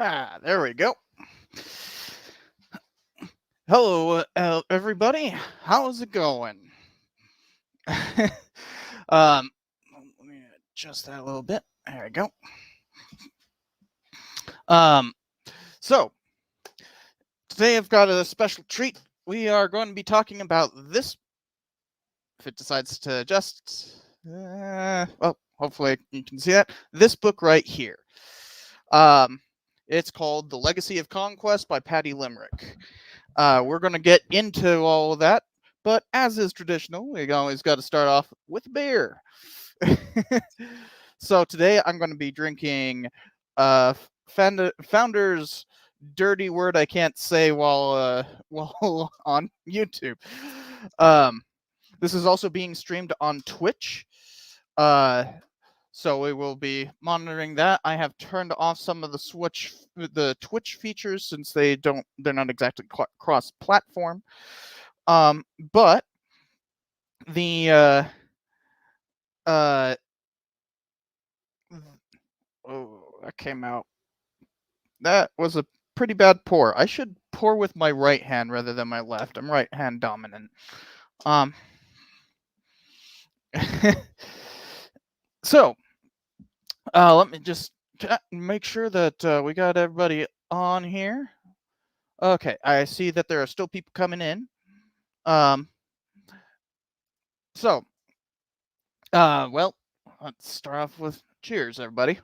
There we go. Hello, everybody. How's it going? Let me adjust that a little bit. There we go. Um, so today I've got a special treat. We are going to be talking about this. If it decides to adjust, well, hopefully you can see that. This book right here. Um, it's called The Legacy of Conquest by Patty Limerick. We're going to get into all of that, but as is traditional, we always got to start off with beer. So today I'm going to be drinking Founder's dirty word I can't say while while on YouTube. This is also being streamed on Twitch. So we will be monitoring that. I have turned off some of the Twitch features since they're not exactly cross-platform. But the oh, that came out. That was a pretty bad pour. I should pour with my right hand rather than my left. I'm right hand dominant. So let me just make sure that we got everybody on here. Okay, I see that there are still people coming in. So, well, let's start off with cheers, everybody.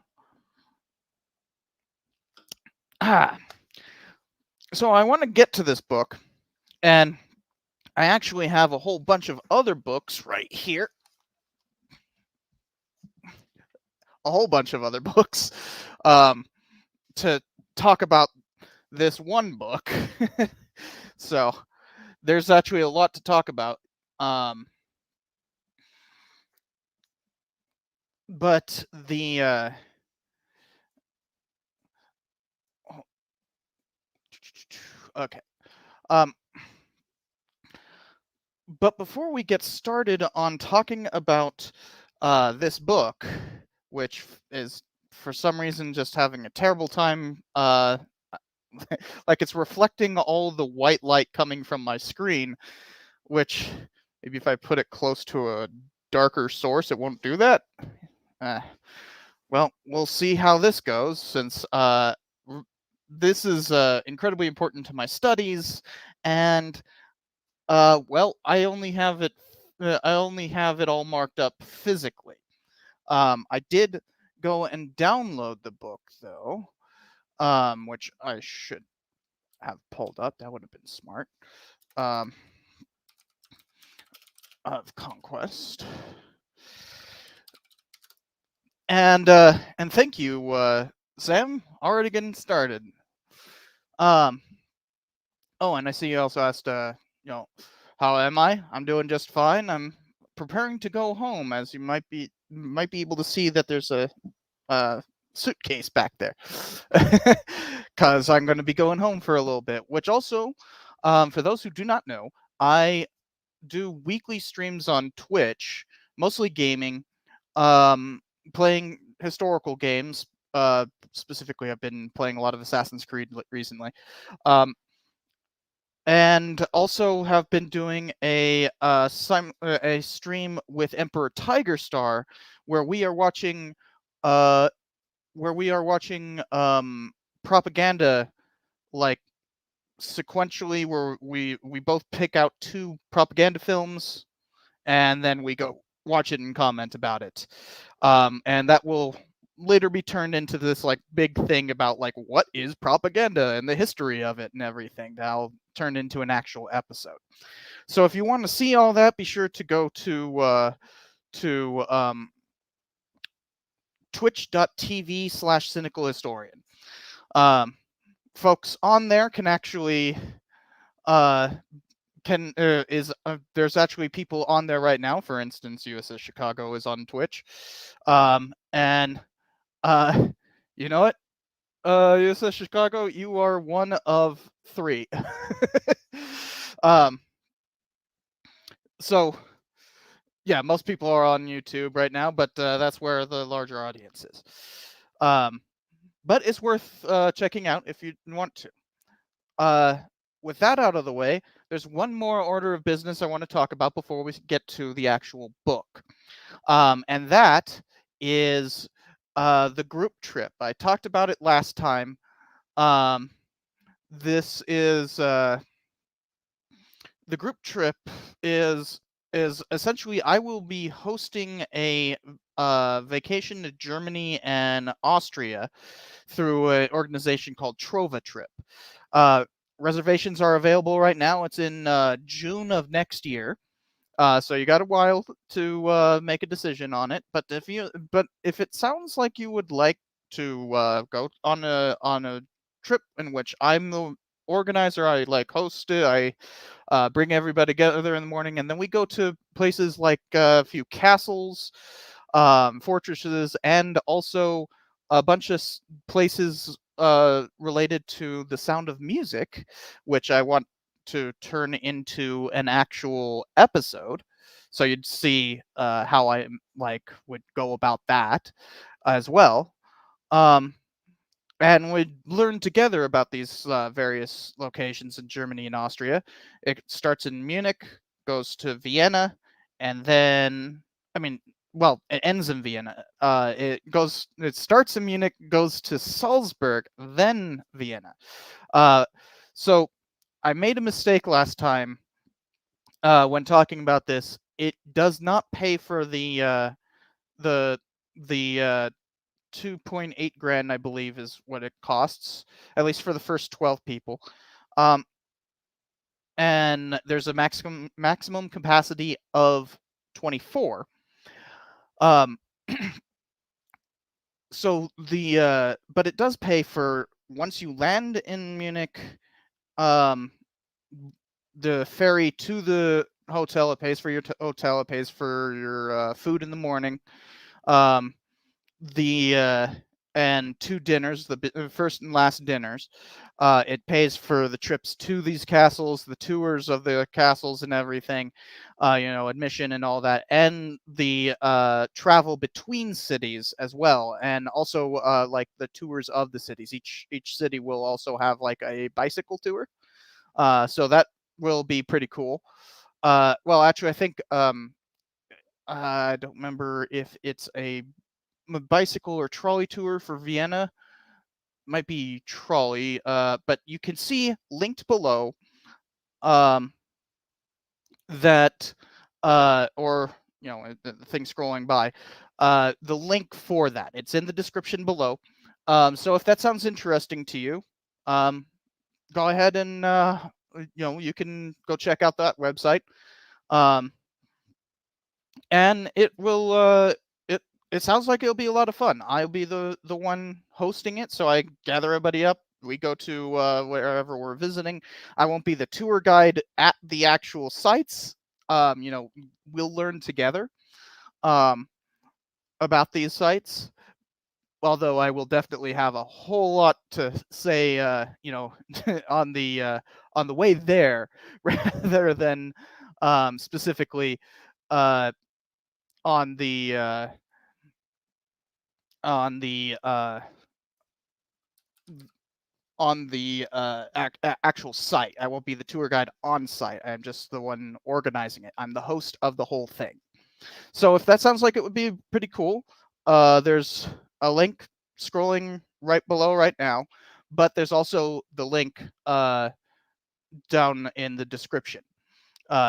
So I want to get to this book, and I actually have a whole bunch of other books right here. A whole bunch of other books to talk about this one book. So there's actually a lot to talk about. But the okay. But before we get started on talking about this book, which is for some reason just having a terrible time, like it's reflecting all the white light coming from my screen, which maybe if I put it close to a darker source, it won't do that. Well, we'll see how this goes, since this is incredibly important to my studies, and well, I only have it all marked up physically. I did go and download the book though, which I should have pulled up. That would have been smart. Of Conquest. And thank you, Sam. Already getting started. Oh, and I see you also asked, how am I? I'm doing just fine. I'm preparing to go home, as you might be able to see that there's a suitcase back there, because I'm going to be going home for a little bit. Which also, for those who do not know, I do weekly streams on Twitch, mostly gaming, playing historical games. Specifically, I've been playing a lot of Assassin's Creed recently. And also have been doing a stream with Emperor Tigerstar, where we are watching propaganda, like sequentially, where we both pick out two propaganda films, and then we go watch it and comment about it. And that will later be turned into this like big thing about like what is propaganda and the history of it and everything. That'll turn into an actual episode. So if you want to see all that, be sure to go to twitch.tv/cynicalhistorian. Folks on there can actually there's actually people on there right now. For instance, USS Chicago is on Twitch, and you know what, USS Chicago, you are one of 3. So yeah, most people are on YouTube right now, but that's where the larger audience is. but it's worth checking out if you want to. With that out of the way, there's one more order of business I want to talk about before we get to the actual book. And that is the group trip. I talked about it last time. Um, this is the group trip is essentially I will be hosting a vacation to Germany and Austria through an organization called Trova Trip. Uh, Reservations are available right now. It's in June of next year. So you got a while to make a decision on it. But if it sounds like you would like to go on a trip in which I'm the organizer, I like host it, I bring everybody together in the morning, and then we go to places like a few castles, fortresses, and also a bunch of places related to the sound of music, which I want to turn into an actual episode. So you'd see how I like would go about that as well. Um, and we learn together about these various locations in Germany and Austria. It starts in Munich, goes to Vienna, and then I mean, well, it ends in Vienna. It starts in Munich, goes to Salzburg, then Vienna. Uh, so I made a mistake last time when talking about this. It does not pay for the the 2.8 grand, I believe, is what it costs, at least for the first 12 people. Um, and there's a maximum capacity of 24. Um, so but it does pay for once you land in Munich, um, the ferry to the hotel. It pays for your hotel. It pays for your food in the morning. Um, the and two dinners, the first and last dinners. It pays for the trips to these castles, the tours of the castles and everything, admission and all that, and the travel between cities as well, and also like the tours of the cities. Each city will also have like a bicycle tour, so that will be pretty cool. Well, actually, I think I don't remember if it's a bicycle or trolley tour for Vienna. Might be trolley, but you can see linked below um, that, or the thing scrolling by, the link for that. It's in the description below. So if that sounds interesting to you, um, go ahead and you can go check out that website. Um, and it sounds like it'll be a lot of fun. I'll be the one hosting it, so I gather everybody up. We go to wherever we're visiting. I won't be the tour guide at the actual sites. We'll learn together um, about these sites. Although I will definitely have a whole lot to say, on the way there, rather than specifically uh, on the on the uh, on the actual site. I won't be the tour guide on site. I'm just the one organizing it. I'm the host of the whole thing. So if that sounds like it would be pretty cool, there's a link scrolling right below right now, but there's also the link down in the description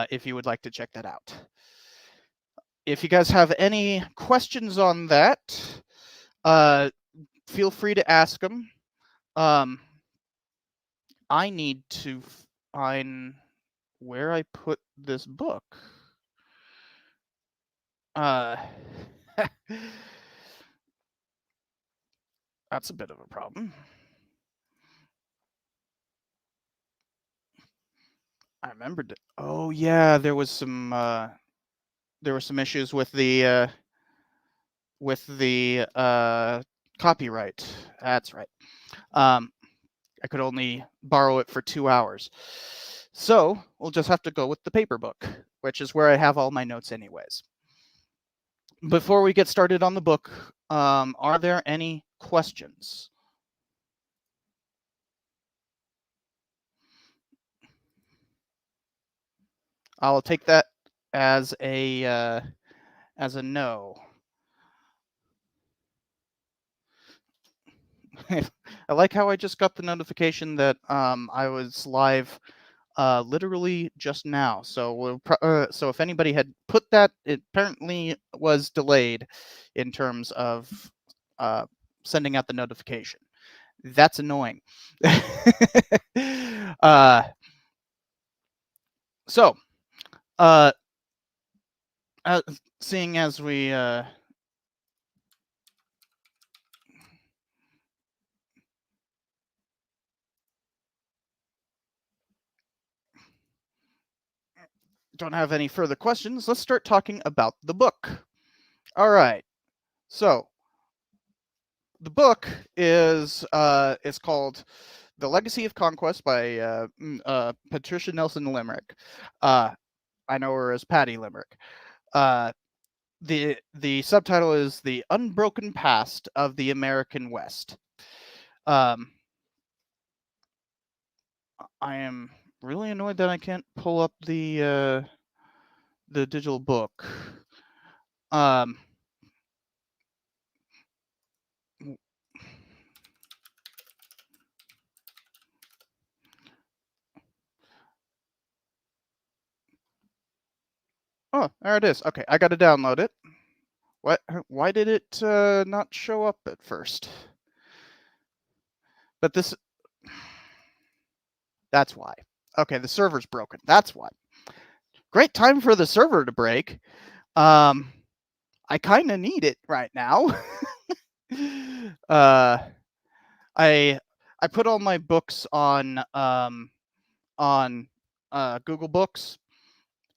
if you would like to check that out. If you guys have any questions on that, feel free to ask them. I need to find where I put this book. That's a bit of a problem. I remembered it. Oh yeah, there was some issues with the copyright. That's right. Um, I could only borrow it for 2 hours. So we'll just have to go with the paper book, which is where I have all my notes anyways. Before we get started on the book, are there any questions? I'll take that as a no. I like how I just got the notification that I was live literally just now. So if anybody had put that, it apparently was delayed in terms of uh, sending out the notification. That's annoying. uh, so, uh, uh, seeing as we don't have any further questions, let's start talking about the book. All right. So the book is called "The Legacy of Conquest" by Patricia Nelson Limerick. I know her as Patty Limerick. Uh, the subtitle is "The Unbroken Past of the American West." Um, I am really annoyed that I can't pull up the digital book. Um, oh, there it is. Okay, I got to download it. What? Why did it not show up at first? But this. That's why. Okay, the server's broken. That's why. Great time for the server to break. I kind of need it right now. uh, I I put all my books on Google Books,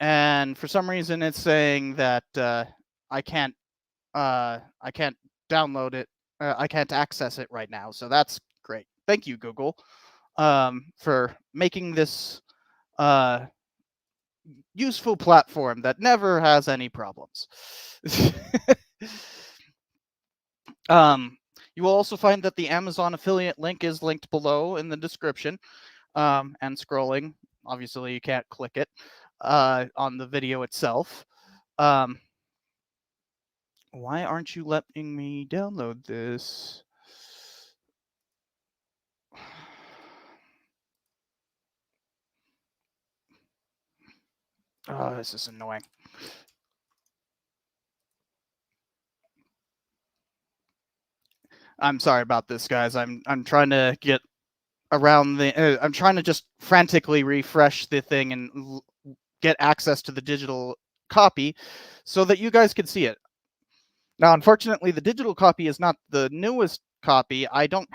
and for some reason it's saying that I can't download it. I can't access it right now. So that's great. Thank you, Google, for making this uh, useful platform that never has any problems. You will also find that the Amazon affiliate link is linked below in the description, and scrolling. Obviously, you can't click it on the video itself. Why aren't you letting me download this? Oh, this is annoying. I'm sorry about this, guys. I'm trying to get around the. I'm trying to just frantically refresh the thing and get access to the digital copy, so that you guys can see it. Now, unfortunately, the digital copy is not the newest copy. I don't.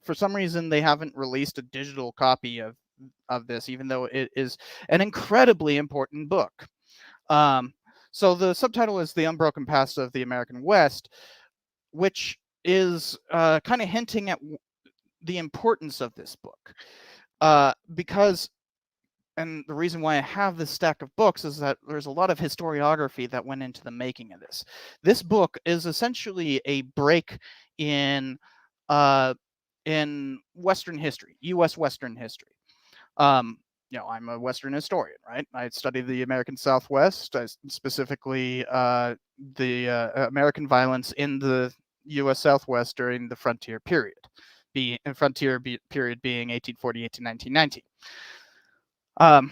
For some reason, they haven't released a digital copy of this, even though it is an incredibly important book. Um, so the subtitle is "The Unbroken Past of the American West," which is kind of hinting at the importance of this book, because. And the reason why I have this stack of books is that there's a lot of historiography that went into the making of this. This book is essentially a break in uh, Western history, U.S. Western history. Um, I'm a Western historian, right? I studied the American Southwest, specifically the American violence in the U.S. Southwest during the frontier period, period being 1848 to 1919. Um,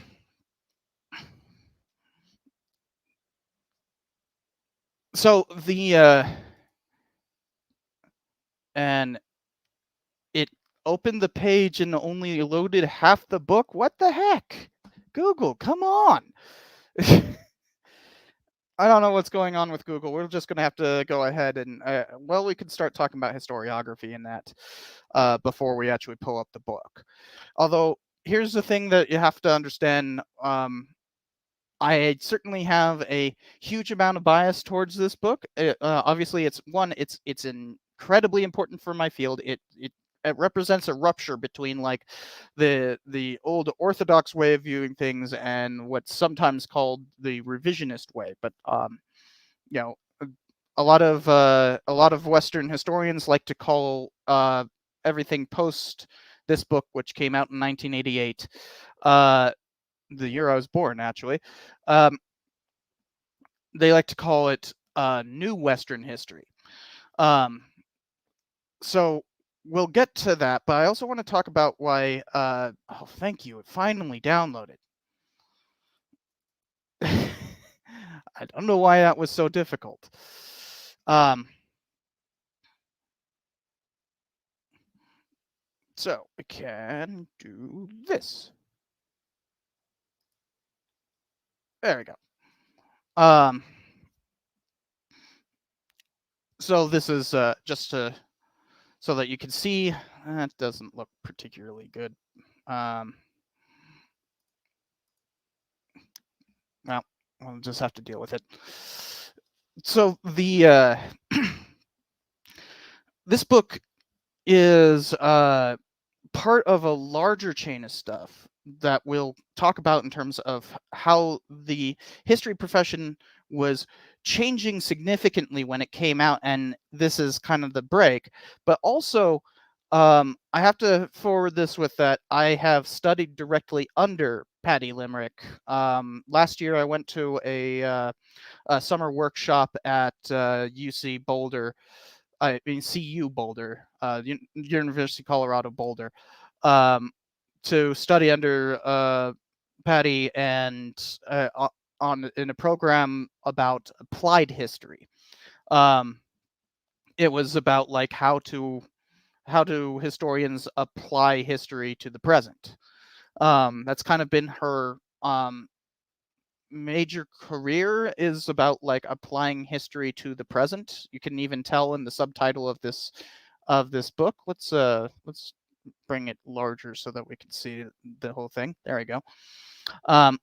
so and it opened the page and only loaded half the book. What the heck? Google, come on. I don't know what's going on with Google. We're just going to have to go ahead and, we could start talking about historiography in that before we actually pull up the book. Although, here's the thing that you have to understand. I certainly have a huge amount of bias towards this book. Obviously, it's incredibly important for my field. It represents a rupture between like the old orthodox way of viewing things and what's sometimes called the revisionist way. But you know, a lot of Western historians like to call everything post this book, which came out in 1988. the year I was born, actually. Um, they like to call it New Western History. Um, so we'll get to that, but I also want to talk about why. Oh, thank you! It finally downloaded. I don't know why that was so difficult. Um, so we can do this. There we go. Um, so this is just to so that you can see. That doesn't look particularly good. Um, well, we'll just have to deal with it. So the this book is part of a larger chain of stuff that we'll talk about in terms of how the history profession was changing significantly when it came out, and this is kind of the break. But also, I have to forward this with that I have studied directly under Patty Limerick. Last year, I went to a summer workshop at UC Boulder. I mean CU Boulder, University of Colorado Boulder, um, to study under Patty and on in a program about applied history. Um, it was about like how do historians apply history to the present. That's kind of been her major career is about like applying history to the present. You can even tell in the subtitle of this book. Let's bring it larger so that we can see the whole thing. There we go. Um,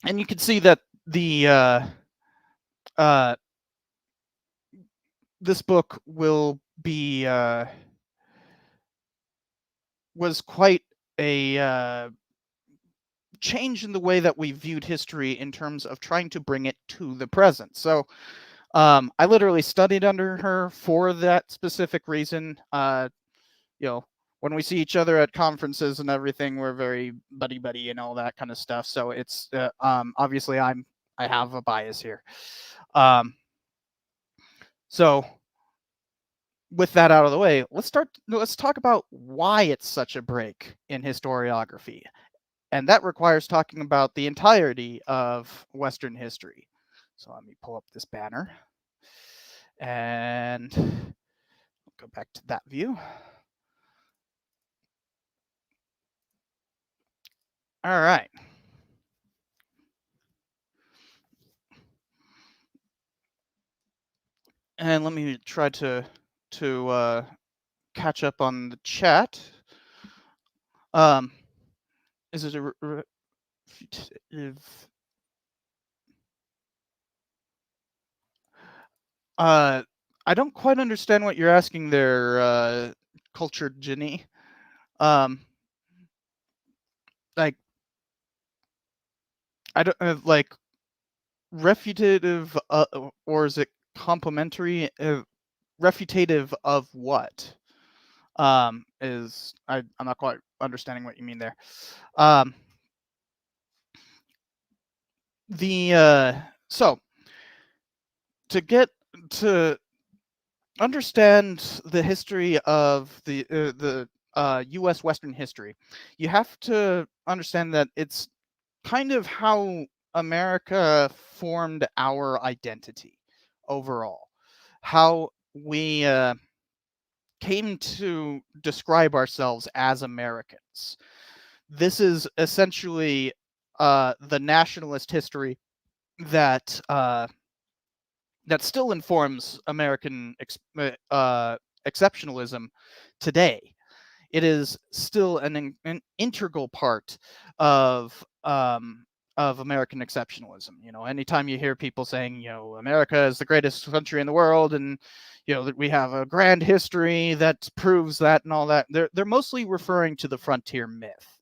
and you can see that the uh, this book will be was quite a change in the way that we viewed history in terms of trying to bring it to the present. So I literally studied under her for that specific reason. You know, when we see each other at conferences and everything, we're very buddy buddy and all that kind of stuff. So it's obviously I have a bias here. Um, so with that out of the way, let's talk about why it's such a break in historiography. And that requires talking about the entirety of Western history. So let me pull up this banner and go back to that view. All right. And let me try to catch up on the chat. Um, is it a uh, I don't quite understand what you're asking there, cultured Ginny. Um, like I don't like refutative, or is it complementary? Refutative of what? I'm not quite understanding what you mean there. Um, the so to get to understand the history of the U.S. Western history, you have to understand that it's kind of how America formed our identity overall, how we came to describe ourselves as Americans. This is essentially the nationalist history that that still informs American exceptionalism today. It is still an integral part of American exceptionalism. You know, anytime you hear people saying, you know, America is the greatest country in the world, and you know that we have a grand history that proves that and all that, they're mostly referring to the frontier myth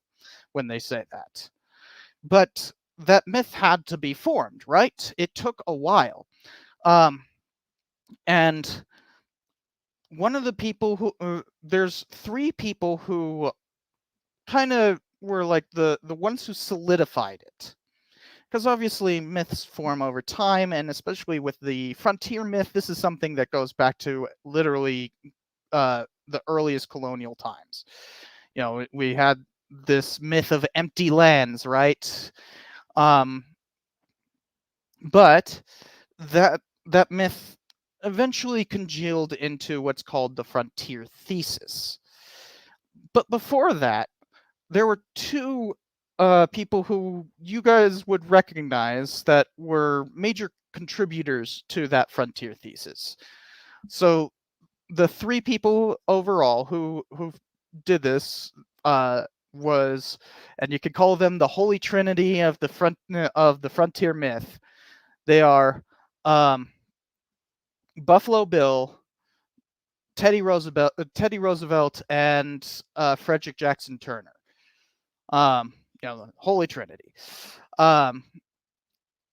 when they say that. But that myth had to be formed, right? It took a while. Um, and one of the people who there's three people who kind of were like the ones who solidified it. Because obviously myths form over time, and especially with the frontier myth, this is something that goes back to literally the earliest colonial times. We had this myth of empty lands, right? Um, but that myth eventually congealed into what's called the frontier thesis. But before that, there were two people who you guys would recognize that were major contributors to that frontier thesis. So the three people overall who did this was, and you could call them the holy trinity of the frontier myth. They are um, Buffalo Bill, Teddy Roosevelt, and Frederick Jackson Turner. The Holy Trinity. Um,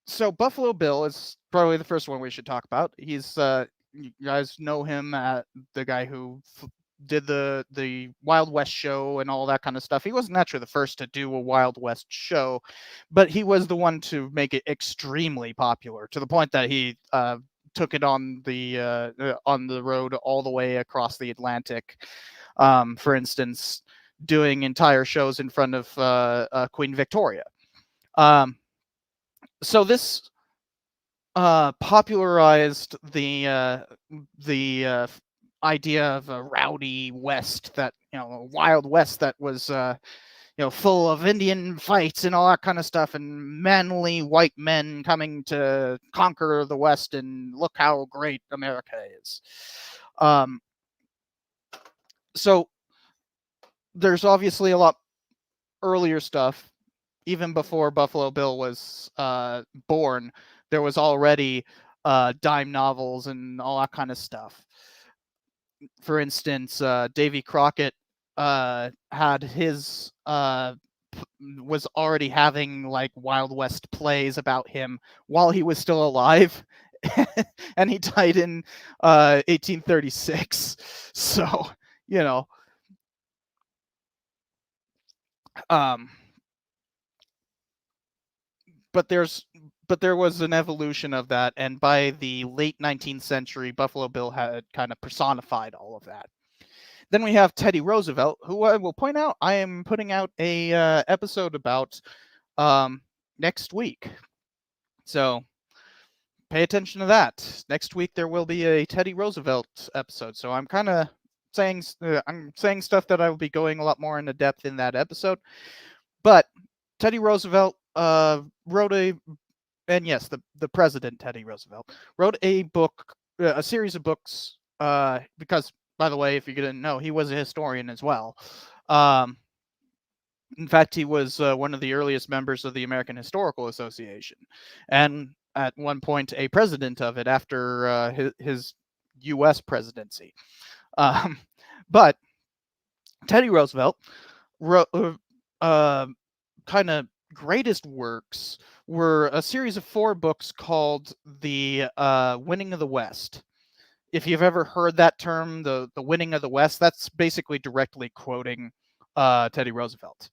so Buffalo Bill is probably the first one we should talk about. He's you guys know him, the guy who did the Wild West show and all that kind of stuff. He wasn't actually the first to do a Wild West show, but he was the one to make it extremely popular to the point that he took it on the road all the way across the Atlantic. For instance, doing entire shows in front of Queen Victoria. So this popularized the idea of a rowdy West, that a Wild West that was full of Indian fights and all that kind of stuff, and manly white men coming to conquer the West, and look how great America is. So there's obviously a lot earlier stuff. Even before Buffalo Bill was born, there was already dime novels and all that kind of stuff. For instance, Davy Crockett had his was already having like Wild West plays about him while he was still alive, and he died in 1836. So you know, um, but there was an evolution of that, and by the late 19th century, Buffalo Bill had kind of personified all of that. Then we have Teddy Roosevelt, who I will point out I am putting out a episode about next week. So pay attention to that. Next week there will be a Teddy Roosevelt episode. So I'm kind of saying stuff that I will be going a lot more into depth in that episode. But Teddy Roosevelt wrote and yes, the president Teddy Roosevelt wrote a series of books. Because, by the way, if you didn't know, he was a historian as well. In fact, he was one of the earliest members of the American Historical Association, and at one point a president of it after his U.S. presidency. Um, but Teddy Roosevelt wrote kind of greatest works were a series of 4 books called the Winning of the West. If you've ever heard that term, the winning of the West, that's basically directly quoting Teddy Roosevelt.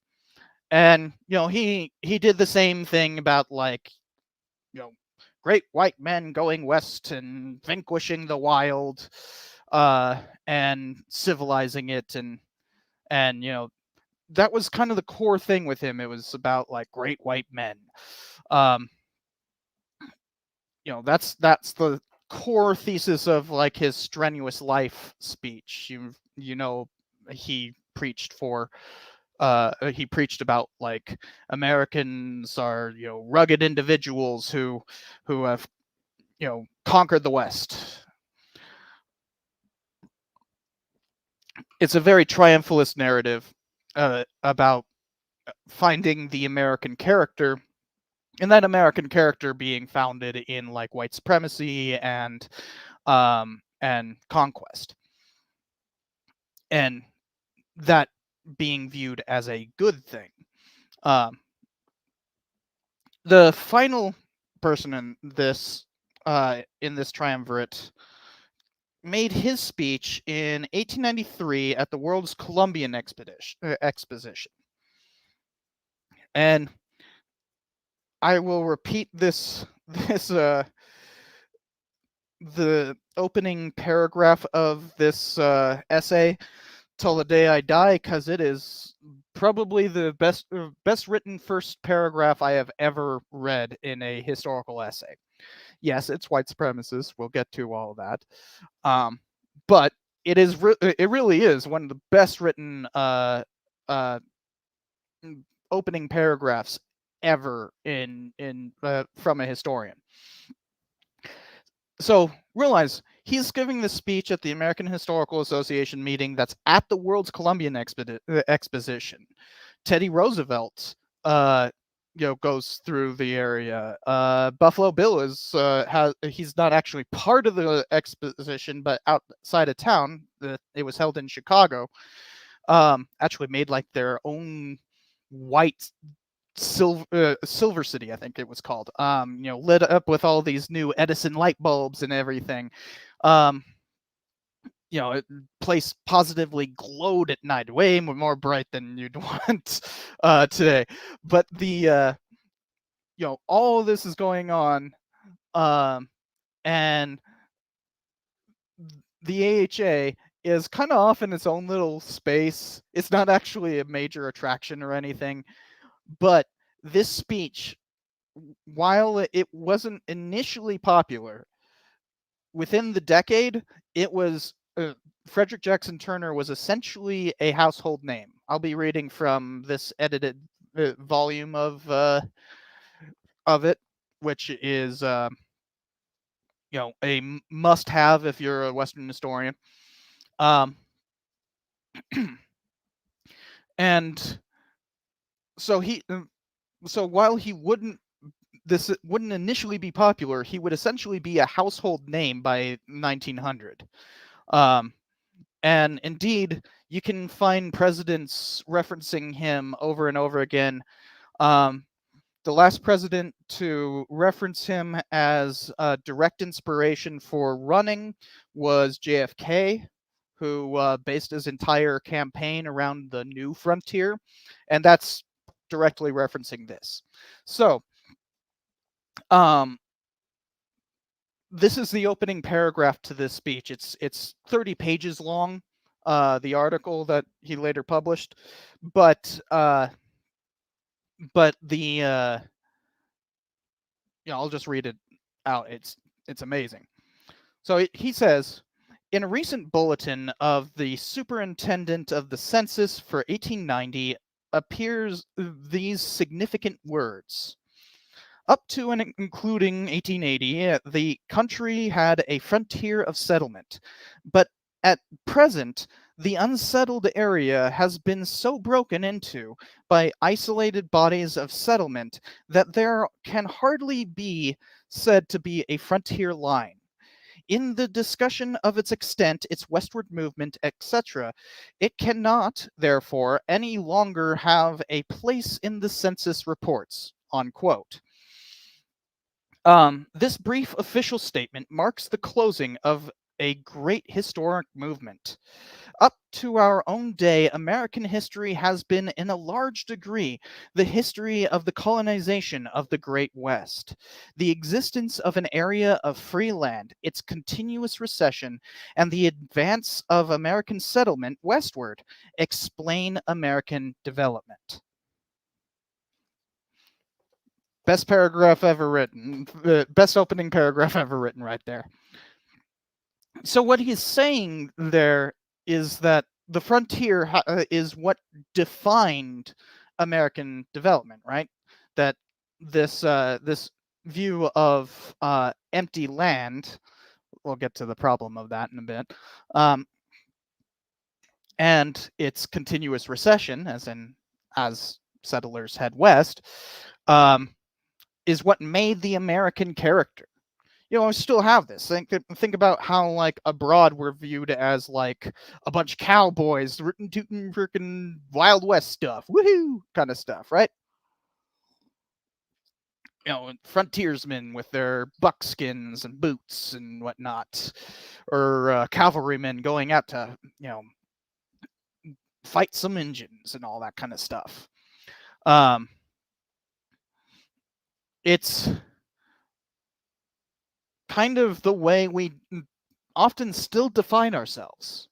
And he did the same thing about, like, great white men going west and vanquishing the wild, and civilizing it, and that was kind of the core thing with him. It was about like great white men. Um, that's the core thesis of like his strenuous life speech. He preached for he preached about like Americans are rugged individuals who have conquered the West. It's a very triumphalist narrative about finding the American character, and that American character being founded in like white supremacy and conquest, and that being viewed as a good thing. The final person in this triumvirate made his speech in 1893 at the World's Columbian Exposition. And I will repeat this the opening paragraph of this essay till the day I die, because it is probably the best written first paragraph I have ever read in a historical essay. Yes, it's white supremacist. We'll get to all of that, but it really is one of the best written uh, opening paragraphs ever in from a historian. So realize he's giving this speech at the American Historical Association meeting that's at the World's Columbian Exposition. Teddy Roosevelt, goes through the area. Buffalo Bill he's not actually part of the exposition, but outside of town. It was held in Chicago. Actually made like their own white Silver City, I think it was called. Lit up with all these new Edison light bulbs and everything. Place positively glowed at night, way more bright than you'd want today. But all of this is going on, and the AHA is kind of off in its own little space. It's not actually a major attraction or anything, but this speech, while it wasn't initially popular, within the decade, it was Frederick Jackson Turner was essentially a household name. I'll be reading from this edited volume of it, which is a must-have if you're a Western historian. And so while this wouldn't initially be popular, he would essentially be a household name by 1900. And indeed, you can find presidents referencing him over and over again. The last president to reference him as a direct inspiration for running was JFK, who based his entire campaign around the new frontier, and that's directly referencing this. So, this is the opening paragraph to this speech. It's 30 pages long, the article that he later published, but the I'll just read it out. It's amazing. So he says, in a recent bulletin of the superintendent of the census for 1890 appears these significant words. Up to and including 1880, the country had a frontier of settlement, but at present, the unsettled area has been so broken into by isolated bodies of settlement that there can hardly be said to be a frontier line. In the discussion of its extent, its westward movement, etc., it cannot, therefore, any longer have a place in the census reports. Unquote. This brief official statement marks the closing of a great historic movement. Up to our own day, American history has been, in a large degree, the history of the colonization of the Great West. The existence of an area of free land, its continuous recession, and the advance of American settlement westward explain American development. Best paragraph ever written. The best opening paragraph ever written right there. So what he's saying there is that the frontier is what defined American development, right? That this view of empty land, we'll get to the problem of that in a bit, and its continuous recession, as settlers head west, is what made the American character. I still have this. Think about how, like, abroad we're viewed as like a bunch of cowboys, rootin' tootin' freaking Wild West stuff, woohoo kind of stuff, right? Frontiersmen with their buckskins and boots and whatnot, or cavalrymen going out to fight some Injuns and all that kind of stuff. it's kind of the way we often still define ourselves,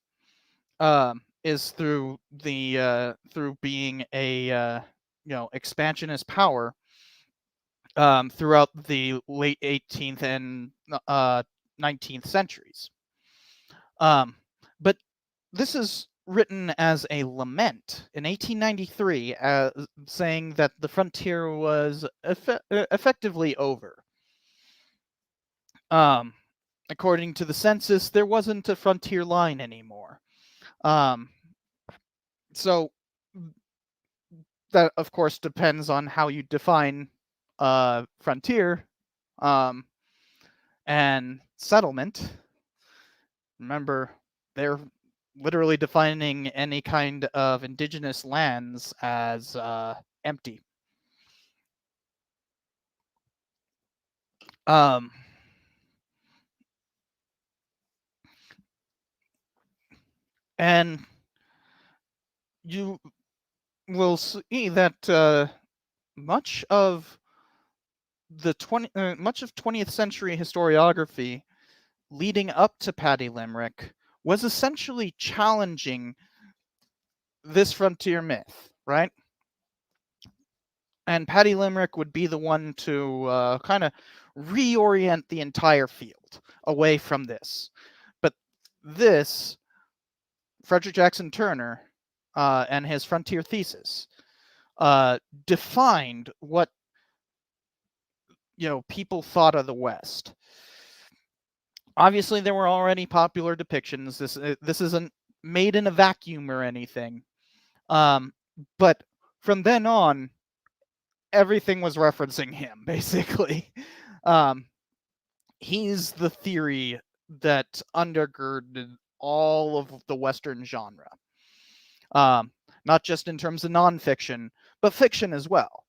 is through through being a expansionist power, throughout the late 18th and 19th centuries. But this is written as a lament in 1893, saying that the frontier was effectively over. Um, According to the census, there wasn't a frontier line anymore. Um, so that, of course, depends on how you define frontier, um, and settlement. Remember, they're literally defining any kind of indigenous lands as empty. Um, and you will see that much of much of 20th century historiography leading up to Paddy Limerick was essentially challenging this frontier myth, right? And Paddy Limerick would be the one to kind of reorient the entire field away from this. But this, Frederick Jackson Turner, and his frontier thesis, defined what people thought of the West. Obviously, there were already popular depictions. This isn't made in a vacuum or anything. But from then on, everything was referencing him, basically. He's the theory that undergirded all of the Western genre. Not just in terms of nonfiction, but fiction as well.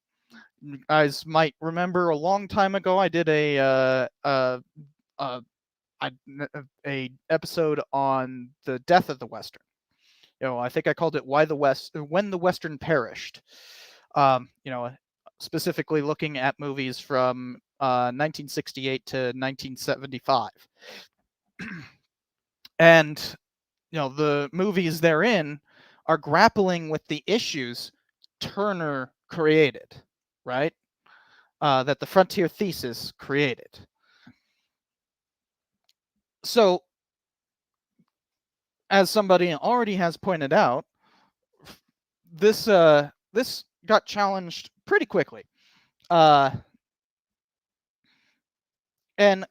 You guys might remember a long time ago, I did a episode on the death of the Western. I think I called it When the Western Perished. Specifically looking at movies from 1968 to 1975. And the movies therein are grappling with the issues Turner created, right? That the frontier thesis created. So, as somebody already has pointed out, this got challenged pretty quickly. And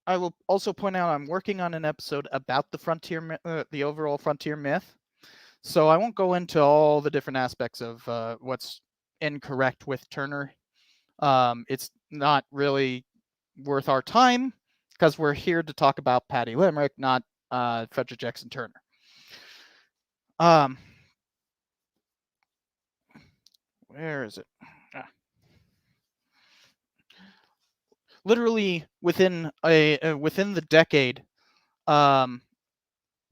I will also point out I'm working on an episode about the overall frontier myth. So I won't go into all the different aspects of what's incorrect with Turner. It's not really worth our time because we're here to talk about Paddy Limerick, not Frederick Jackson Turner. Where is it? Literally within the decade,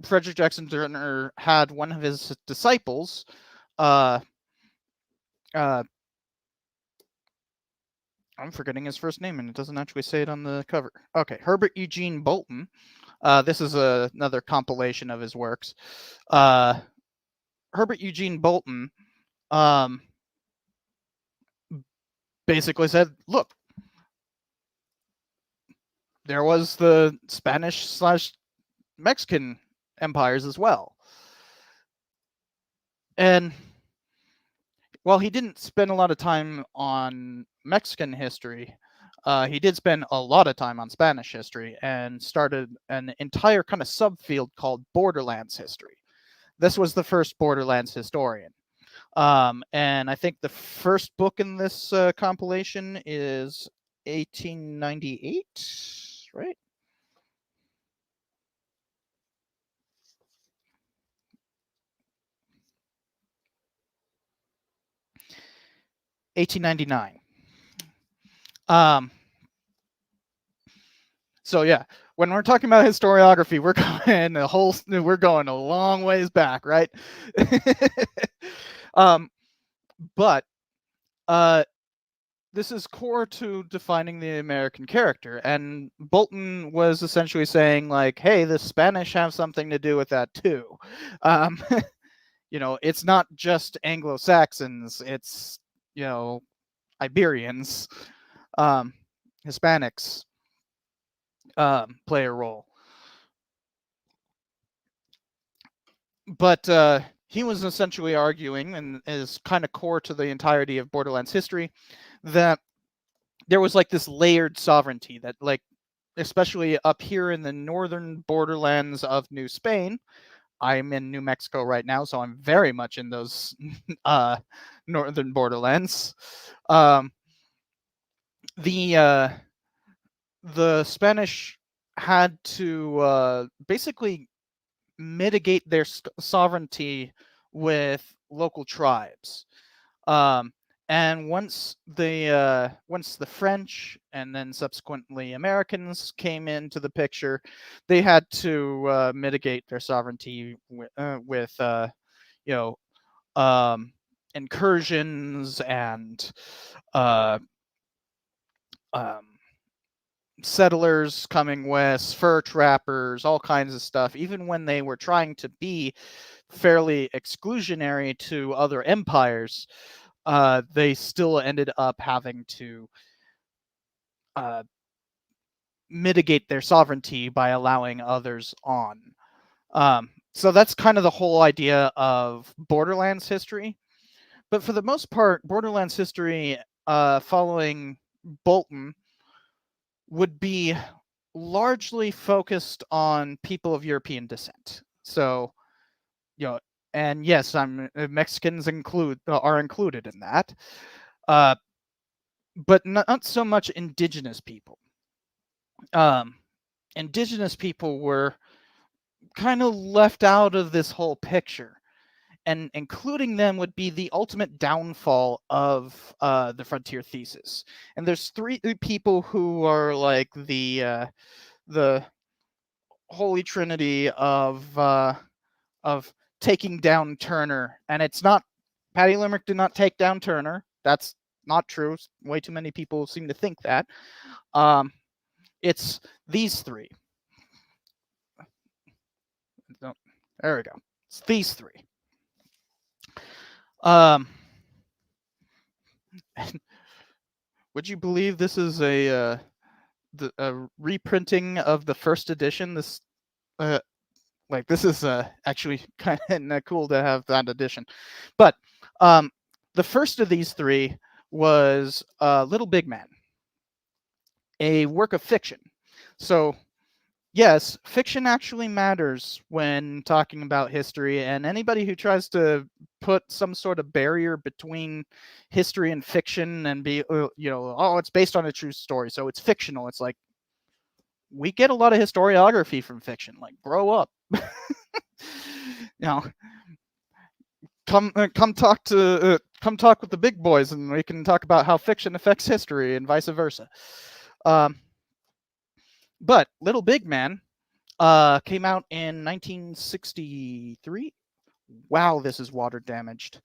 Frederick Jackson Turner had one of his disciples, I'm forgetting his first name, and it doesn't actually say it on the cover. Okay, Herbert Eugene Bolton. This is another compilation of his works. Herbert Eugene Bolton basically said, look, there was the Spanish/Mexican empires as well. And while he didn't spend a lot of time on Mexican history, he did spend a lot of time on Spanish history and started an entire kind of subfield called Borderlands history. This was the first Borderlands historian. And I think the first book in this compilation is 1898, right? $1899. So yeah, when we're talking about historiography, we're going a long ways back, right? But this is core to defining the American character, and Bolton was essentially saying like, "Hey, the Spanish have something to do with that too." Um, it's not just Anglo Saxons; it's you know Iberians, um, Hispanics play a role. But he was essentially arguing, and is kind of core to the entirety of Borderlands history, that there was like this layered sovereignty that, like, especially up here in the northern borderlands of New Spain. I'm in New Mexico right now, so I'm very much in those uh, northern borderlands. Um, the uh, the Spanish had to basically mitigate their sovereignty with local tribes. Um, and once the French and then subsequently Americans came into the picture, they had to mitigate their sovereignty with you know um, incursions and uh, um, settlers coming west, fur trappers, all kinds of stuff. Even when they were trying to be fairly exclusionary to other empires, they still ended up having to uh, mitigate their sovereignty by allowing others on. So that's kind of the whole idea of Borderlands history. But for the most part, Borderlands history following Bolton would be largely focused on people of European descent. So, you know, and yes, Mexicans are included in that, uh, but not so much indigenous people. Um, Indigenous people were kind of left out of this whole picture, and including them would be the ultimate downfall of the frontier thesis. And there's three people who are like the holy trinity of taking down Turner, and it's not Patty Limerick did not take down Turner. That's not true. Way too many people seem to think that. Um, it's these three. No, there we go. It's these three. Um, would you believe this is a reprinting of the first edition? Uh, this is actually kind of cool to have that edition. But the first of these three was Little Big Man, a work of fiction. So yes, fiction actually matters when talking about history, and anybody who tries to put some sort of barrier between history and fiction and be, oh, it's based on a true story, so it's fictional. It's like, we get a lot of historiography from fiction. Like, grow up. you know, come talk with the big boys, and we can talk about how fiction affects history and vice versa. But Little Big Man came out in 1963. Wow, this is water damaged.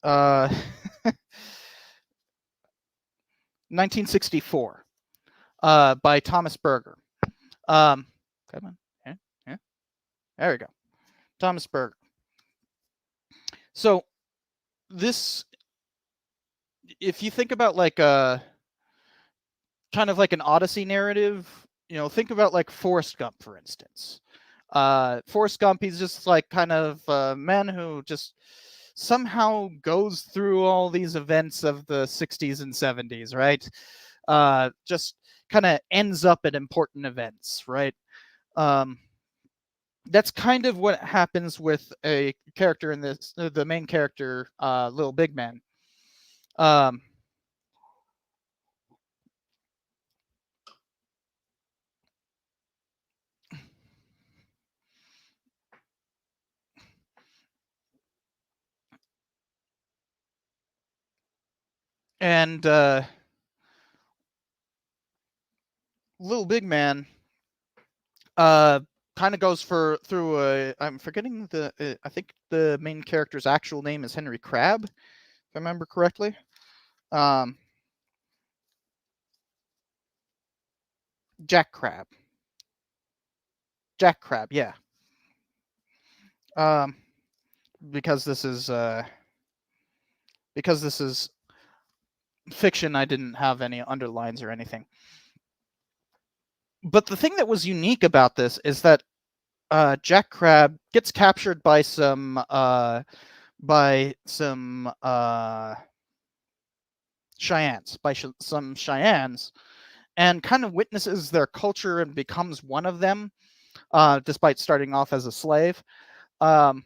1964 by Thomas Berger. Come on. Yeah, yeah. There we go. Thomas Berger. So this, if you think about like kind of like an Odyssey narrative, think about like Forrest Gump, for instance. Forrest Gump, he's just like kind of a man who just somehow goes through all these events of the 60s and 70s, right? Just kind of ends up at important events, right? That's kind of what happens with a character in this, the main character, Little Big Man. Um, and Little Big Man kind of goes through a, I'm forgetting I think the main character's actual name is Henry Crab, if I remember correctly. Um, Jack Crab. Jack Crab, yeah. Um, because this is fiction, I didn't have any underlines or anything. But the thing that was unique about this is that Jack Crab gets captured by some Cheyennes, some Cheyennes, and kind of witnesses their culture and becomes one of them, despite starting off as a slave, and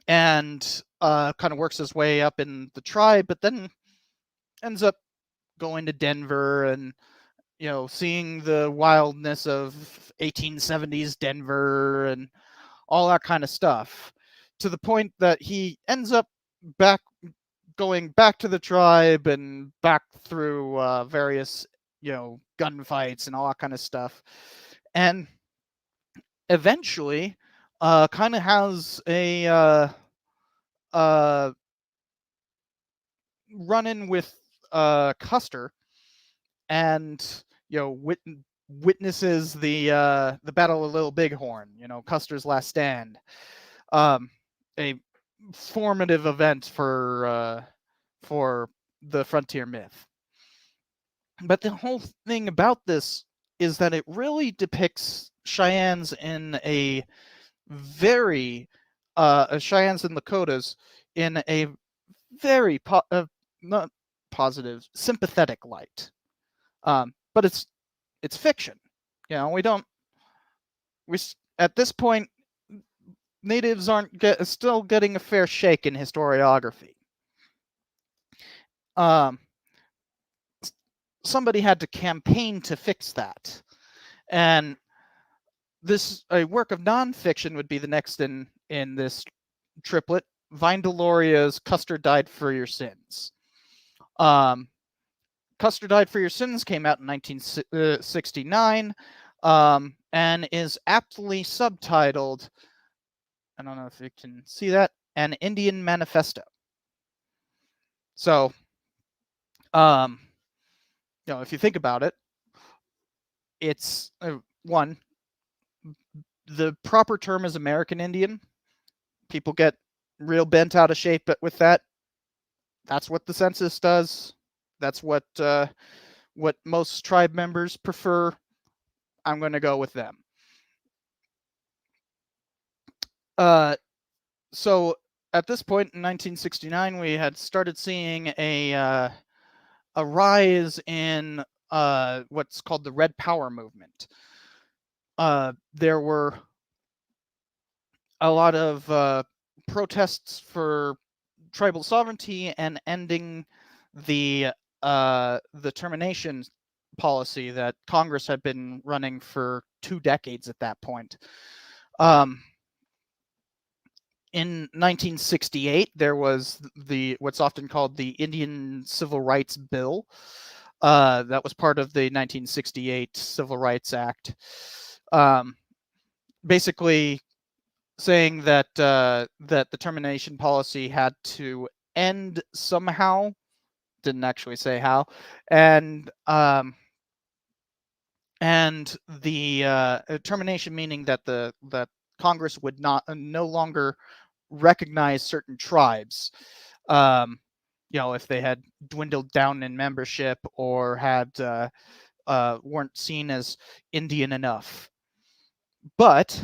kind of works his way up in the tribe, but then ends up going to Denver and seeing the wildness of 1870s Denver and all that kind of stuff, to the point that he ends up going back to the tribe and back through various gunfights and all that kind of stuff, and eventually kind of has a uh, run-in with Custer, and witnesses the Battle of Little Bighorn, Custer's last stand, a formative event for the frontier myth. But the whole thing about this is that it really depicts Cheyennes in a very Cheyennes and Lakotas in a very not positive, sympathetic light. But it's fiction. We at this point, natives aren't still getting a fair shake in historiography. Somebody had to campaign to fix that, and a work of nonfiction would be the next in this triplet. Vine Deloria's Custer Died for Your Sins. Custer Died for Your Sins came out in 1969, and is aptly subtitled, I don't know if you can see that, An Indian Manifesto. So, if you think about it, it's one, the proper term is American Indian. People get real bent out of shape with that. That's what the census does. That's what most tribe members prefer. I'm going to go with them. So at this point in 1969, we had started seeing a rise in what's called the Red Power movement. There were a lot of protests for tribal sovereignty and ending the termination policy that Congress had been running for 2 decades at that point. In 1968, there was what's often called the Indian Civil Rights Bill. That was part of the 1968 Civil Rights Act. Basically saying that the termination policy had to end somehow. Didn't actually say how, and the termination meaning that Congress would no longer recognize certain tribes, if they had dwindled down in membership or had weren't seen as Indian enough. But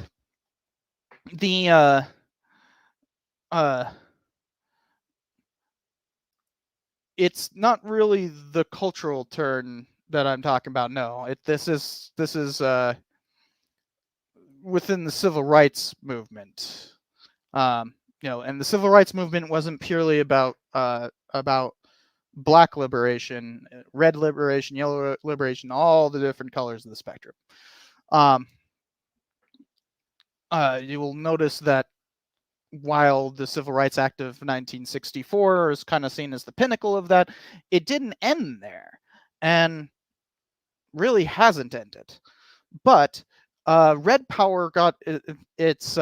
the it's not really the cultural turn that I'm talking about. No, this is within the civil rights movement. And the civil rights movement wasn't purely about black liberation, red liberation, yellow liberation, all the different colors of the spectrum. You will notice that while the Civil Rights Act of 1964 is kind of seen as the pinnacle of that, it didn't end there, and really hasn't ended. But Red Power got its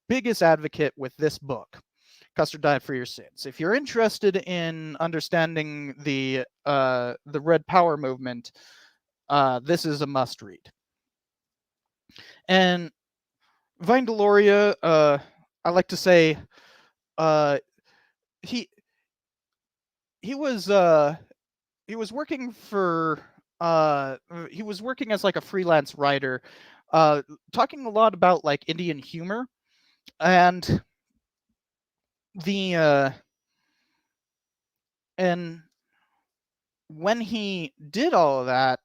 biggest advocate with this book, Custer Died for Your Sins. If you're interested in understanding the Red Power movement, this is a must read. And Vine Deloria, I like to say, uh, he he was uh, he was working for he was working as like a freelance writer, uh, talking a lot about like Indian humor, and the and when he did all of that,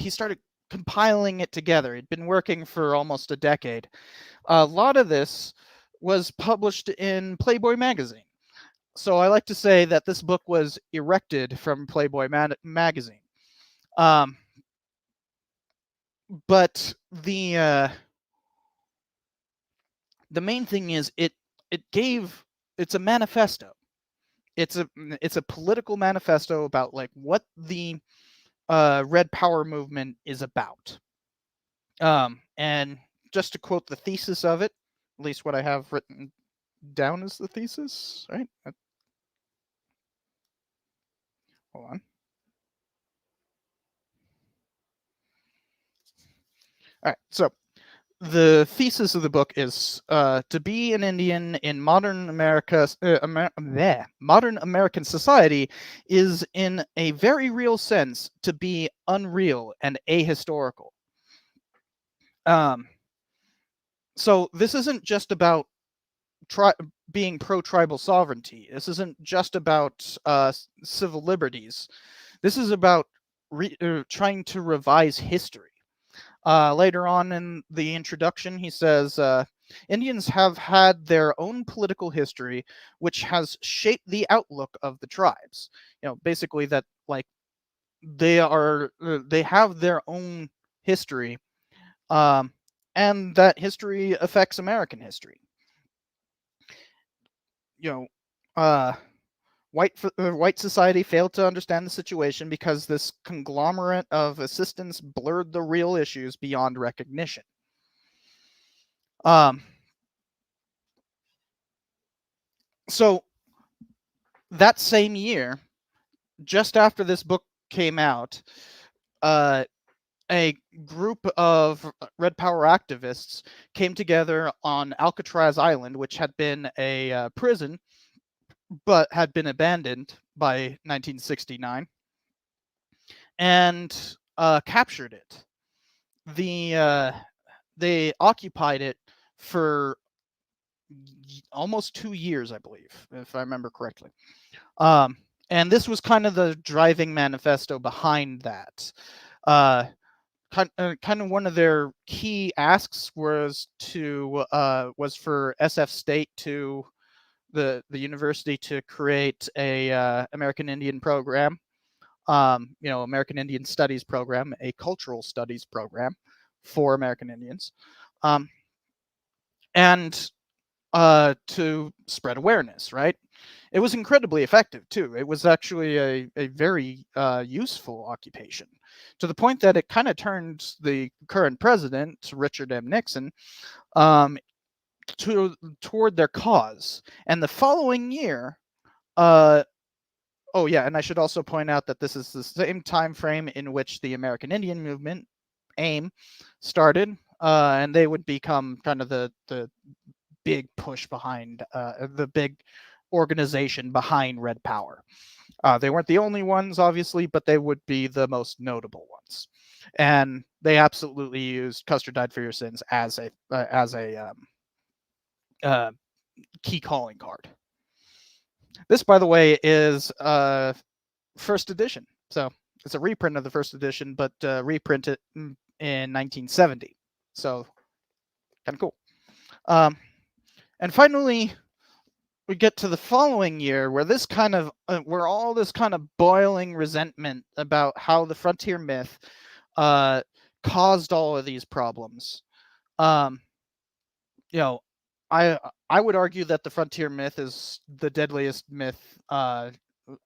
he started compiling it together. He'd been working for almost a decade. A lot of this was published in Playboy magazine. So I like to say that this book was erected from Playboy magazine. Um, but the main thing is it's a manifesto. It's a political manifesto about like what the Red Power movement is about. And just to quote the thesis of it, at least what I have written down as the thesis, right? Hold on. All right. So the thesis of the book is to be an Indian in modern America, modern American society is, in a very real sense, to be unreal and ahistorical. Um, so this isn't just about being pro-tribal sovereignty. This isn't just about civil liberties. This is about trying to revise history. Later on in the introduction, he says, Indians have had their own political history, which has shaped the outlook of the tribes. Basically that like they have their own history, um, and that history affects American history. You know, uh, white society failed to understand the situation because this conglomerate of assistants blurred the real issues beyond recognition. Um, so that same year, just after this book came out, uh, a group of Red Power activists came together on Alcatraz Island, which had been a prison but had been abandoned by 1969, and captured it. They occupied it for almost 2 years, I believe, if I remember correctly. And this was kind of the driving manifesto behind that. Kind of one of their key asks was for SF State to the university to create a American Indian program, American Indian Studies program, a cultural studies program for American Indians, um, and to spread awareness, right? It was incredibly effective too. It was actually a very useful occupation, to the point that it kind of turned the current president, Richard M. Nixon, um, toward their cause. And the following year, oh yeah, and I should also point out that this is the same time frame in which the American Indian movement, AIM, started, and they would become kind of the big push behind the big organization behind Red Power. They weren't the only ones, obviously, but they would be the most notable ones. And they absolutely used "Custer Died for Your Sins" as a uh, key calling card. This, by the way, is first edition, so it's a reprint of the first edition, but reprinted in 1970. So kind of cool. And finally, we get to the following year where where all this kind of boiling resentment about how the frontier myth caused all of these problems. Um, you know, I would argue that the frontier myth is the deadliest myth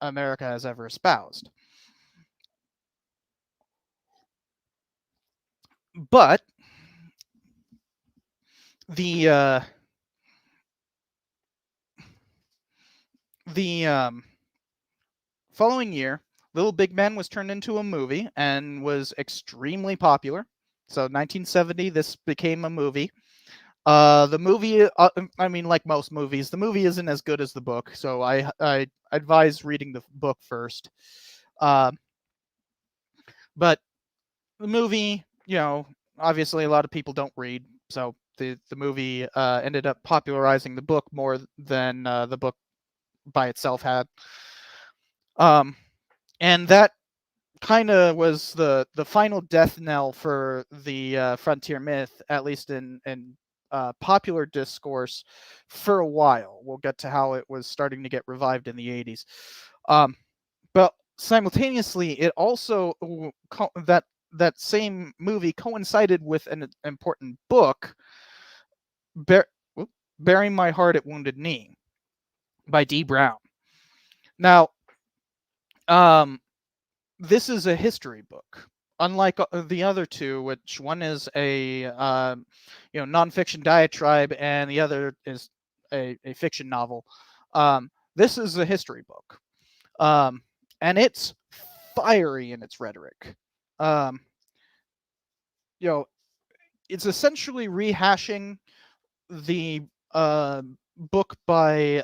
America has ever espoused. But the the following year, Little Big Man was turned into a movie and was extremely popular. So 1970, this became a movie. The movie, I mean, like most movies, the movie isn't as good as the book, so I advise reading the book first. Uh, but the movie, obviously a lot of people don't read, so the movie ended up popularizing the book more than the book by itself had. Um, and that kind of was the final death knell for the frontier myth, at least in popular discourse, for a while. We'll get to how it was starting to get revived in the 80s. But simultaneously, it also that same movie coincided with an important book, Burying My Heart at Wounded Knee by D. Brown. Now, this is a history book, unlike the other two, which one is a nonfiction diatribe and the other is a fiction novel. This is a history book, and it's fiery in its rhetoric. Um, it's essentially rehashing the book by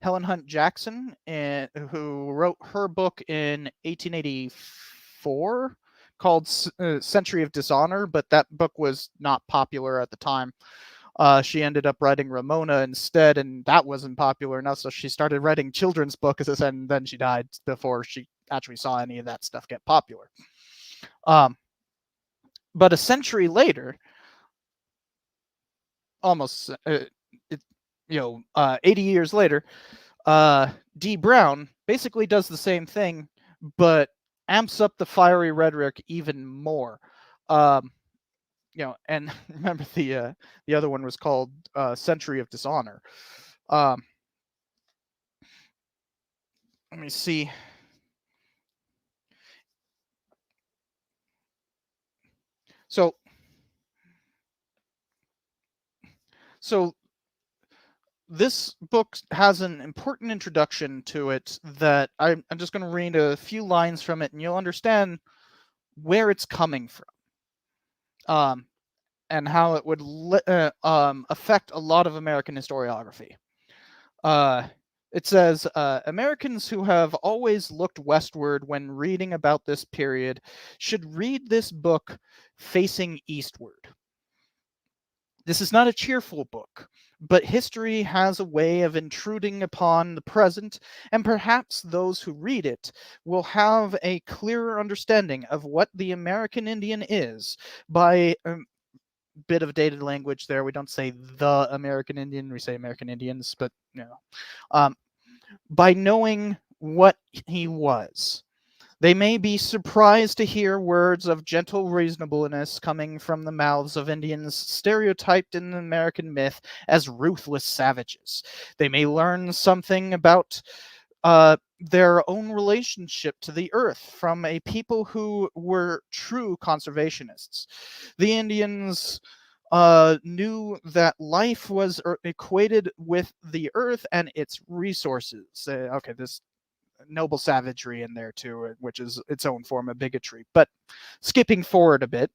Helen Hunt Jackson, who wrote her book in 1884 called Century of Dishonor, but that book was not popular at the time. She ended up writing Ramona instead, and that wasn't popular enough, so she started writing children's books, and then she died before she actually saw any of that stuff get popular. But a century later, almost 80 years later, D. Brown basically does the same thing, but amps up the fiery rhetoric even more. And remember the other one was called Century of Dishonor. Let me see. So this book has an important introduction to it that I'm just going to read a few lines from it, and you'll understand where it's coming from, and how it would affect a lot of American historiography. It says, Americans who have always looked westward when reading about this period should read this book facing eastward. This is not a cheerful book, but history has a way of intruding upon the present, and perhaps those who read it will have a clearer understanding of what the American Indian is by bit of dated language there. We don't say the American Indian, we say American Indians, but by knowing what he was. They may be surprised to hear words of gentle reasonableness coming from the mouths of Indians stereotyped in the American myth as ruthless savages. They may learn something about their own relationship to the earth from a people who were true conservationists. The Indians knew that life was equated with the earth and its resources. Okay, this noble savagery in there too, which is its own form of bigotry. But skipping forward a bit,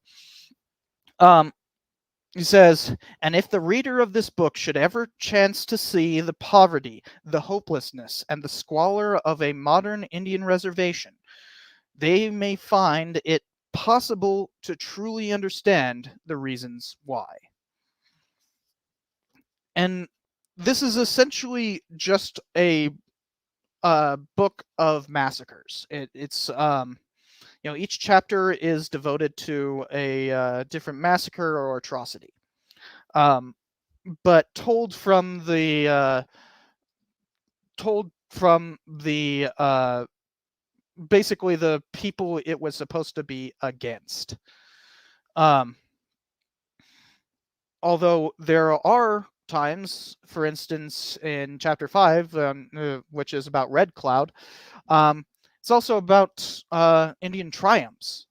he says, and if the reader of this book should ever chance to see the poverty, the hopelessness, and the squalor of a modern Indian reservation, they may find it possible to truly understand the reasons why. And this is essentially just a book of massacres. It's each chapter is devoted to a different massacre or atrocity, but told from the basically the people it was supposed to be against. Although there are times, for instance, in chapter 5, which is about Red Cloud, it's also about Indian triumphs,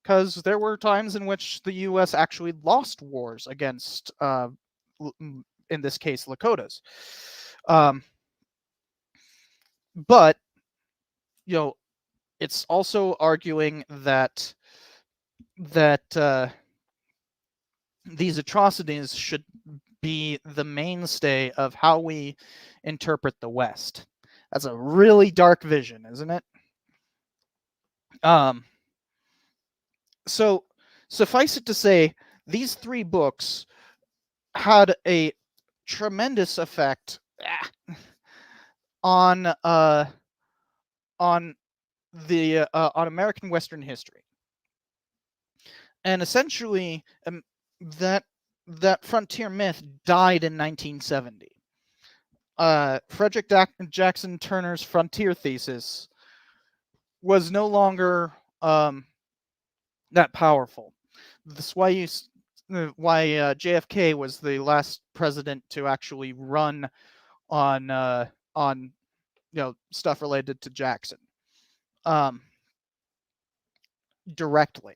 because there were times in which the U.S. actually lost wars against, in this case, Lakotas. But it's also arguing that these atrocities should be the mainstay of how we interpret the West. That's a really dark vision, isn't it? So suffice it to say, these 3 books had a tremendous effect on on American Western history, and essentially that frontier myth died in 1970. Frederick Jackson Turner's frontier thesis was no longer that powerful. That's why JFK was the last president to actually run on stuff related to Jackson directly.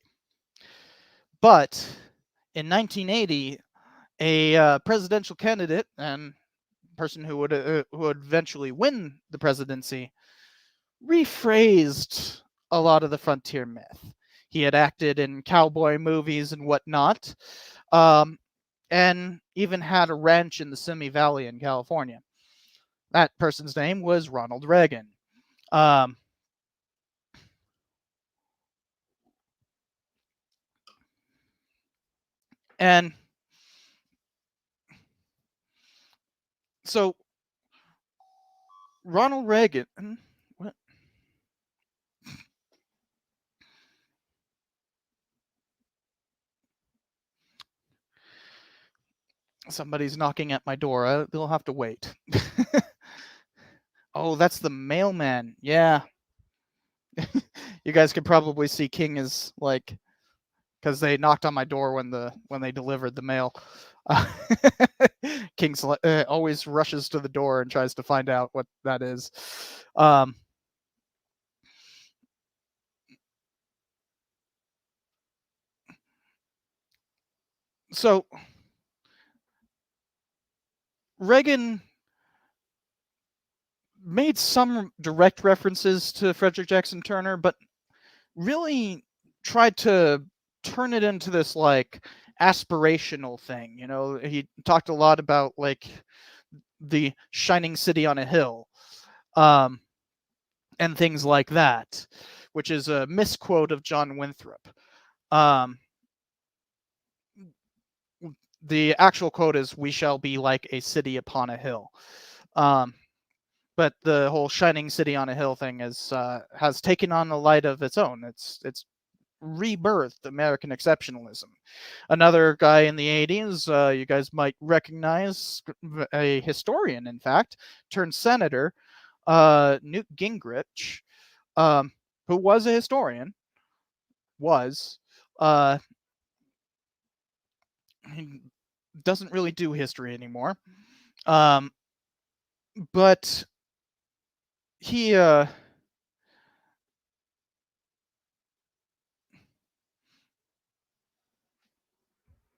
But in 1980, a presidential candidate and person who would eventually win the presidency rephrased a lot of the frontier myth. He had acted in cowboy movies and whatnot, and even had a ranch in the Simi Valley in California. That person's name was Ronald Reagan. And so Ronald Reagan, what? Somebody's knocking at my door. They'll have to wait. Oh, that's the mailman. Yeah. You guys could probably see King is like, because they knocked on my door when they delivered the mail. King's always rushes to the door and tries to find out what that is. So Reagan made some direct references to Frederick Jackson Turner, but really tried to turn it into this like aspirational thing. He talked a lot about like the shining city on a hill, and things like that, which is a misquote of John Winthrop. The actual quote is, "We shall be like a city upon a hill." But the whole shining city on a hill thing has taken on a light of its own. It's rebirthed American exceptionalism. Another guy in the 80s, you guys might recognize, a historian, in fact, turned senator, Newt Gingrich, who was a historian, he doesn't really do history anymore, but he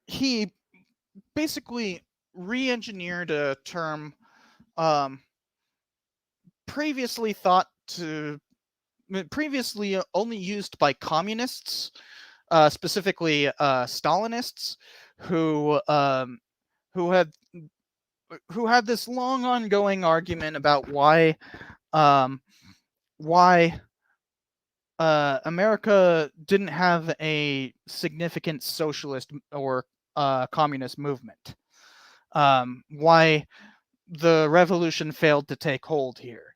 he basically re-engineered a term previously only used by communists, specifically Stalinists, who had this long ongoing argument about why America didn't have a significant socialist or communist movement. Why the revolution failed to take hold here.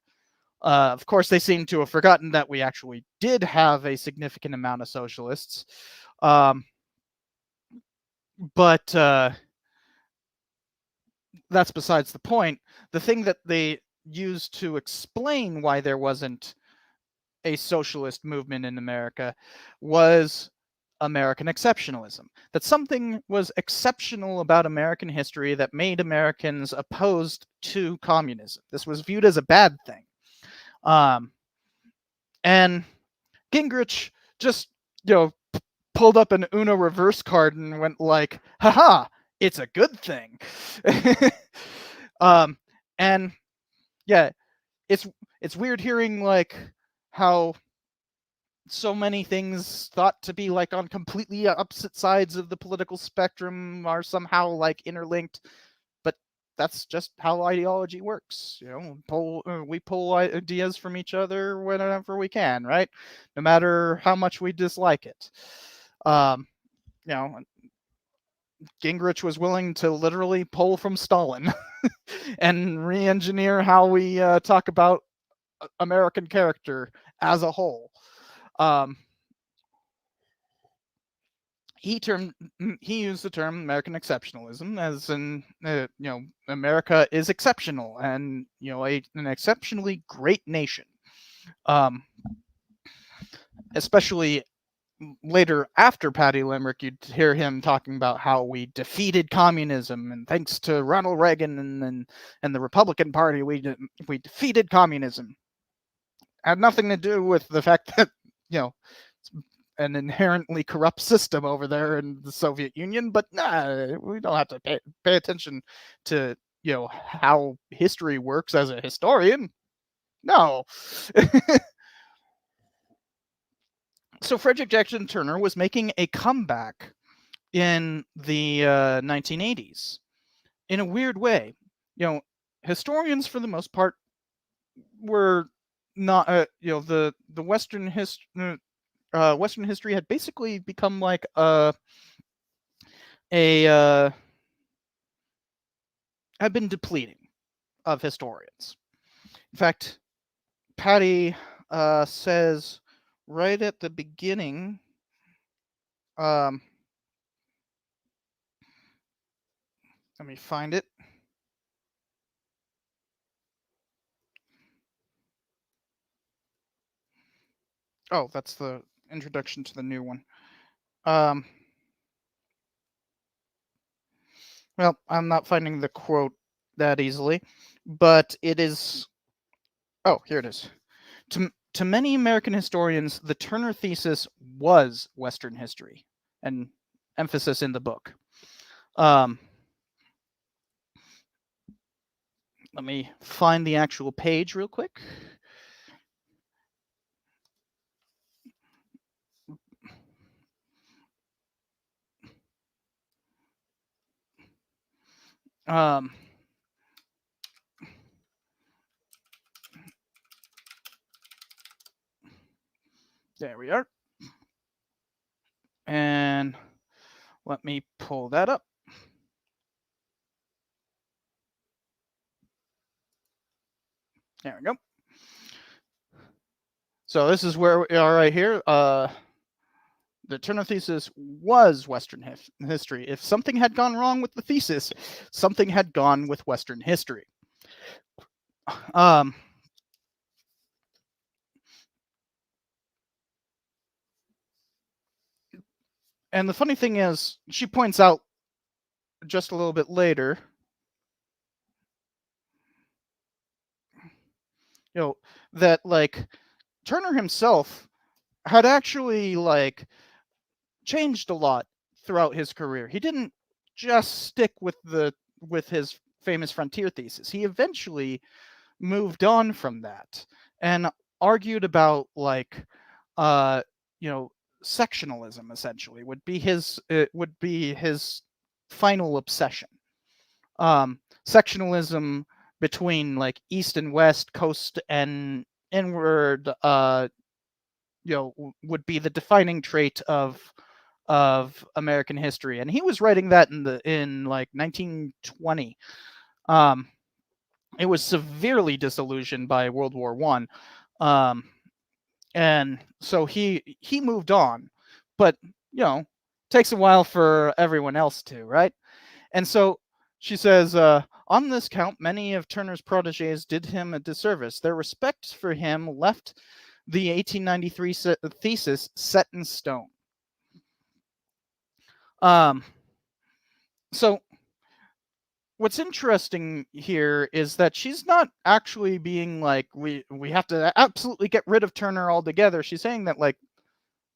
Of course, they seem to have forgotten that we actually did have a significant amount of socialists. But that's besides the point. The thing that they used to explain why there wasn't a socialist movement in America was American exceptionalism. That something was exceptional about American history that made Americans opposed to communism. This was viewed as a bad thing. And Gingrich just, pulled up an Uno reverse card and went like, haha, it's a good thing. And yeah, it's weird hearing like how so many things thought to be like on completely opposite sides of the political spectrum are somehow like interlinked, but that's just how ideology works. We pull ideas from each other whenever we can, right? No matter how much we dislike it. Um, you know, Gingrich was willing to literally pull from Stalin and re-engineer how we talk about American character as a whole. Um, he used the term American exceptionalism as in America is exceptional and an exceptionally great nation. Um, especially later after Patty Limerick, you'd hear him talking about how we defeated communism, and thanks to Ronald Reagan and the Republican Party, we defeated communism. Had nothing to do with the fact that it's an inherently corrupt system over there in the Soviet Union, but nah, we don't have to pay attention to how history works as a historian. No. So Frederick Jackson Turner was making a comeback in the 1980s in a weird way. Historians for the most part were not the Western history had basically become like a had been depleting of historians. In fact, Patty says right at the beginning, let me find it. Oh, that's the introduction to the new one. Well, I'm not finding the quote that easily, but it is. Oh, here it is. To many American historians, the Turner thesis was Western history, and emphasis in the book. Let me find the actual page real quick. There we are. And let me pull that up. There we go. So this is where we are right here. The Turner thesis was Western history. If something had gone wrong with the thesis, something had gone with Western history. And the funny thing is, she points out just a little bit later, that like Turner himself had actually like changed a lot throughout his career. He didn't just stick with his famous frontier thesis. He eventually moved on from that and argued about like sectionalism essentially would be his final obsession. Sectionalism between like east and west, coast and inward would be the defining trait of American history, and he was writing that in like 1920. It was severely disillusioned by World War One, and so he moved on, but takes a while for everyone else to, right? And so she says, on this count, many of Turner's protégés did him a disservice. Their respect for him left the 1893 thesis set in stone. So what's interesting here is that she's not actually being like, we have to absolutely get rid of Turner altogether. She's saying that, like,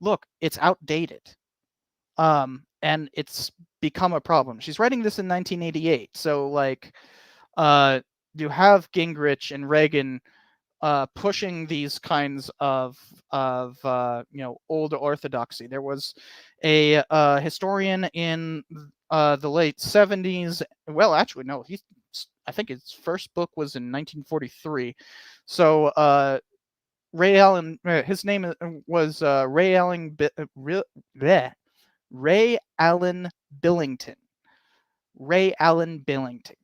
look, it's outdated. And it's become a problem. She's writing this in 1988. So like you have Gingrich and Reagan pushing these kinds of old orthodoxy. There was a historian in the late 70s. Well, actually, no, I think his first book was in 1943. So Ray Allen, his name was Ray Allen, Ray Allen Billington. Ray Allen Billington.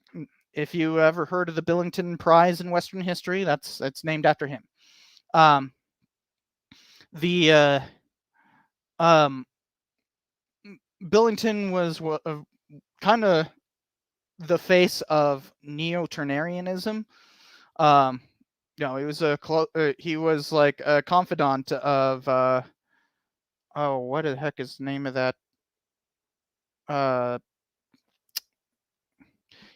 If you ever heard of the Billington Prize in Western history, that's named after him. Um, the um, Billington was kind of the face of neo-Turnerianism. Um, he was he was like a confidant of oh, what the heck is the name of that? Uh,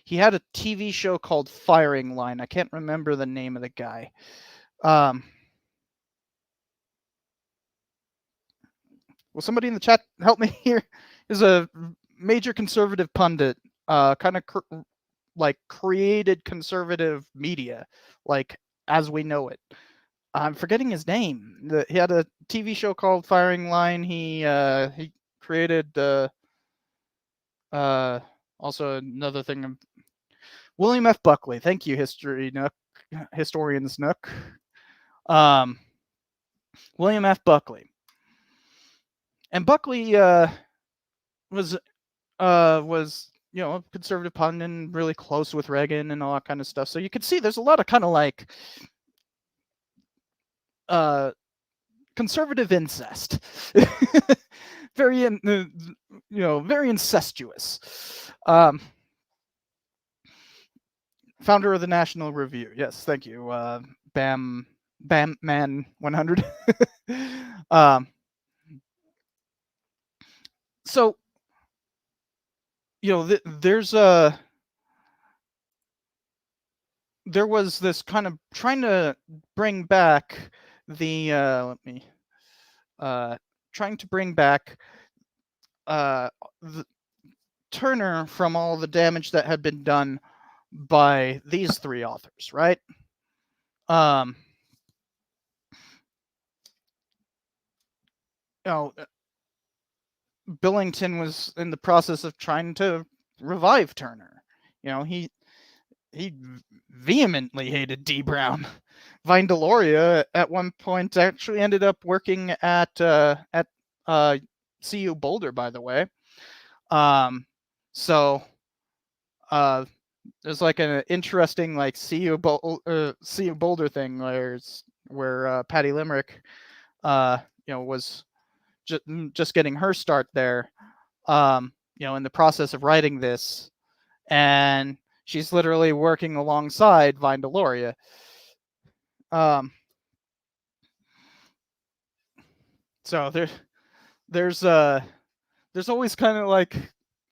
he had a TV show called Firing Line. I can't remember the name of the guy. Um, will somebody in the chat help me here? Is a major conservative pundit, kind of like created conservative media, like as we know it. I'm forgetting his name. He had a TV show called Firing Line. He created also another thing. William F. Buckley. Thank you, historian Snook. William F. Buckley. And Buckley was a conservative pundit and really close with Reagan and all that kind of stuff. So you could see there's a lot of kind of like conservative incest. Very very incestuous. Founder of the National Review. Yes, thank you. Bam Man 100. So there was this kind of trying to bring back the trying to bring back the Turner from all the damage that had been done by these three authors, right? Billington was in the process of trying to revive Turner. He vehemently hated D. Brown. Vine Deloria at one point actually ended up working at CU Boulder, by the way. So there's like an interesting like CU Boulder thing where Patty Limerick was just getting her start there, in the process of writing this, and she's literally working alongside Vine Deloria. So there's always kind of like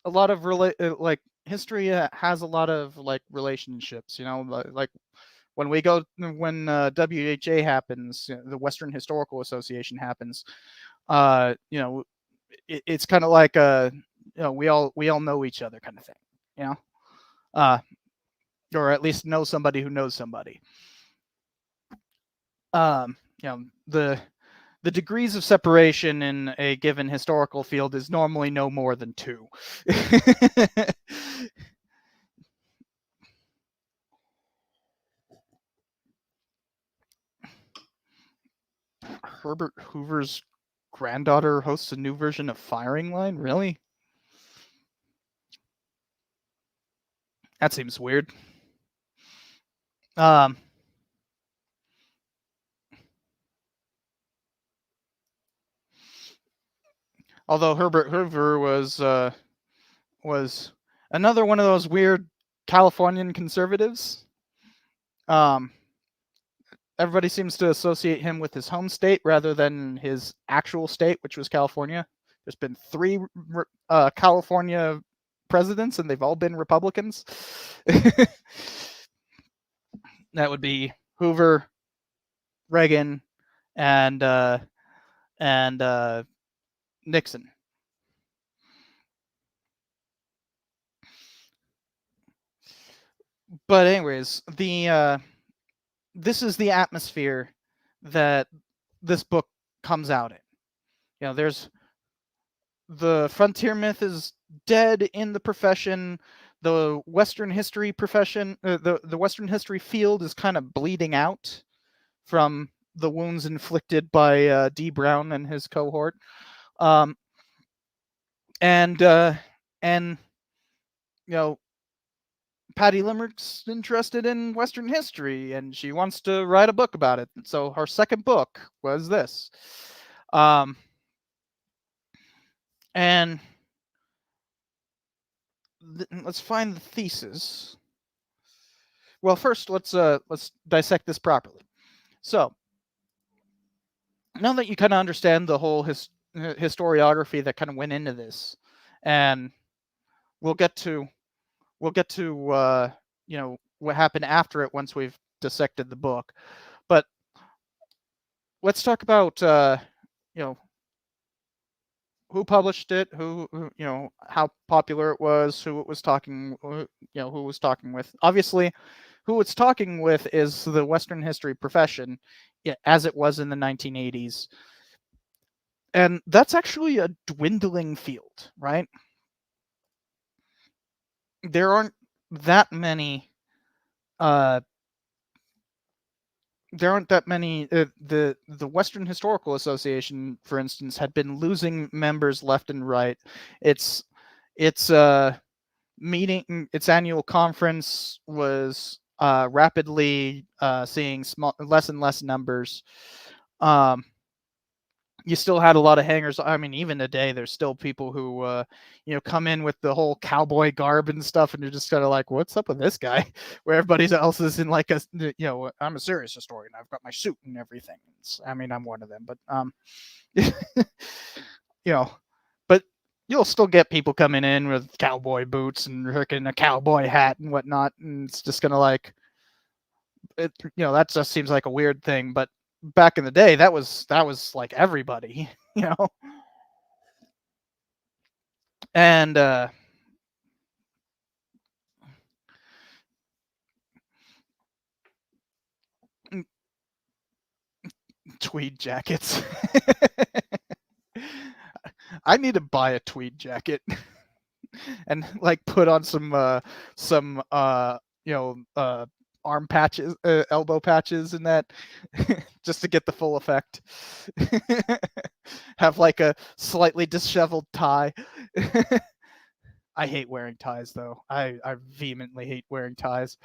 a lot of like history has a lot of like relationships, like when WHA happens, the Western Historical Association happens, it's kind of like we all know each other kind of thing, or at least know somebody who knows somebody. The degrees of separation in a given historical field is normally no more than 2. Herbert Hoover's granddaughter hosts a new version of Firing Line? Really? That seems weird. Although Herbert Hoover was another one of those weird Californian conservatives. Everybody seems to associate him with his home state rather than his actual state, which was California. There's been 3 California presidents, and they've all been Republicans. That would be Hoover, Reagan, and Nixon. But anyways, this is the atmosphere that this book comes out in. There's the frontier myth is dead in the profession. The Western history profession, the Western history field is kind of bleeding out from the wounds inflicted by D. Brown and his cohort. Um, and and you know Patty Limerick's interested in Western history, and she wants to write a book about it. So her second book was this. And let's find the thesis. Well, first let's dissect this properly. So now that you kind of understand the whole historiography that kind of went into this, and we'll get to what happened after it once we've dissected the book. But let's talk about who published it, who how popular it was, who it was talking, who it was talking with. Obviously, who it's talking with is the Western history profession, as it was in the 1980s, and that's actually a dwindling field, right? There aren't that many. There aren't that many. The Western Historical Association, for instance, had been losing members left and right. Its meeting, its annual conference was rapidly seeing less and less numbers. You still had a lot of hangers. I mean, even today, there's still people who, come in with the whole cowboy garb and stuff, and you're just kind of like, "What's up with this guy?" Where everybody else is in like I'm a serious historian. I've got my suit and everything. I mean, I'm one of them, but you know, but you'll still get people coming in with cowboy boots and freaking a cowboy hat and whatnot, and it's just gonna like, that just seems like a weird thing, but back in the day, that was like everybody, and tweed jackets. I need to buy a tweed jacket and like put on some arm patches, elbow patches, and that just to get the full effect. Have like a slightly disheveled tie. I hate wearing ties, though. I vehemently hate wearing ties.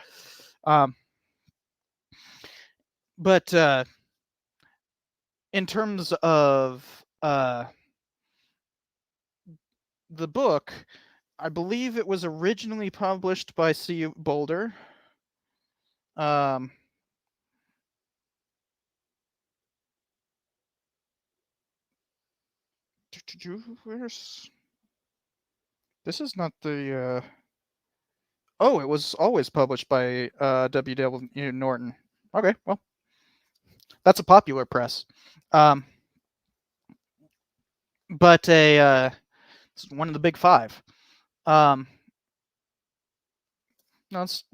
But in terms of the book, I believe it was originally published by C. Boulder. This is not the. Oh, it was always published by W. Norton. Okay, well, that's a popular press. But it's one of the big five. Let's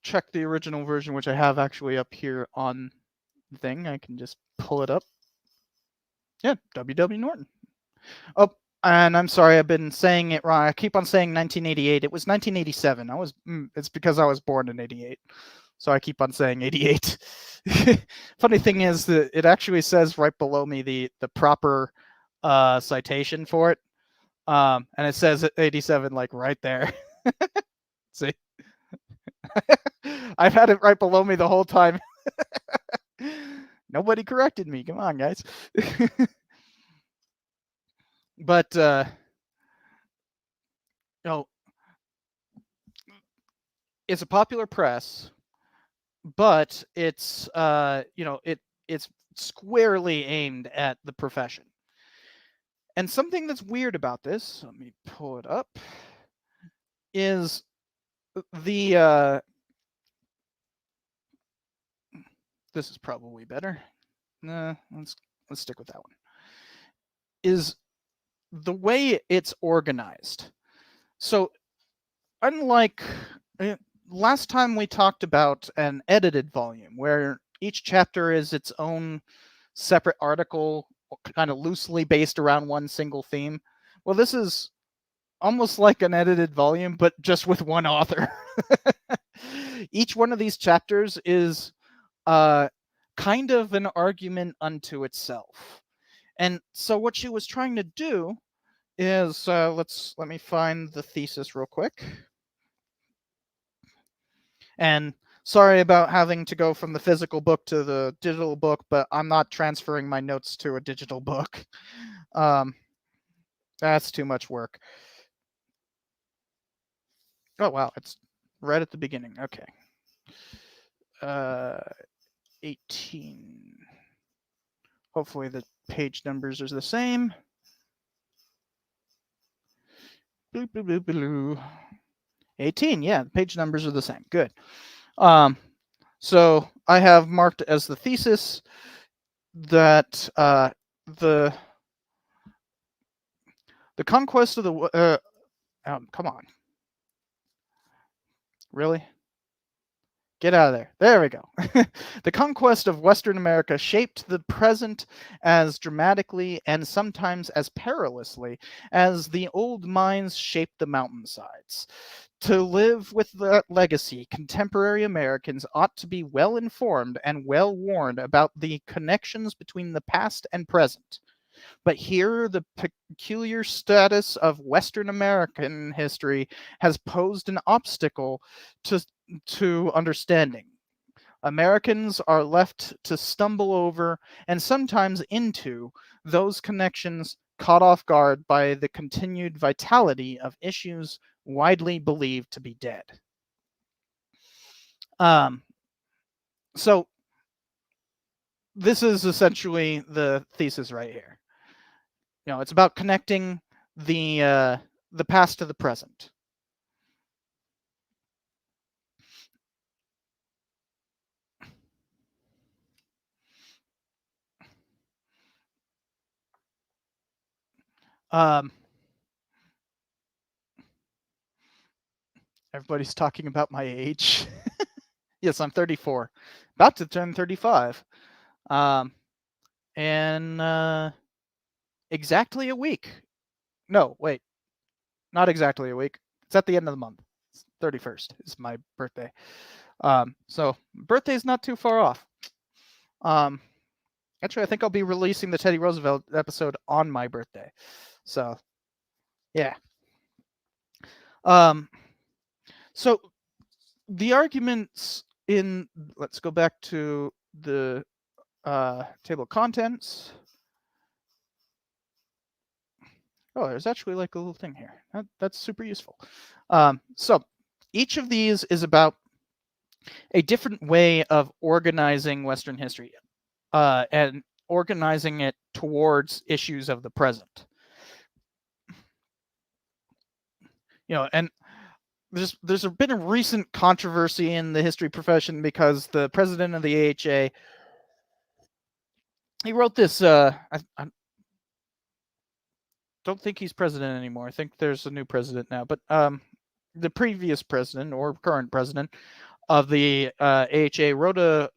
check the original version, which I have actually up here on the thing. I can just pull it up. Yeah, W. Norton. Oh, and I'm sorry, I've been saying it wrong. I keep on saying 1988. It was 1987. It's because I was born in 88. So I keep on saying 88. Funny thing is that it actually says right below me the proper citation for it. And it says 87 like right there. See? I've had it right below me the whole time. Nobody corrected me. Come on, guys. But it's a popular press, but it's it's squarely aimed at the profession. And something that's weird about this, let me pull it up, is the this is probably better. Nah, let's stick with that one. Is the way it's organized. So unlike last time we talked about an edited volume where each chapter is its own separate article, kind of loosely based around one single theme. Well, this is almost like an edited volume, but just with one author. Each one of these chapters is kind of an argument unto itself. And so what she was trying to do is, let me find the thesis real quick. And sorry about having to go from the physical book to the digital book, but I'm not transferring my notes to a digital book. That's too much work. Oh, wow, it's right at the beginning. Okay. 18. Hopefully the page numbers are the same. Bloop, bloop, bloop, bloop. 18, yeah, the page numbers are the same. Good. So I have marked as the thesis that the conquest of the come on, really? Get out of there. There we go. The conquest of Western America shaped the present as dramatically and sometimes as perilously as the old mines shaped the mountainsides. To live with that legacy, contemporary Americans ought to be well informed and well warned about the connections between the past and present. But here, the peculiar status of Western American history has posed an obstacle to understanding. Americans are left to stumble over and sometimes into those connections, caught off guard by the continued vitality of issues widely believed to be dead. So this is essentially the thesis right here. It's about connecting the past to the present. Everybody's talking about my age. Yes, I'm 34, about to turn 35. And exactly a week. No, wait, not exactly a week. It's at the end of the month. 31st is my birthday. So birthday's not too far off. Actually, I think I'll be releasing the Teddy Roosevelt episode on my birthday. So, yeah. So the arguments in, let's go back to the table of contents. Oh, there's actually like a little thing here. That's super useful. So each of these is about a different way of organizing Western history and organizing it towards issues of the present. And there's been a recent controversy in the history profession because the president of the AHA, he wrote this. I don't think he's president anymore. I think there's a new president now. But the previous president or current president of the AHA wrote a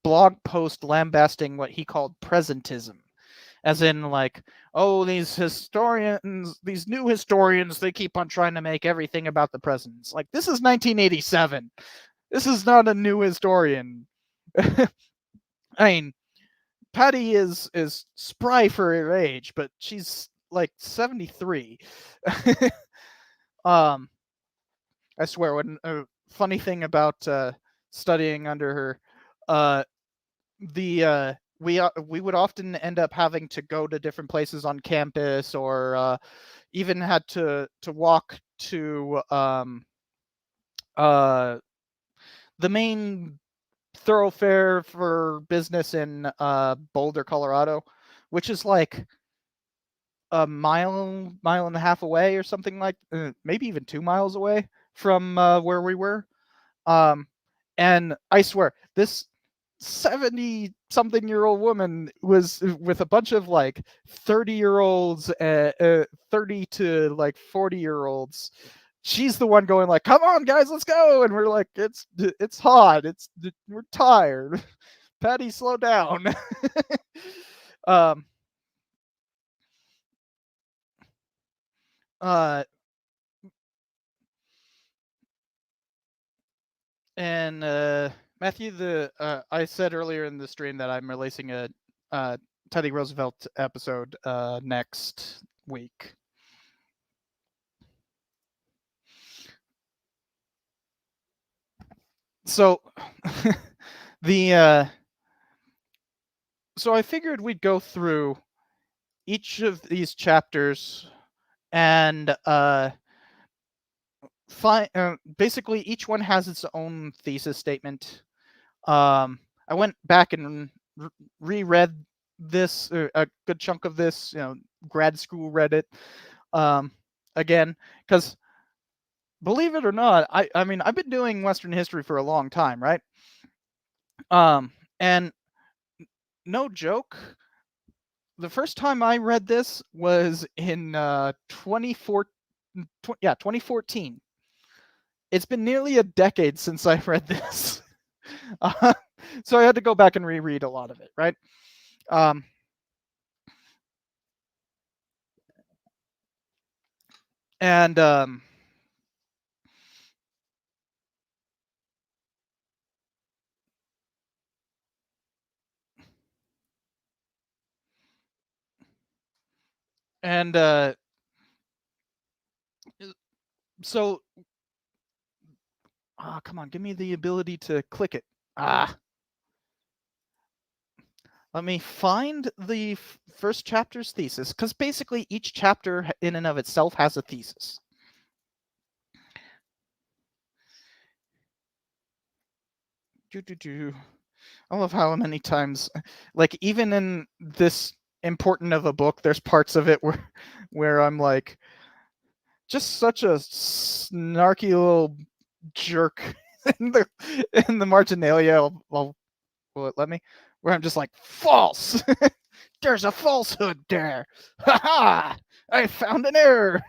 blog post lambasting what he called presentism. As in, like, oh, these new historians, they keep on trying to make everything about the present. It's like, this is 1987. This is not a new historian. I mean, Patty is spry for her age, but she's like 73. I swear, when a funny thing about studying under her, we would often end up having to go to different places on campus, or even had to walk to the main thoroughfare for business in Boulder, Colorado, which is like a mile and a half away or something, like maybe even 2 miles away from where we were. And I swear, this 70-something-year-old woman was with a bunch of like 30-year-olds, 30 to like 40-year-olds, she's the one going like, "Come on, guys, let's go!" And we're like, "It's hot. We're tired. Patty, slow down." um. Uh. And Matthew, I said earlier in the stream that I'm releasing a Teddy Roosevelt episode next week. So so I figured we'd go through each of these chapters and basically each one has its own thesis statement. I went back and reread this, a good chunk of this, grad school read it again, because believe it or not, I mean, I've been doing Western history for a long time, right? And no joke, the first time I read this was in 2014. It's been nearly a decade since I read this. So I had to go back and reread a lot of it, right? And so come on, give me the ability to click it. Let me find the first chapter's thesis, because basically each chapter in and of itself has a thesis. I love how many times, like, even in this important of a book, there's parts of it where I'm like, just such a snarky little jerk in the marginalia. Will it let me? Where I'm just like, false. There's a falsehood there. Ha ha! I found an error.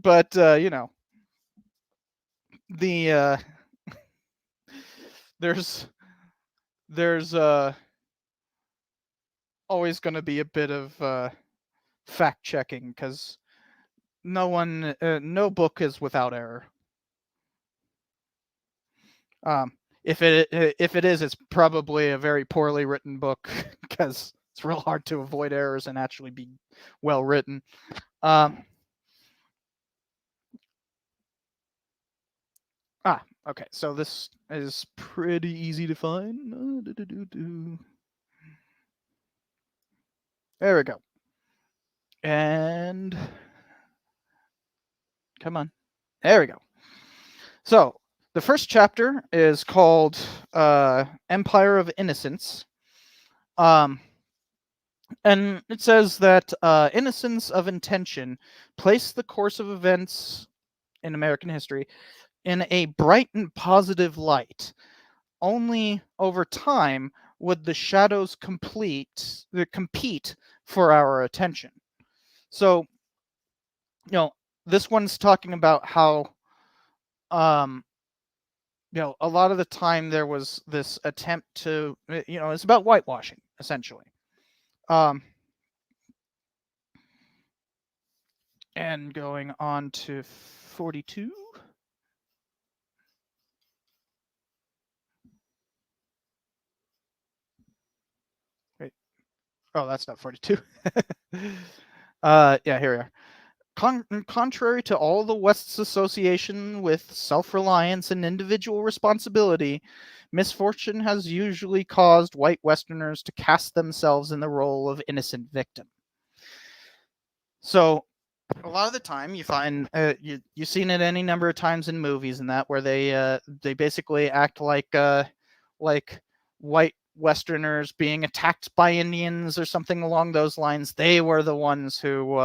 But the there's always going to be a bit of fact checking, because no book is without error. If it is, it's probably a very poorly written book, because it's real hard to avoid errors and actually be well written. Okay, so this is pretty easy to find. There we go. And come on. There we go. So the first chapter is called Empire of Innocence. And it says that innocence of intention placed the course of events in American history in a bright and positive light. Only over time would the shadows compete for our attention. So, this one's talking about how, a lot of the time there was this attempt to, it's about whitewashing, essentially. And going on to 42. Wait. Oh, that's not 42. Yeah, here we are. Contrary to all the West's association with self-reliance and individual responsibility, misfortune has usually caused white Westerners to cast themselves in the role of innocent victim. So, a lot of the time you find you've seen it any number of times in movies and that, where they basically act like white Westerners being attacked by Indians or something along those lines. They were the ones who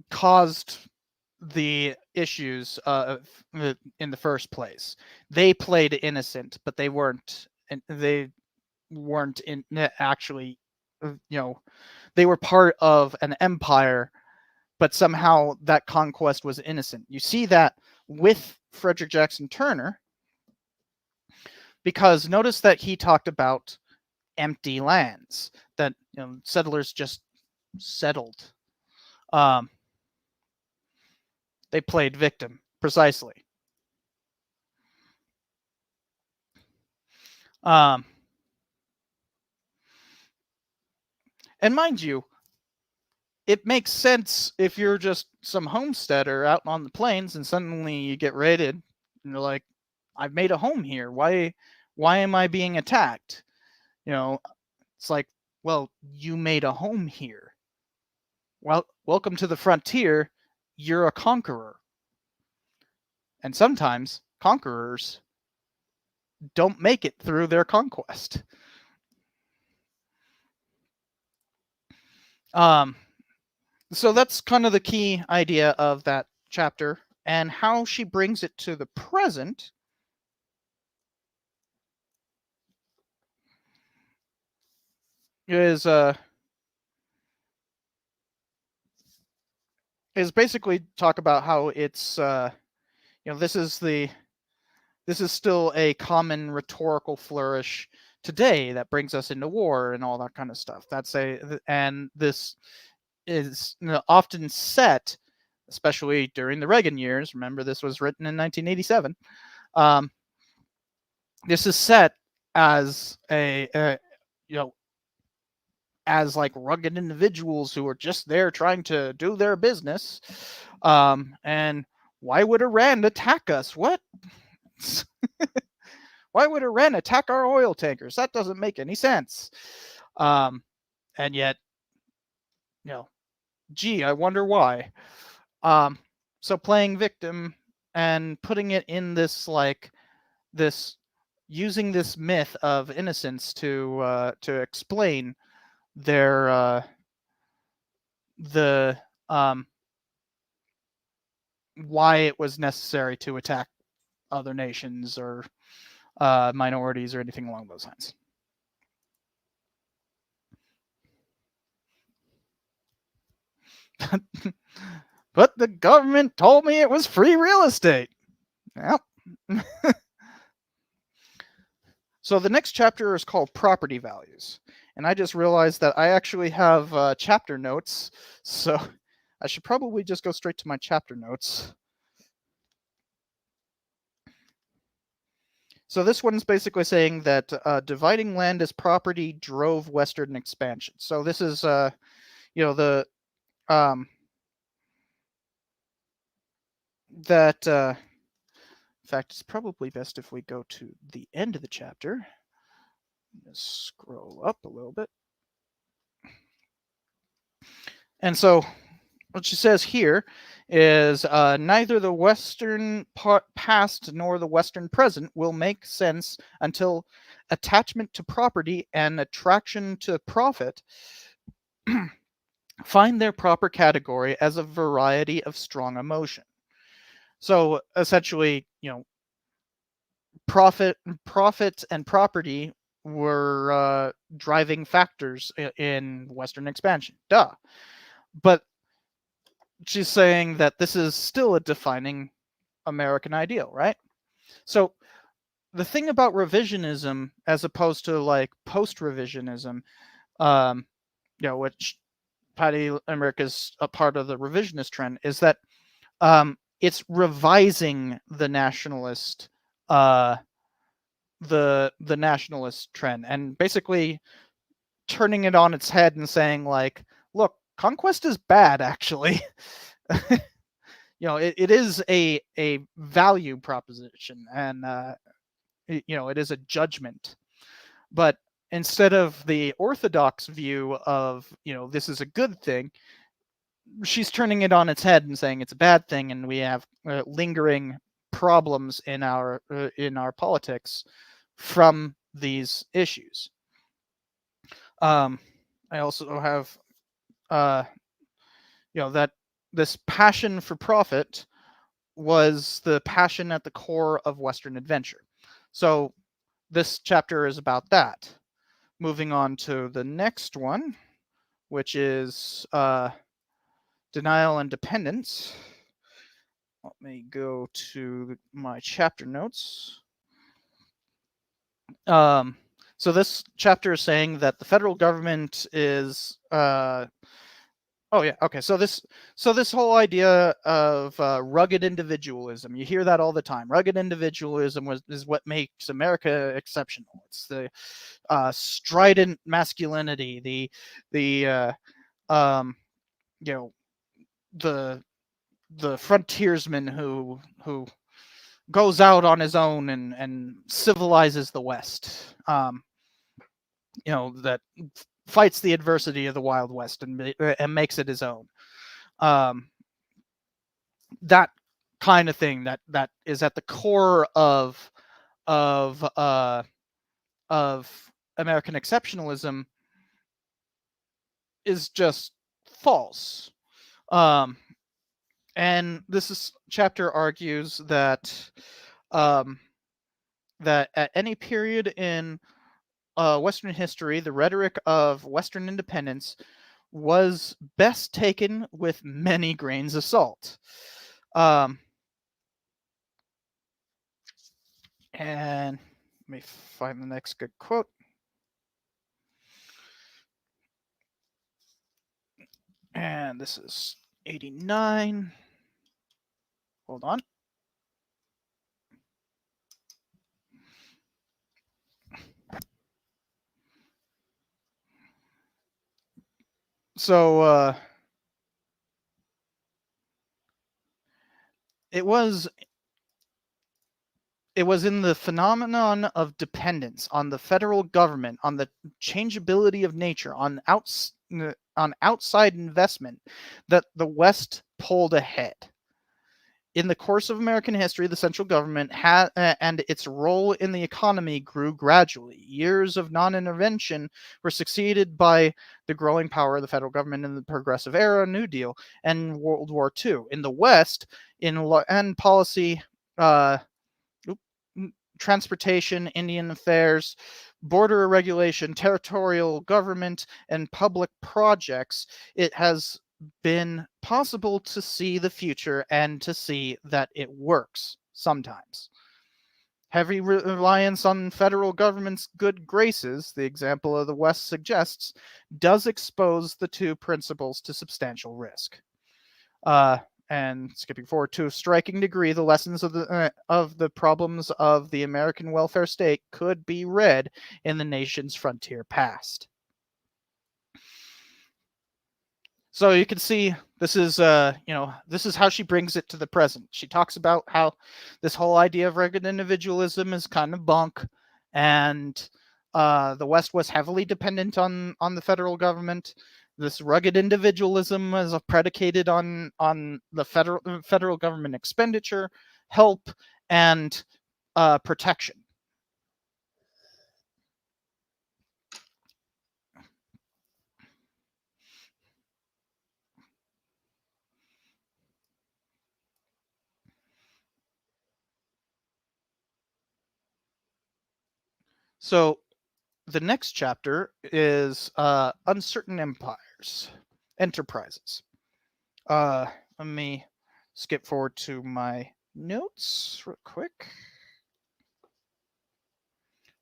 caused the issues in the first place. They played innocent, but they weren't. They weren't in actually. They were part of an empire, but somehow that conquest was innocent. You see that with Frederick Jackson Turner, because notice that he talked about empty lands that settlers just settled. They played victim precisely. And mind you, it makes sense if you're just some homesteader out on the plains and suddenly you get raided and you're like, I've made a home here. Why am I being attacked? It's like, well, you made a home here. Well, welcome to the frontier. You're a conqueror. And sometimes conquerors don't make it through their conquest. So that's kind of the key idea of that chapter, and how she brings it to the present is basically talk about how it's this is still a common rhetorical flourish today that brings us into war and all that kind of stuff. And this is often set, especially during the Reagan years. Remember, this was written in 1987. This is set as as like rugged individuals who are just there trying to do their business. And why would Iran attack us? What? Why would Iran attack our oil tankers? That doesn't make any sense. And yet, gee, I wonder why. So playing victim and putting it in this using this myth of innocence to explain their why it was necessary to attack other nations or minorities or anything along those lines. But the government told me it was free real estate. Well. So the next chapter is called Property Values. And I just realized that I actually have chapter notes, so I should probably just go straight to my chapter notes. So this one's basically saying that dividing land as property drove Western expansion. So this is, in fact, it's probably best if we go to the end of the chapter. Just scroll up a little bit. And so what she says here is neither the Western past nor the Western present will make sense until attachment to property and attraction to profit find their proper category as a variety of strong emotion. So essentially, profit and property were driving factors in Western expansion. Duh. But she's saying that this is still a defining American ideal, right? So the thing about revisionism, as opposed to like post-revisionism, which Patty Limerick is a part of the revisionist trend, is that it's revising the nationalist the nationalist trend and basically turning it on its head and saying like, look, conquest is bad actually. It is a value proposition, and it is a judgment. But instead of the orthodox view of this is a good thing, she's turning it on its head and saying it's a bad thing, and we have lingering problems in our politics from these issues. I also have that this passion for profit was the passion at the core of Western adventure. So this chapter is about that. Moving on to the next one, which is denial and dependence. Let me go to my chapter notes. So this chapter is saying that the federal government is oh yeah, okay. So this whole idea of rugged individualism, you hear that all the time. Rugged individualism is what makes America exceptional. It's the strident masculinity, the you know the frontiersman who goes out on his own and civilizes the West. That fights the adversity of the Wild West and makes it his own. That kind of thing that is at the core of American exceptionalism is just false. And chapter argues that that at any period in Western history, the rhetoric of Western independence was best taken with many grains of salt. And let me find the next good quote. And this is 89. Hold on. So it was in the phenomenon of dependence on the federal government, on the changeability of nature, on outside investment, that the West pulled ahead. In the course of American history, the central government and its role in the economy grew gradually. Years of non-intervention were succeeded by the growing power of the federal government in the Progressive Era, New Deal, and World War II. In the West, in land policy, transportation, Indian affairs, border regulation, territorial government, and public projects, it has been possible to see the future and to see that it works sometimes. Heavy reliance on federal government's good graces, the example of the West suggests, does expose the two principles to substantial risk. And skipping forward to a striking degree, the lessons of the problems of the American welfare state could be read in the nation's frontier past. So you can see this is this is how she brings it to the present. She talks about how this whole idea of rugged individualism is kind of bunk, and the West was heavily dependent on the federal government. This rugged individualism is predicated on the federal government expenditure, help, and protection. So the next chapter is uncertain enterprises. Let me skip forward to my notes real quick.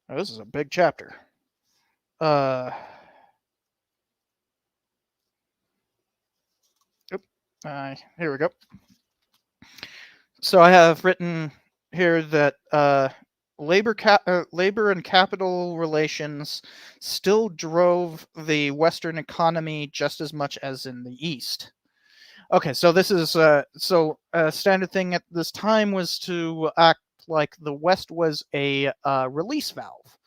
Oh, this is a big chapter. Here we go. So I have written here that labor and capital relations still drove the Western economy just as much as in the East. Okay, so this is a standard thing at this time was to act like the West was a release valve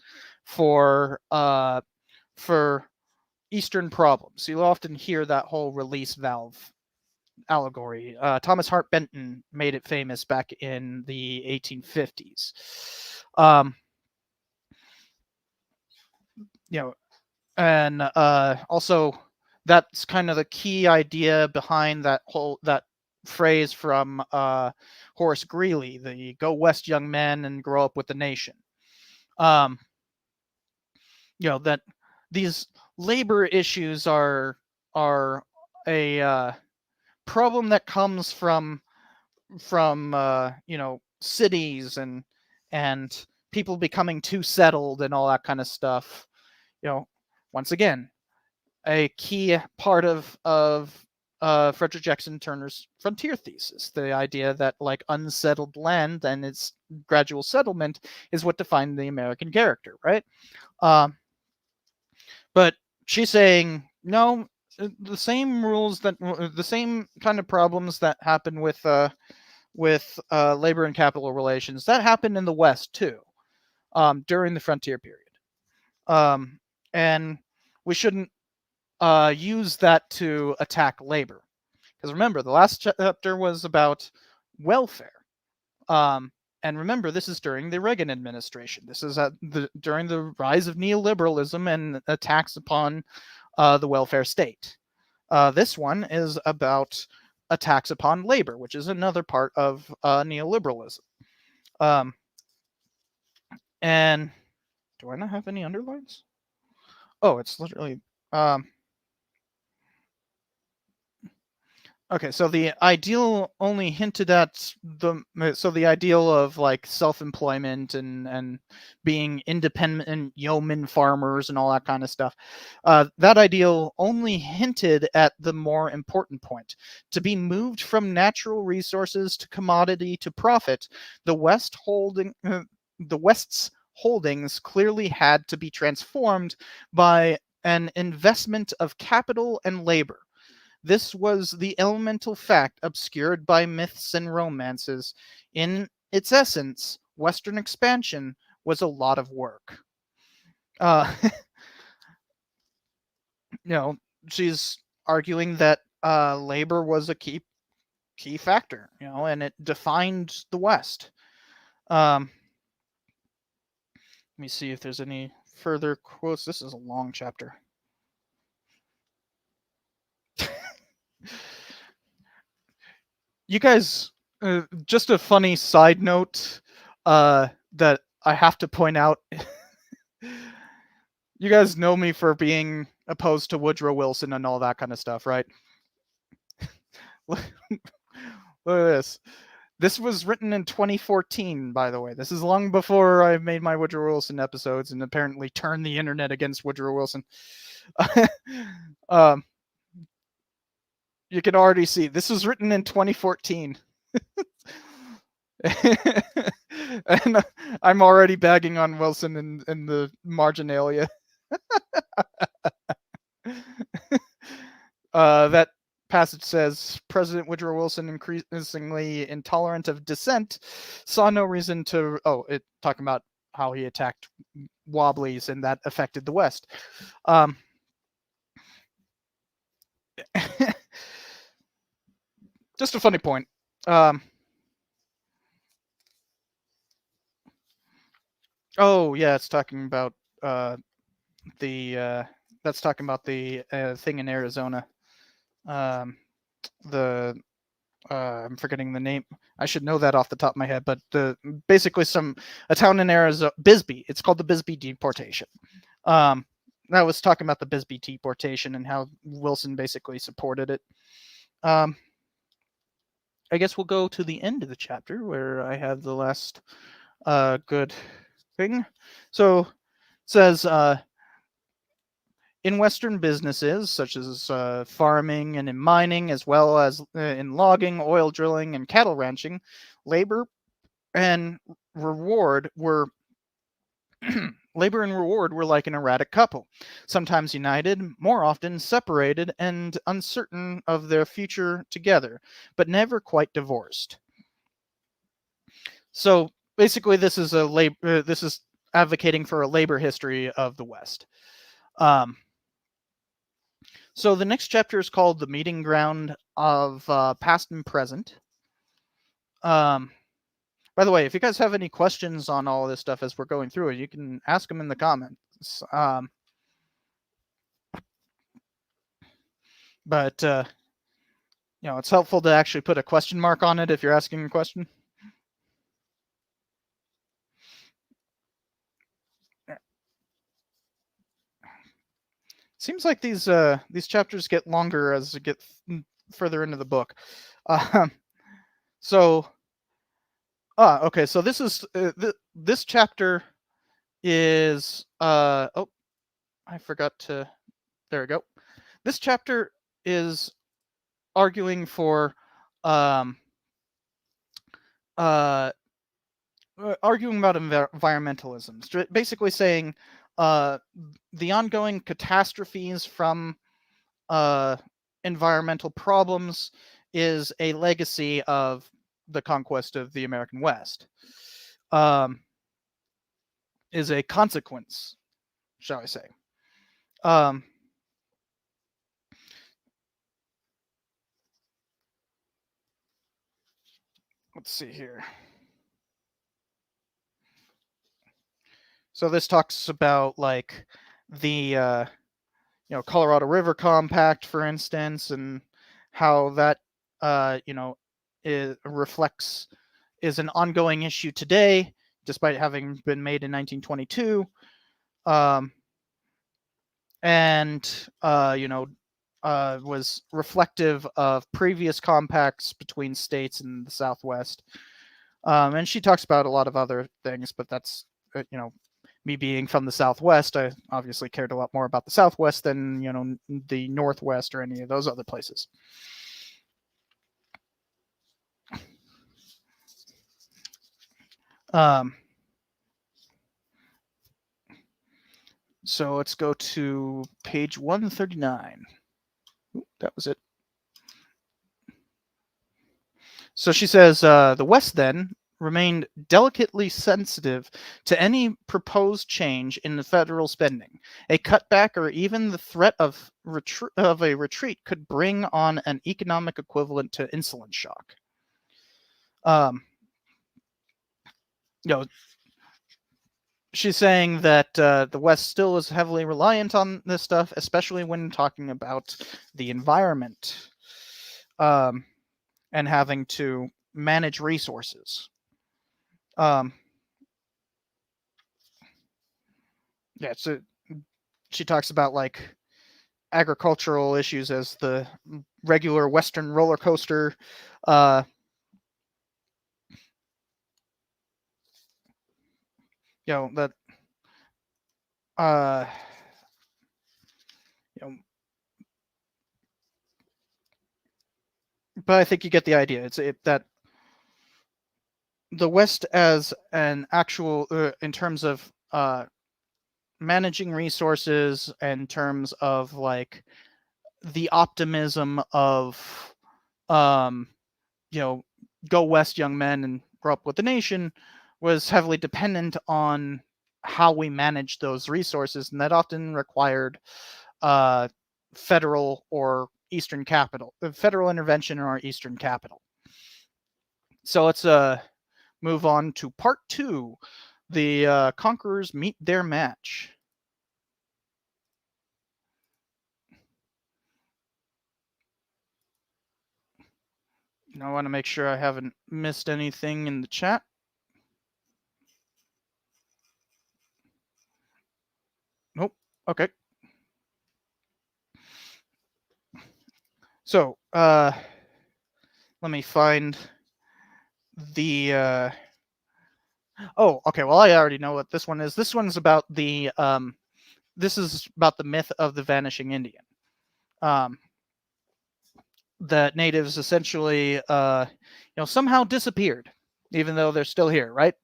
for Eastern problems. You'll often hear that whole release valve allegory. Thomas Hart Benton made it famous back in the 1850s. And also that's kind of the key idea behind that phrase from Horace Greeley, the "Go West, young men, and grow up with the nation." Um, that these labor issues are a problem that comes from cities and people becoming too settled and all that kind of stuff. Once again, a key part of Frederick Jackson Turner's frontier thesis, the idea that like unsettled land and its gradual settlement is what defined the American character, right? Um, but she's saying no. The same rules the same kind of problems that happen with labor and capital relations that happened in the West too, during the frontier period, and we shouldn't use that to attack labor. Because remember, the last chapter was about welfare. Um, and remember, this is during the Reagan administration. This is during the rise of neoliberalism and attacks upon the welfare state. This one is about attacks upon labor, which is another part of neoliberalism. Um, and do I not have any underlines? Oh, it's literally. Okay, so the ideal only hinted at the ideal of like self-employment and being independent yeoman farmers and all that kind of stuff. That ideal only hinted at the more important point: to be moved from natural resources to commodity to profit. The the West's holdings clearly had to be transformed by an investment of capital and labor. This was the elemental fact obscured by myths and romances. In its essence, Western expansion was a lot of work. Uh, you know, she's arguing that labor was a key factor, and it defined the West. Let me see if there's any further quotes. This is a long chapter. You guys, just a funny side note that I have to point out. You guys know me for being opposed to Woodrow Wilson and all that kind of stuff, right? Look at this. This was written in 2014, by the way. This is long before I made my Woodrow Wilson episodes and apparently turned the internet against Woodrow Wilson. um, you can already see this was written in 2014. And I'm already bagging on Wilson in the marginalia. That passage says President Woodrow Wilson, increasingly intolerant of dissent, saw no reason to. Oh, it talking about how he attacked Wobblies and that affected the West. Just a funny point. Oh yeah, it's talking about the that's talking about the thing in Arizona. The I'm forgetting the name. I should know that off the top of my head, but basically a town in Arizona, Bisbee. It's called the Bisbee deportation. I was talking about the Bisbee deportation and how Wilson basically supported it. I guess we'll go to the end of the chapter where I have the last good thing. So it says in Western businesses, such as farming and in mining, as well as in logging, oil drilling, and cattle ranching, labor and reward were labor and reward were like an erratic couple, sometimes united, more often separated and uncertain of their future together, but never quite divorced. So basically, this is this is advocating for a labor history of the West. So the next chapter is called "The Meeting Ground of Past and Present." By the way, if you guys have any questions on all this stuff as we're going through it, you can ask them in the comments. but it's helpful to actually put a question mark on it if you're asking a question. Seems like these chapters get longer as it gets further into the book. Um, so okay, so this is this chapter is oh, I forgot to, there we go. This chapter is arguing for um uh arguing about environmentalism, basically saying uh the ongoing catastrophes from uh environmental problems is a legacy of the conquest of the American West. Um is a consequence, shall I say. Um let's see here. So this talks about like the Colorado River Compact, for instance, and how that reflects is an ongoing issue today, despite having been made in 1922, um, and was reflective of previous compacts between states in the Southwest. And she talks about a lot of other things, but that's me being from the Southwest, I obviously cared a lot more about the Southwest than the Northwest or any of those other places. Um, so let's go to page 139. Ooh, that was it. So she says the West then remained delicately sensitive to any proposed change in the federal spending. A cutback or even the threat of a retreat could bring on an economic equivalent to insulin shock. Um, you know, she's saying that the West still is heavily reliant on this stuff, especially when talking about the environment, and having to manage resources. Um, yeah, so she talks about like agricultural issues as the regular Western roller coaster. Uh, that uh, you know, but I think you get the idea. That the West as an actual, in terms of managing resources, in terms of like the optimism of um, go west, young men, and grow up with the nation, was heavily dependent on how we manage those resources, and that often required uh, federal or eastern capital, federal intervention in our eastern capital. So let's move on to part two. The conquerors meet their match. I want to make sure I haven't missed anything in the chat. Nope. Okay. So, let me find the. Oh, okay. Well, I already know what this one is. This one's about the. This is about the myth of the vanishing Indian. Um, that natives essentially, somehow disappeared, even though they're still here. Right?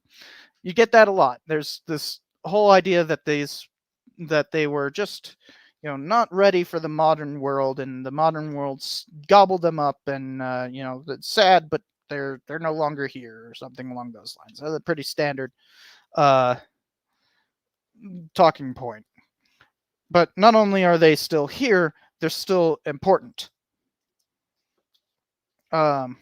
You get that a lot. There's this whole idea that they were just not ready for the modern world, and the modern world gobbled them up, and it's sad, but they're no longer here, or something along those lines. That's a pretty standard uh, talking point. But not only are they still here, they're still important. Um,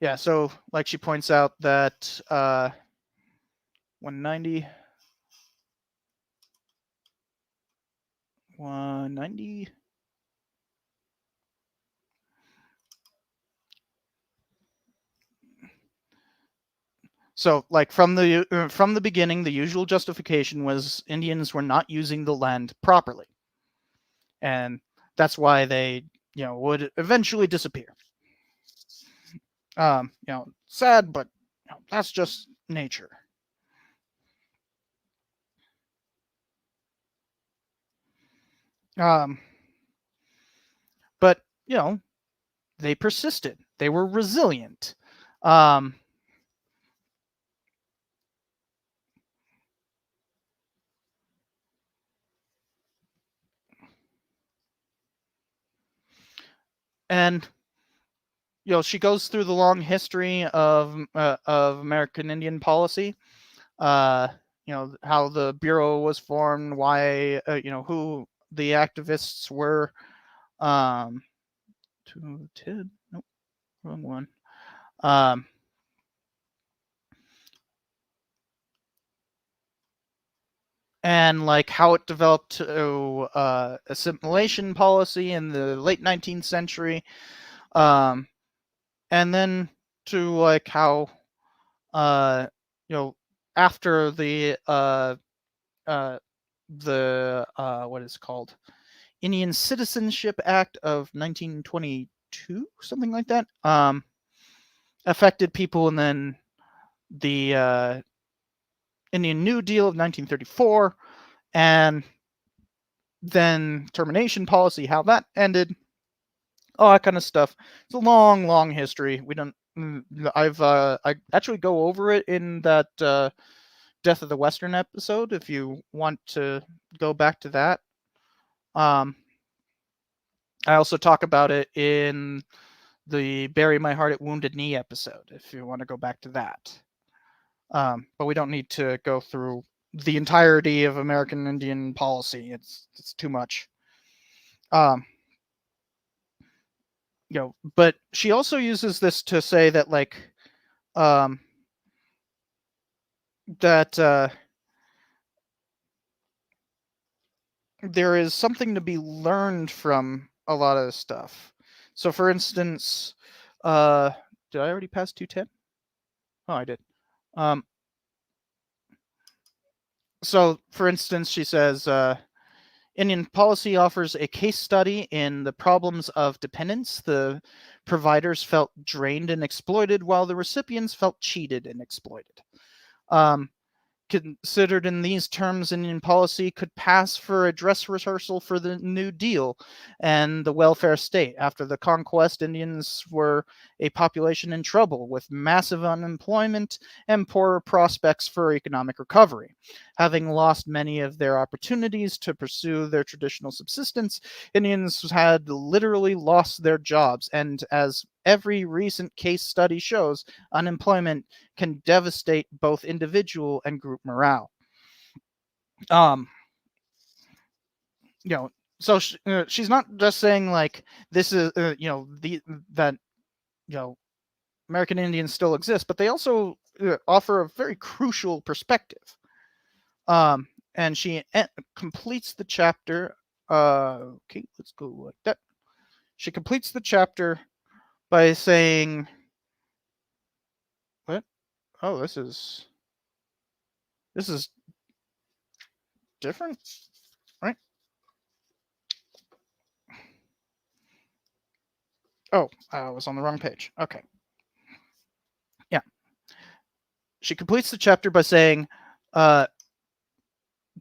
yeah, so like she points out that 190. 190. So, like from the beginning, the usual justification was Indians were not using the land properly, and that's why they, would eventually disappear. Sad, but that's just nature. Um, but they persisted. They were resilient. Um, and she goes through the long history of American Indian policy. Uh, how the bureau was formed, why who the activists were. 210, nope, wrong one. Um, and like how it developed to assimilation policy in the late 19th century, um, and then to like how uh, after the what is it called, Indian Citizenship Act of 1922, something like that, affected people, and then the Indian New Deal of 1934, and then termination policy, how that ended, all that kind of stuff. It's a long, long history. We don't. I actually go over it in that Death of the Western episode. If you want to go back to that, I also talk about it in the Bury My Heart at Wounded Knee episode. If you want to go back to that, but we don't need to go through the entirety of American Indian policy. It's too much. Um, but she also uses this to say that like um, that there is something to be learned from a lot of this stuff. So, for instance, uh, did I already pass 210? Oh, I did. Um, so, for instance, she says Indian policy offers a case study in the problems of dependence. The providers felt drained and exploited, while the recipients felt cheated and exploited. Um, Considered in these terms, Indian policy could pass for a dress rehearsal for the New Deal and the welfare state. After the Conquest, Indians were a population in trouble with massive unemployment and poor prospects for economic recovery. Having lost many of their opportunities to pursue their traditional subsistence, Indians had literally lost their jobs, and as every recent case study shows, unemployment can devastate both individual and group morale. Um, you know, so she's not just saying like this is the that you know American Indians still exist, but they also offer a very crucial perspective. And she completes the chapter. Okay, let's go like that. She completes the chapter by saying, "What? Oh, this is different, right? Oh, I was on the wrong page. Okay, yeah." She completes the chapter by saying, uh,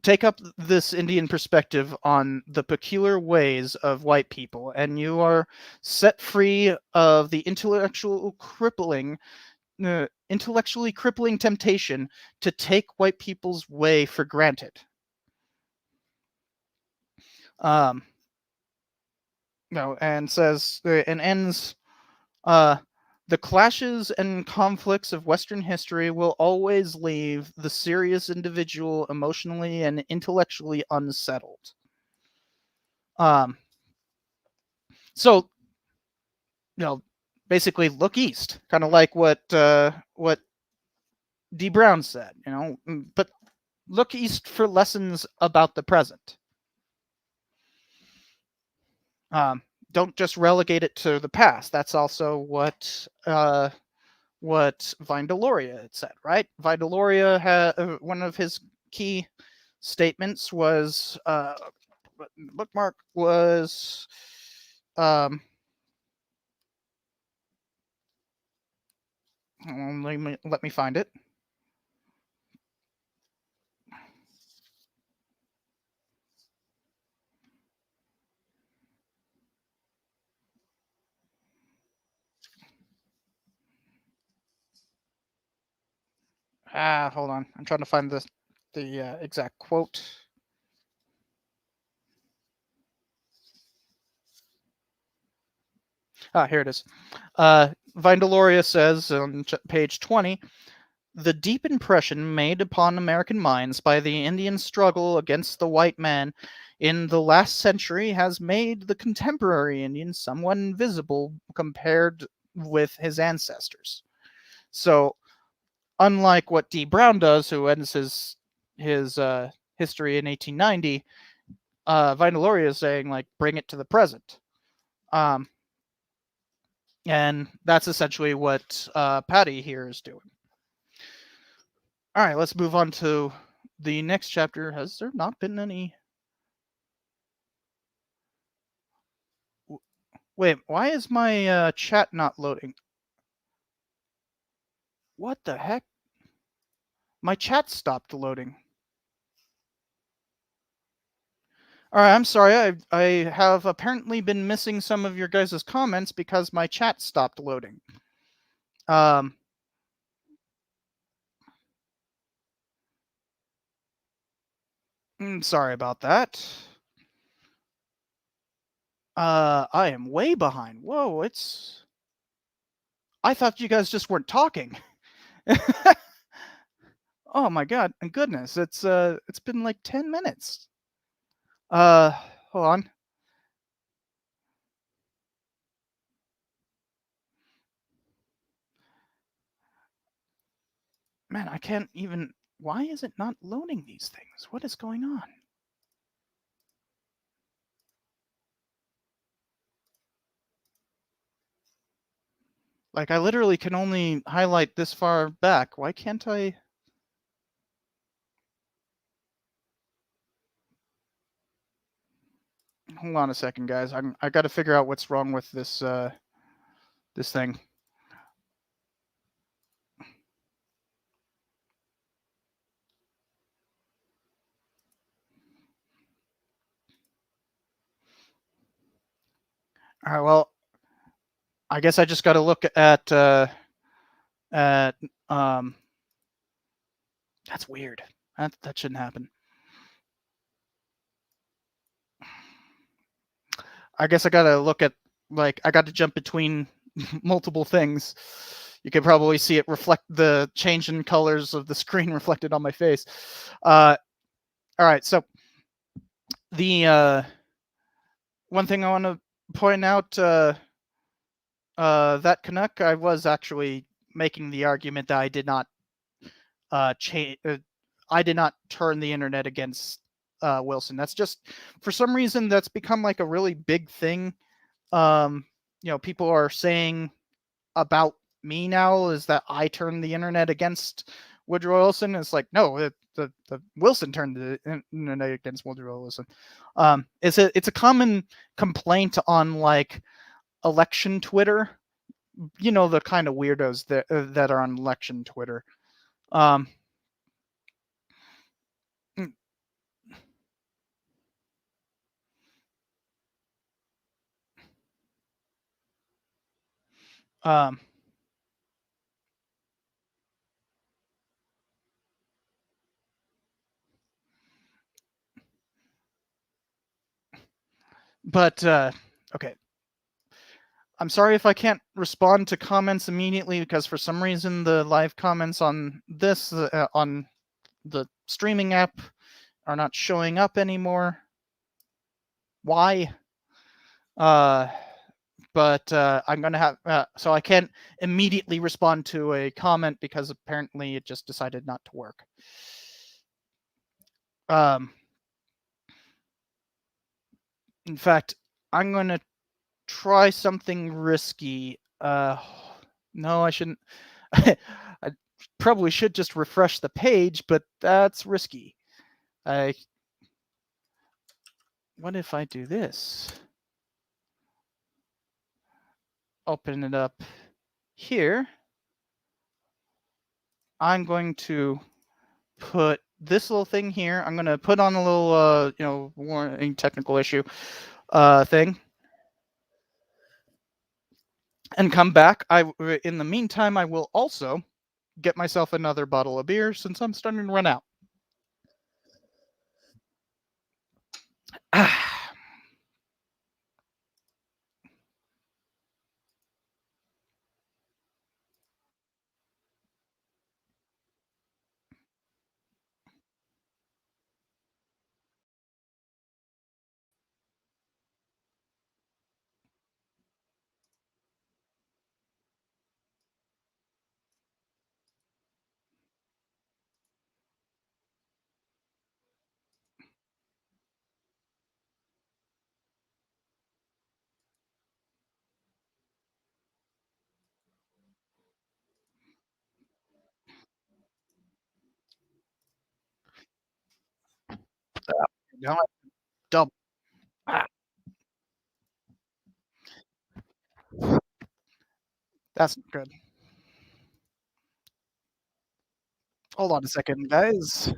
"Take up this Indian perspective on the peculiar ways of white people, and you are set free of the intellectually crippling temptation to take white people's way for granted." Um, and says and ends uh, the clashes and conflicts of Western history will always leave the serious individual emotionally and intellectually unsettled. Um, so basically look east, kind of like what D. Brown said, but look east for lessons about the present. Um, don't just relegate it to the past. That's also what Vine Deloria had said, right? Vine Deloria had one of his key statements was bookmark was um, let me find it. Hold on. I'm trying to find the exact quote. Here it is. Vine Deloria says on page 20, the deep impression made upon American minds by the Indian struggle against the white man in the last century has made the contemporary Indian somewhat invisible compared with his ancestors. So, unlike what D. Brown does, who ends his history in 1890, Vine Deloria is saying, like, bring it to the present. Um, and that's essentially what Patty here is doing. All right, let's move on to the next chapter. Has there not been any? Wait, why is my chat not loading? What the heck? My chat stopped loading. All right, I'm sorry. I have apparently been missing some of your guys' comments because my chat stopped loading. Um, sorry about that. I am way behind. Whoa, it's. I thought you guys just weren't talking. Oh my god, and goodness, it's been like 10 minutes. Uh, hold on. Man, I can't even. Why is it not loading these things? What is going on? Like, I literally can only highlight this far back. Why can't I? Hold on a second, guys. I got to figure out what's wrong with this thing. All right. Well, I guess I just got to look at um. That's weird. That shouldn't happen. I guess I got to look at like I got to jump between multiple things. You can probably see it reflect the change in colors of the screen reflected on my face. All right, so the one thing I want to point out that Canuck, I was actually making the argument that I did not change. I did not turn the internet against Wilson. That's just for some reason that's become like a really big thing. Um, people are saying about me now is that I turned the internet against Woodrow Wilson. It's like no, the Wilson turned the internet against Woodrow Wilson. It's a common complaint on like election Twitter. You know, the kind of weirdos that are on election Twitter. Um, mm, um, but okay. I'm sorry if I can't respond to comments immediately because for some reason the live comments on this on the streaming app are not showing up anymore. Why? Uh, but I'm gonna have so I can't immediately respond to a comment because apparently it just decided not to work. Um, in fact, I'm gonna try something risky. No, I shouldn't. I probably should just refresh the page, but that's risky. I. What if I do this? Open it up here. I'm going to put this little thing here. I'm going to put on a little, warning technical issue thing, and come back. In the meantime, I will also get myself another bottle of beer since I'm starting to run out. Now I double. Ah, that's not good. Hold on a second, guys.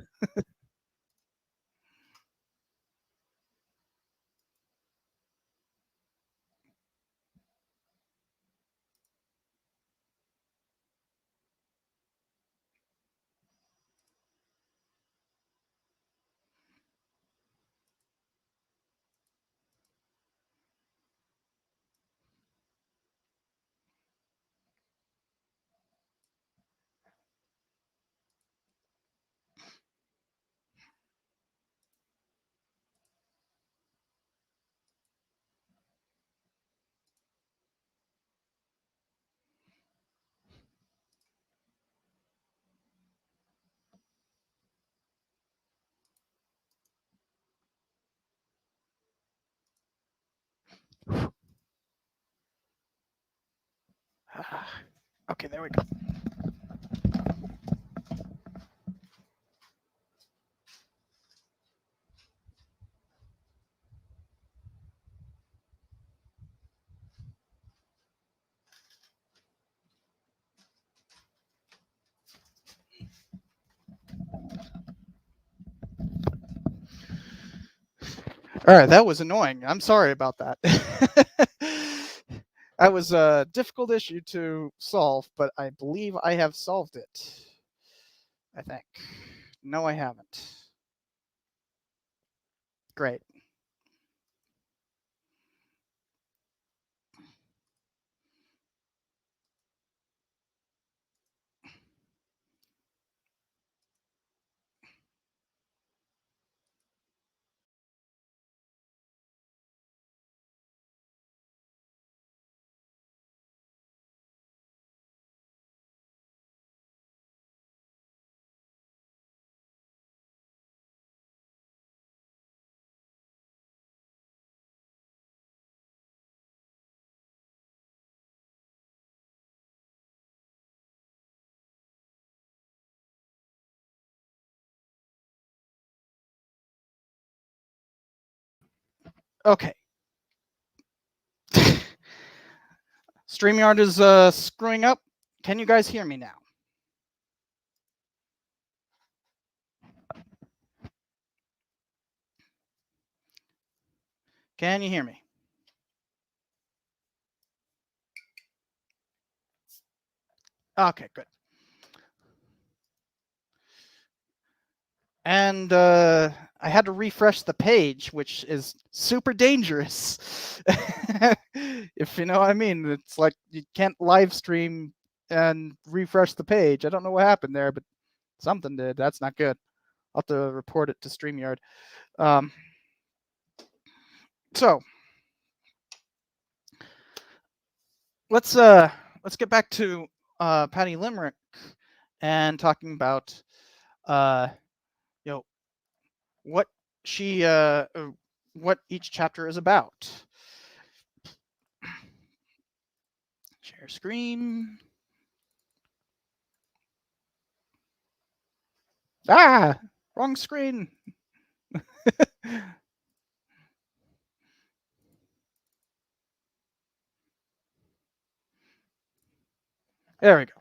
Okay, there we go. All right, that was annoying. I'm sorry about that. That was a difficult issue to solve, but I believe I have solved it. I think. No, I haven't. Great. Okay. StreamYard is screwing up. Can you guys hear me now? Can you hear me? Okay, good. And I had to refresh the page, which is super dangerous. If you know what I mean. It's like you can't live stream and refresh the page. I don't know what happened there, but something did. That's not good. I'll have to report it to StreamYard. Um, so let's get back to Patty Limerick and talking about uh, you know what she what each chapter is about. Share screen. Ah, wrong screen. There we go.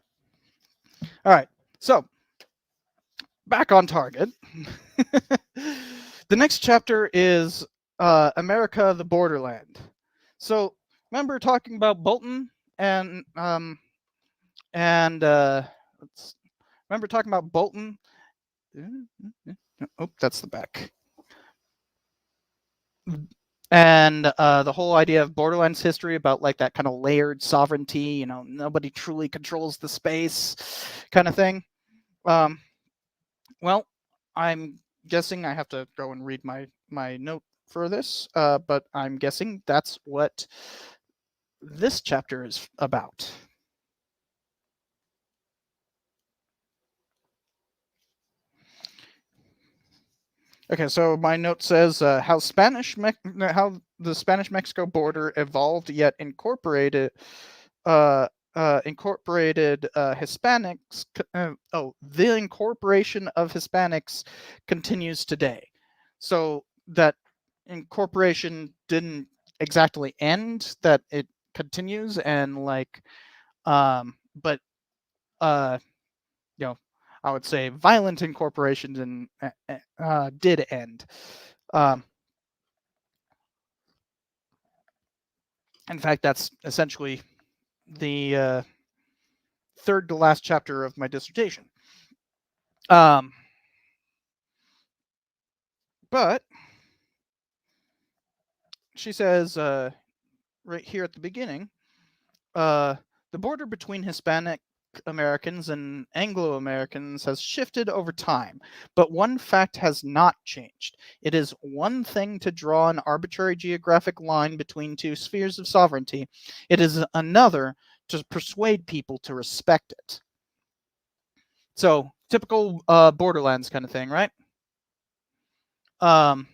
All right. So back on target. The next chapter is America, the Borderland. So remember talking about Bolton and remember talking about Bolton. Oh, that's the back. And the whole idea of Borderlands history about like that kind of layered sovereignty, you know, nobody truly controls the space kind of thing. Well, I'm guessing I have to go and read my note for this, but I'm guessing that's what this chapter is about. Okay, so my note says how the Spanish-Mexico border evolved yet incorporated uh, Hispanics. The incorporation of Hispanics continues today. So that incorporation didn't exactly end; that it continues, and like, but uh, you know, I would say violent incorporations and did end. Um, in fact, that's essentially the third to last chapter of my dissertation. Um, but she says right here at the beginning, uh, the border between Hispanic Americans and Anglo Americans has shifted over time, but one fact has not changed. It is one thing to draw an arbitrary geographic line between two spheres of sovereignty, it is another to persuade people to respect it. So, typical Borderlands kind of thing, right? Um,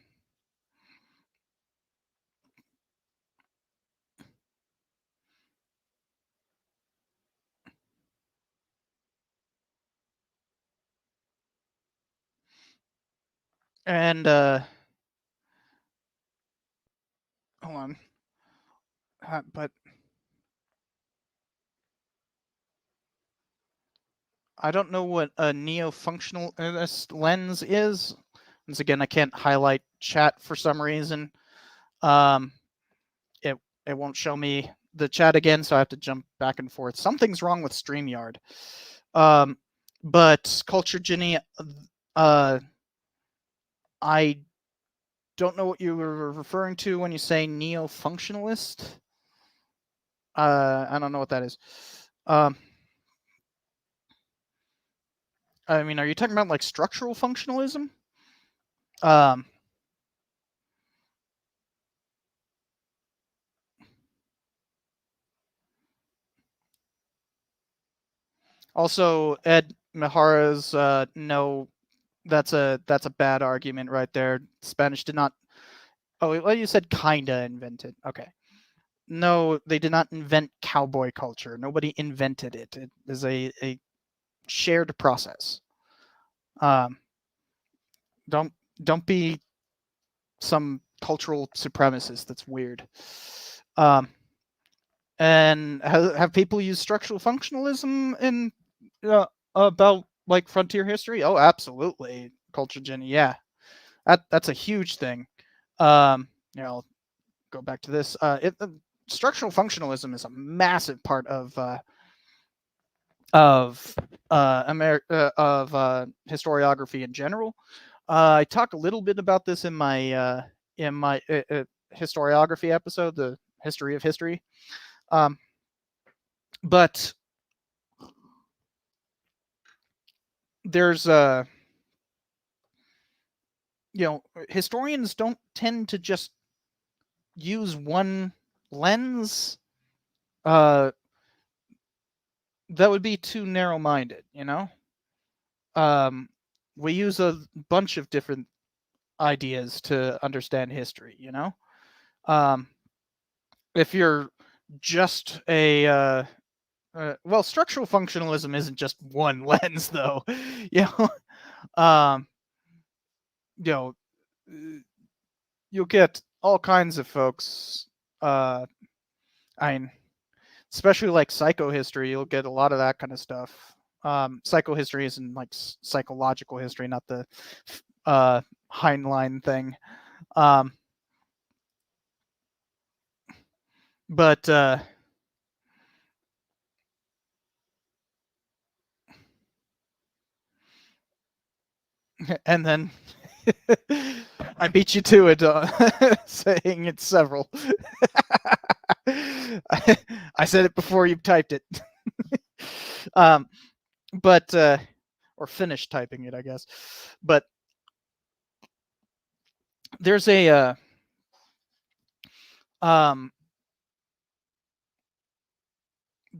and hold on, but I don't know what a neo-functionalist lens is. Once again, I can't highlight chat for some reason. Um, it it won't show me the chat again, so I have to jump back and forth. Something's wrong with StreamYard. Um, but Culture Ginny, I don't know what you were referring to when you say neo-functionalist. I don't know what that is. I mean, are you talking about like structural functionalism? Um, Also, Ed Mihara's no, that's a bad argument right there. Spanish did not. Oh, well, you said kinda invented. Okay. No, they did not invent cowboy culture. Nobody invented it. It is a shared process. Um, don't don't be some cultural supremacist. That's weird. Um, and have people used structural functionalism in about like frontier history? Oh, absolutely. Culture Jenny, yeah. That's a huge thing. You know, I'll go back to this. Structural functionalism is a massive part of historiography in general. I talk a little bit about this in my historiography episode, the history of history. Um, but there's historians don't tend to just use one lens. Uh, that would be too narrow-minded, you know. We use a bunch of different ideas to understand history, you know. If you're just a well, structural functionalism isn't just one lens, though. you know, um, you know, you'll get all kinds of folks. I mean, especially like psychohistory, you'll get a lot of that kind of stuff. Psychohistory isn't like psychological history, not the Heinlein thing. Um, but and then I beat you to it, saying it's several. I said it before you typed it. um, but or finished typing it, I guess. But there's a um,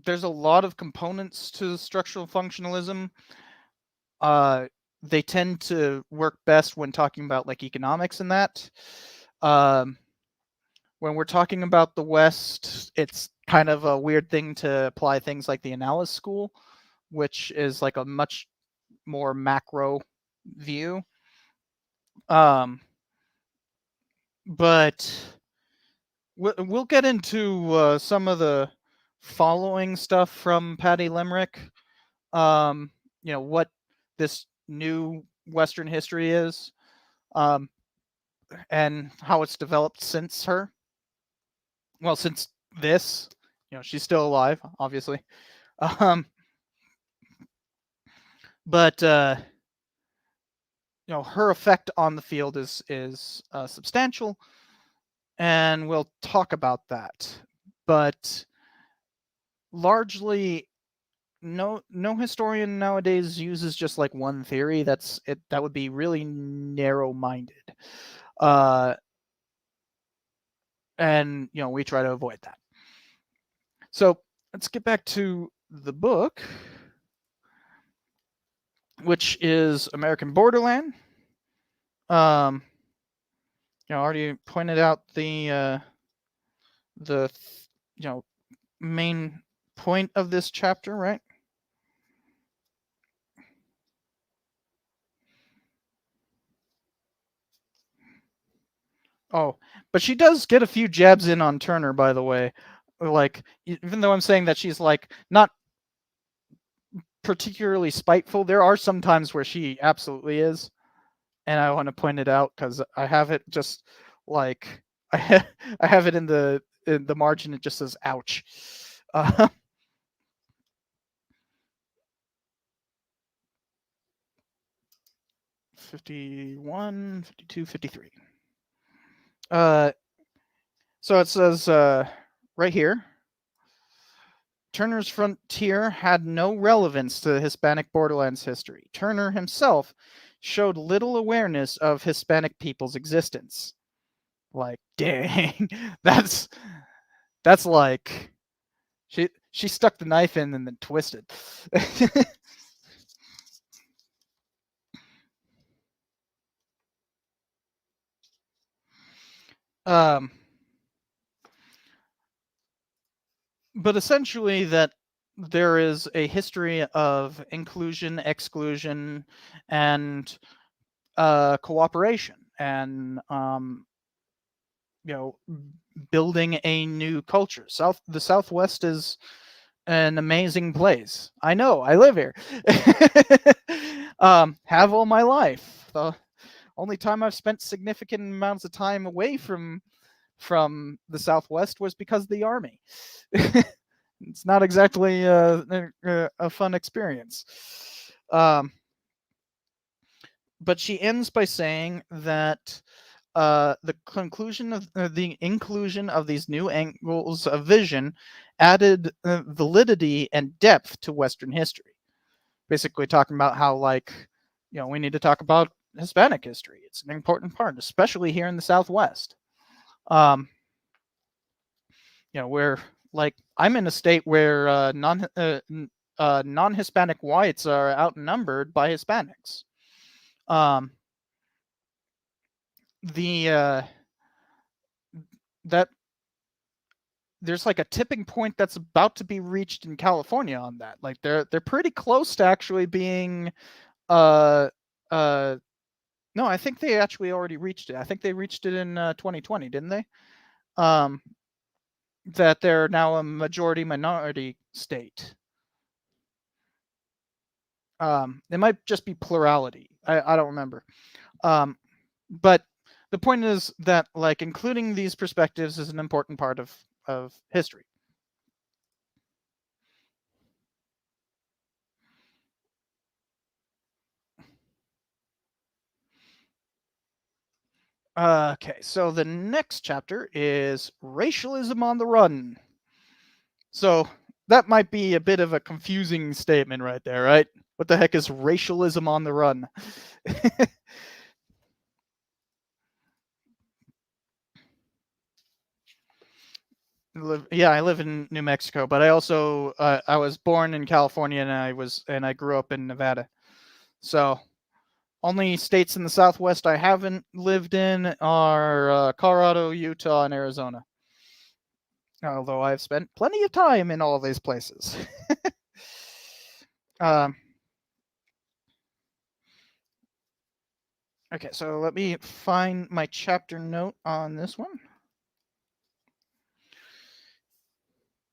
there's a lot of components to structural functionalism. Uh, they tend to work best when talking about like economics and that. Um, when we're talking about the West, it's kind of a weird thing to apply things like the analysis school, which is like a much more macro view. But we'll get into some of the following stuff from Patty Limerick. What this new Western history is, um, and how it's developed since her. Well, since this, she's still alive, obviously. Um, but her effect on the field is substantial, and we'll talk about that. But largely, no historian nowadays uses just like one theory. That's it. That would be really narrow-minded, and we try to avoid that. So let's get back to the book, which is American Borderland. I already pointed out the main point of this chapter, right? Oh, but she does get a few jabs in on Turner, by the way. Like, even though I'm saying that she's like not particularly spiteful, there are some times where she absolutely is, and I want to point it out because I have it just like I have it in the margin. It just says "ouch." Uh, 51, 52, 53. So it says right here, Turner's frontier had no relevance to Hispanic borderlands history. Turner himself showed little awareness of Hispanic people's existence. Like, dang, that's like she stuck the knife in and then twisted. um, but essentially that there is a history of inclusion, exclusion, and cooperation, and building a new culture. The Southwest is an amazing place. I know, I live here. Have all my life. The only time I've spent significant amounts of time away from the Southwest was because of the Army. It's not exactly a fun experience. But she ends by saying that the conclusion of the inclusion of these new angles of vision added validity and depth to Western history. Basically, talking about how, like, we need to talk about Hispanic history. It's an important part, especially here in the Southwest. Where, like, I'm in a state where non-Hispanic whites are outnumbered by Hispanics. The there's like a tipping point that's about to be reached in California on that. Like they're pretty close to actually being uh uh no, I think they actually already reached it. I think they reached it in 2020, didn't they? Um that they're now a majority minority state. It might just be plurality. I don't remember. Um but the point is that like including these perspectives is an important part of history. Okay, so the next chapter is racialism on the run. So that might be a bit of a confusing statement right there, right? What the heck is racialism on the run? Yeah, I live in New Mexico, but I also I was born in California and I grew up in Nevada. So only states in the Southwest I haven't lived in are Colorado, Utah, and Arizona. Although I've spent plenty of time in all of these places. um, okay, so let me find my chapter note on this one.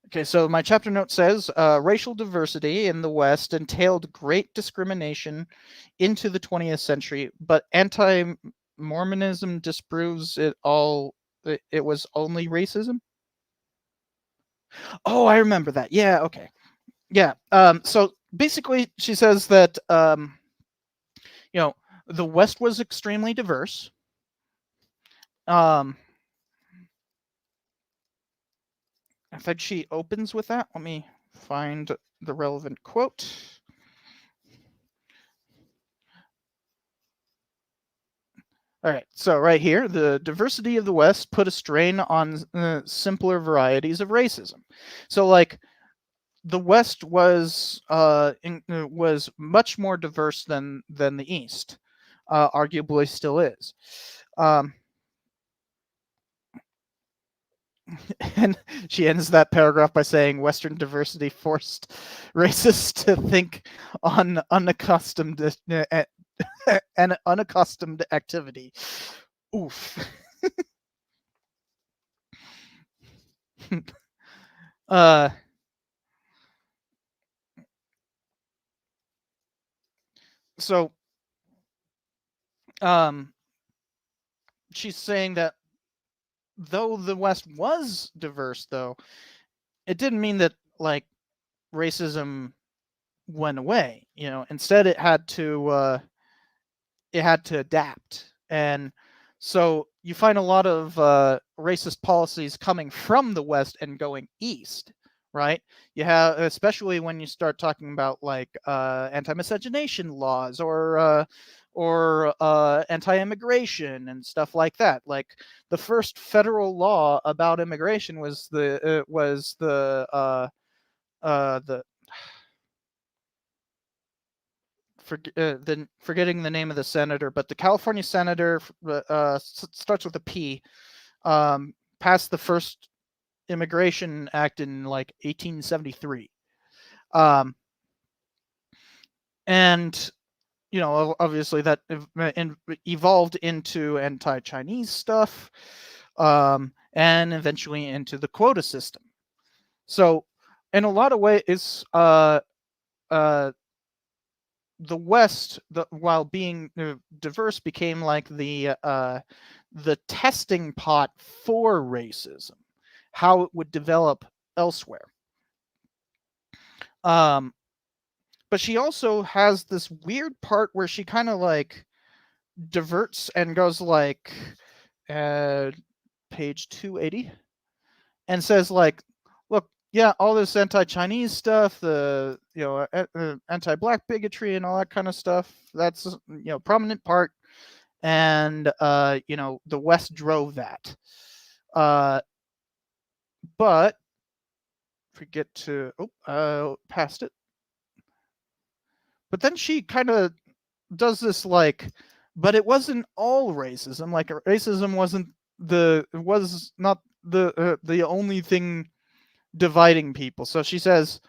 Okay, so my chapter note says racial diversity in the West entailed great discrimination into the 20th century, but anti Mormonism disproves it all. It was only racism. Oh, I remember that. Yeah, okay. Yeah. So basically, she says that you know the West was extremely diverse. Um, in fact, she opens with that. Let me find the relevant quote. All right, so right here, the diversity of the West put a strain on simpler varieties of racism. So, like, the West was much more diverse than the East, arguably still is. Um, and she ends that paragraph by saying Western diversity forced racists to think on unaccustomed and unaccustomed activity. Oof. uh so um she's saying that though the West was diverse though, it didn't mean that like racism went away. Instead it had to adapt. And so you find a lot of racist policies coming from the West and going east, right? You have, especially when you start talking about like anti-miscegenation laws or anti-immigration and stuff like that. Like the first federal law about immigration was the forgetting the name of the senator, but the California senator starts with a P. Passed the first immigration act in like 1873, and obviously that evolved into anti-Chinese stuff, and eventually into the quota system. So, in a lot of ways, uh, the West, while being diverse, became like the testing pot for racism, how it would develop elsewhere. Um, but she also has this weird part where she kind of like diverts and goes like, uh, page 280, and says like, look, yeah, all this anti-Chinese stuff, the anti-black bigotry and all that kind of stuff, that's prominent part, and the West drove that. But forget to past it. But then she kind of does this like, but it wasn't all racism. Like racism was not the only thing dividing people. So she says,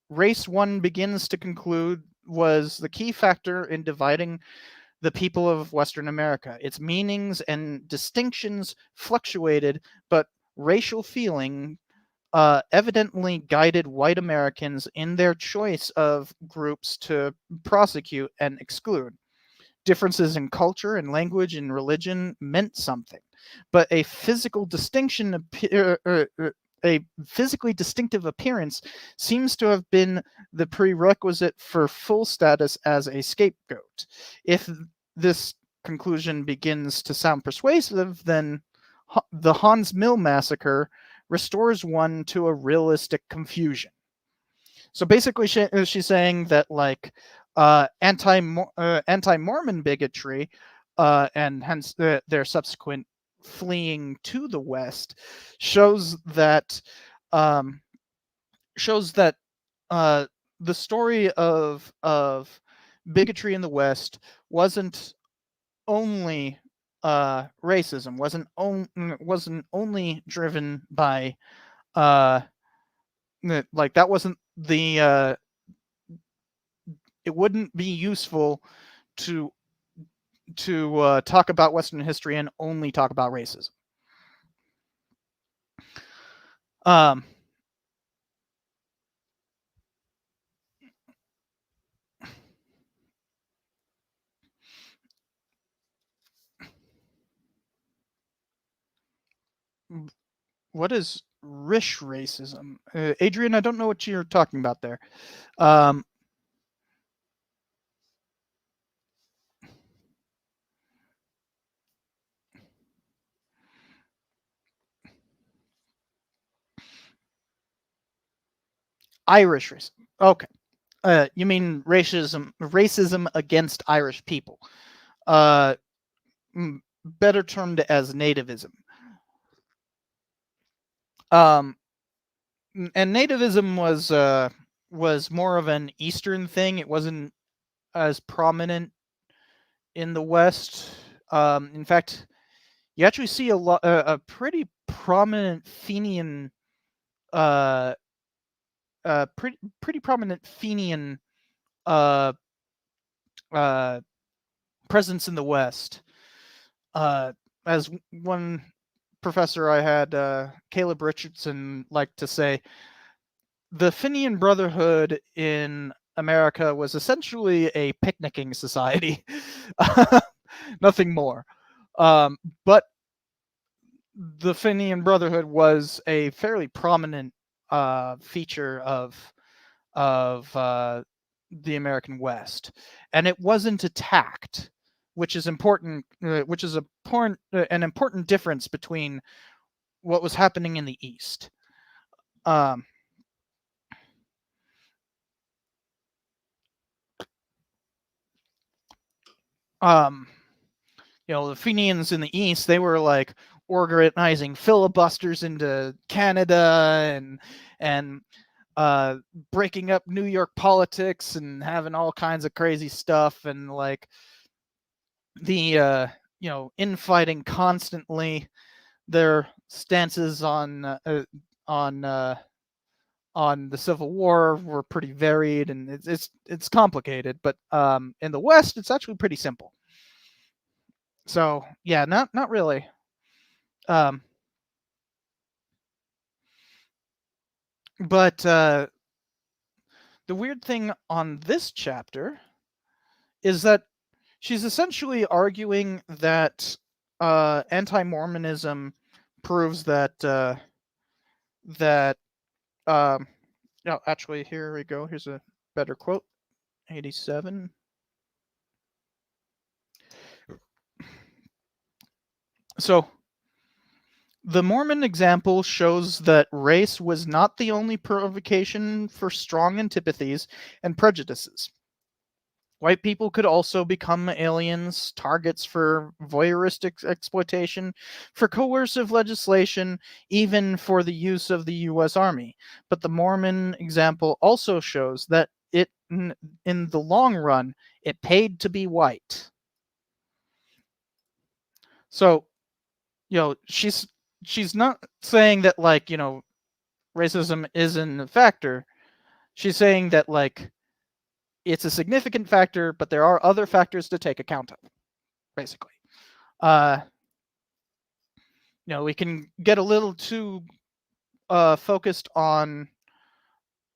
race one begins to conclude was the key factor in dividing the people of Western America. Its meanings and distinctions fluctuated, but racial feeling evidently guided white Americans in their choice of groups to prosecute and exclude. Differences in culture and language and religion meant something, but a physically distinctive appearance seems to have been the prerequisite for full status as a scapegoat. If this conclusion begins to sound persuasive, then the Hans Mill massacre restores one to a realistic confusion. So basically, she's saying that like anti-Mormon bigotry, and hence their subsequent fleeing to the West, shows that um, shows that uh, the story of bigotry in the West wasn't only racism, wasn't only driven by uh, like that wasn't the it wouldn't be useful to talk about Western history and only talk about racism. Um, what is rich racism? Adrian, I don't know what you're talking about there. Um, Irish racism. Okay. You mean racism against Irish people. Uh, better termed as nativism. Um, and nativism was more of an Eastern thing. It wasn't as prominent in the West. In fact, you actually see a pretty prominent Fenian, uh, pretty prominent Fenian uh, uh, presence in the West. As one professor I had, Caleb Richardson, liked to say, the Fenian Brotherhood in America was essentially a picnicking society, nothing more. But the Fenian Brotherhood was a fairly prominent feature of the American West, and it wasn't attacked, which is important. Which is an important difference between what was happening in the East. Um, um, the Fenians in the East, they were like organizing filibusters into Canada and breaking up New York politics and having all kinds of crazy stuff, and like the infighting constantly. Their stances on on the Civil War were pretty varied, and it's complicated. But in the West, it's actually pretty simple. So yeah, not really. Um, but the weird thing on this chapter is that she's essentially arguing that anti-Mormonism proves that no, actually, here we go. Here's a better quote. 87. So the Mormon example shows that race was not the only provocation for strong antipathies and prejudices. White people could also become aliens, targets for voyeuristic exploitation, for coercive legislation, even for the use of the U.S. Army. But the Mormon example also shows that in the long run, it paid to be white. So, she's not saying that, like, racism isn't a factor. She's saying that like it's a significant factor, but there are other factors to take account of, basically. Uh, we can get a little too focused on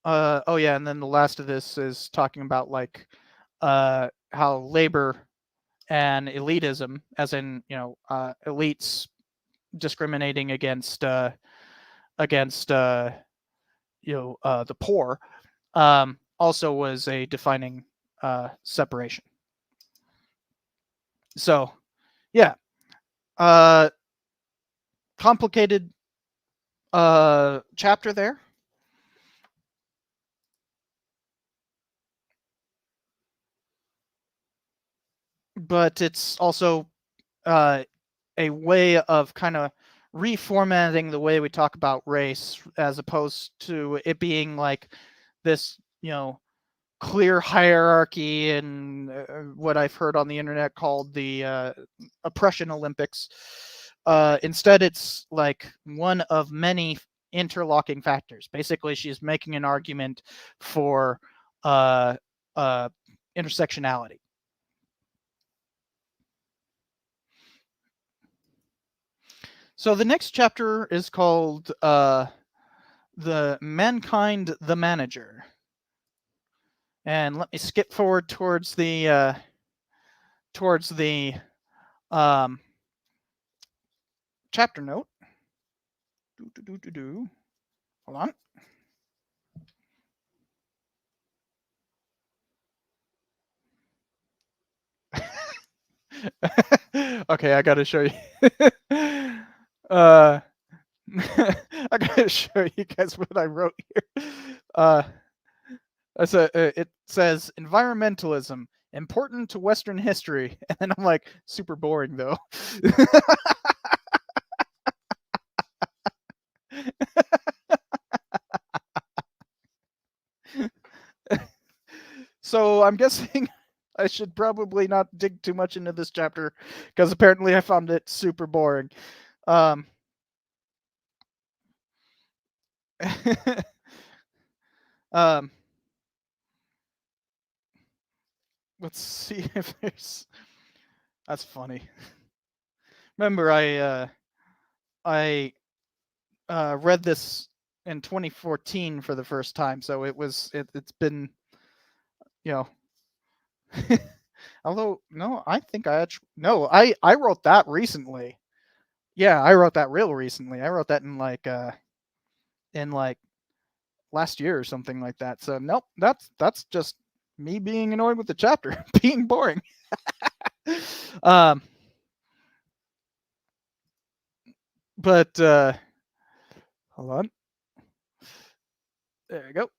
oh yeah, and then the last of this is talking about like how labor and elitism, as in elites discriminating against the poor, also was a defining separation. So yeah, uh, complicated chapter there. But it's also a way of kind of reformatting the way we talk about race, as opposed to it being like this, clear hierarchy and what I've heard on the internet called the oppression Olympics. Instead, it's like one of many interlocking factors. Basically, she's making an argument for uh, intersectionality. So the next chapter is called "The Mankind, the Manager," and let me skip forward towards the um, chapter note. Hold on. Okay, I gotta show you. uh, I gotta show you guys what I wrote here. It says environmentalism important to Western history, and then I'm like, super boring though. So I'm guessing I should probably not dig too much into this chapter because apparently I found it super boring. Um, um, let's see if there's. That's funny. Remember, I read this in 2014 for the first time, so it's been you know. Although no, I think I actually no, I wrote that recently. Yeah, I wrote that real recently. I wrote that in like last year or something like that. So nope, that's just me being annoyed with the chapter being boring. um, but hold on. There we go.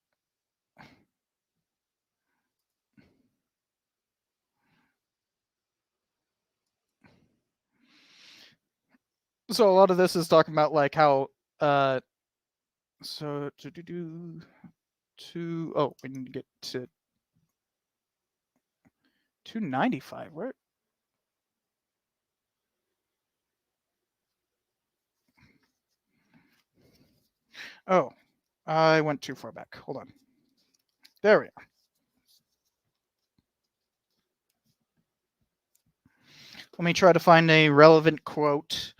So a lot of this is talking about like how so we need to get to 295. Where? Oh, I went too far back. Hold on. There we are. Let me try to find a relevant quote.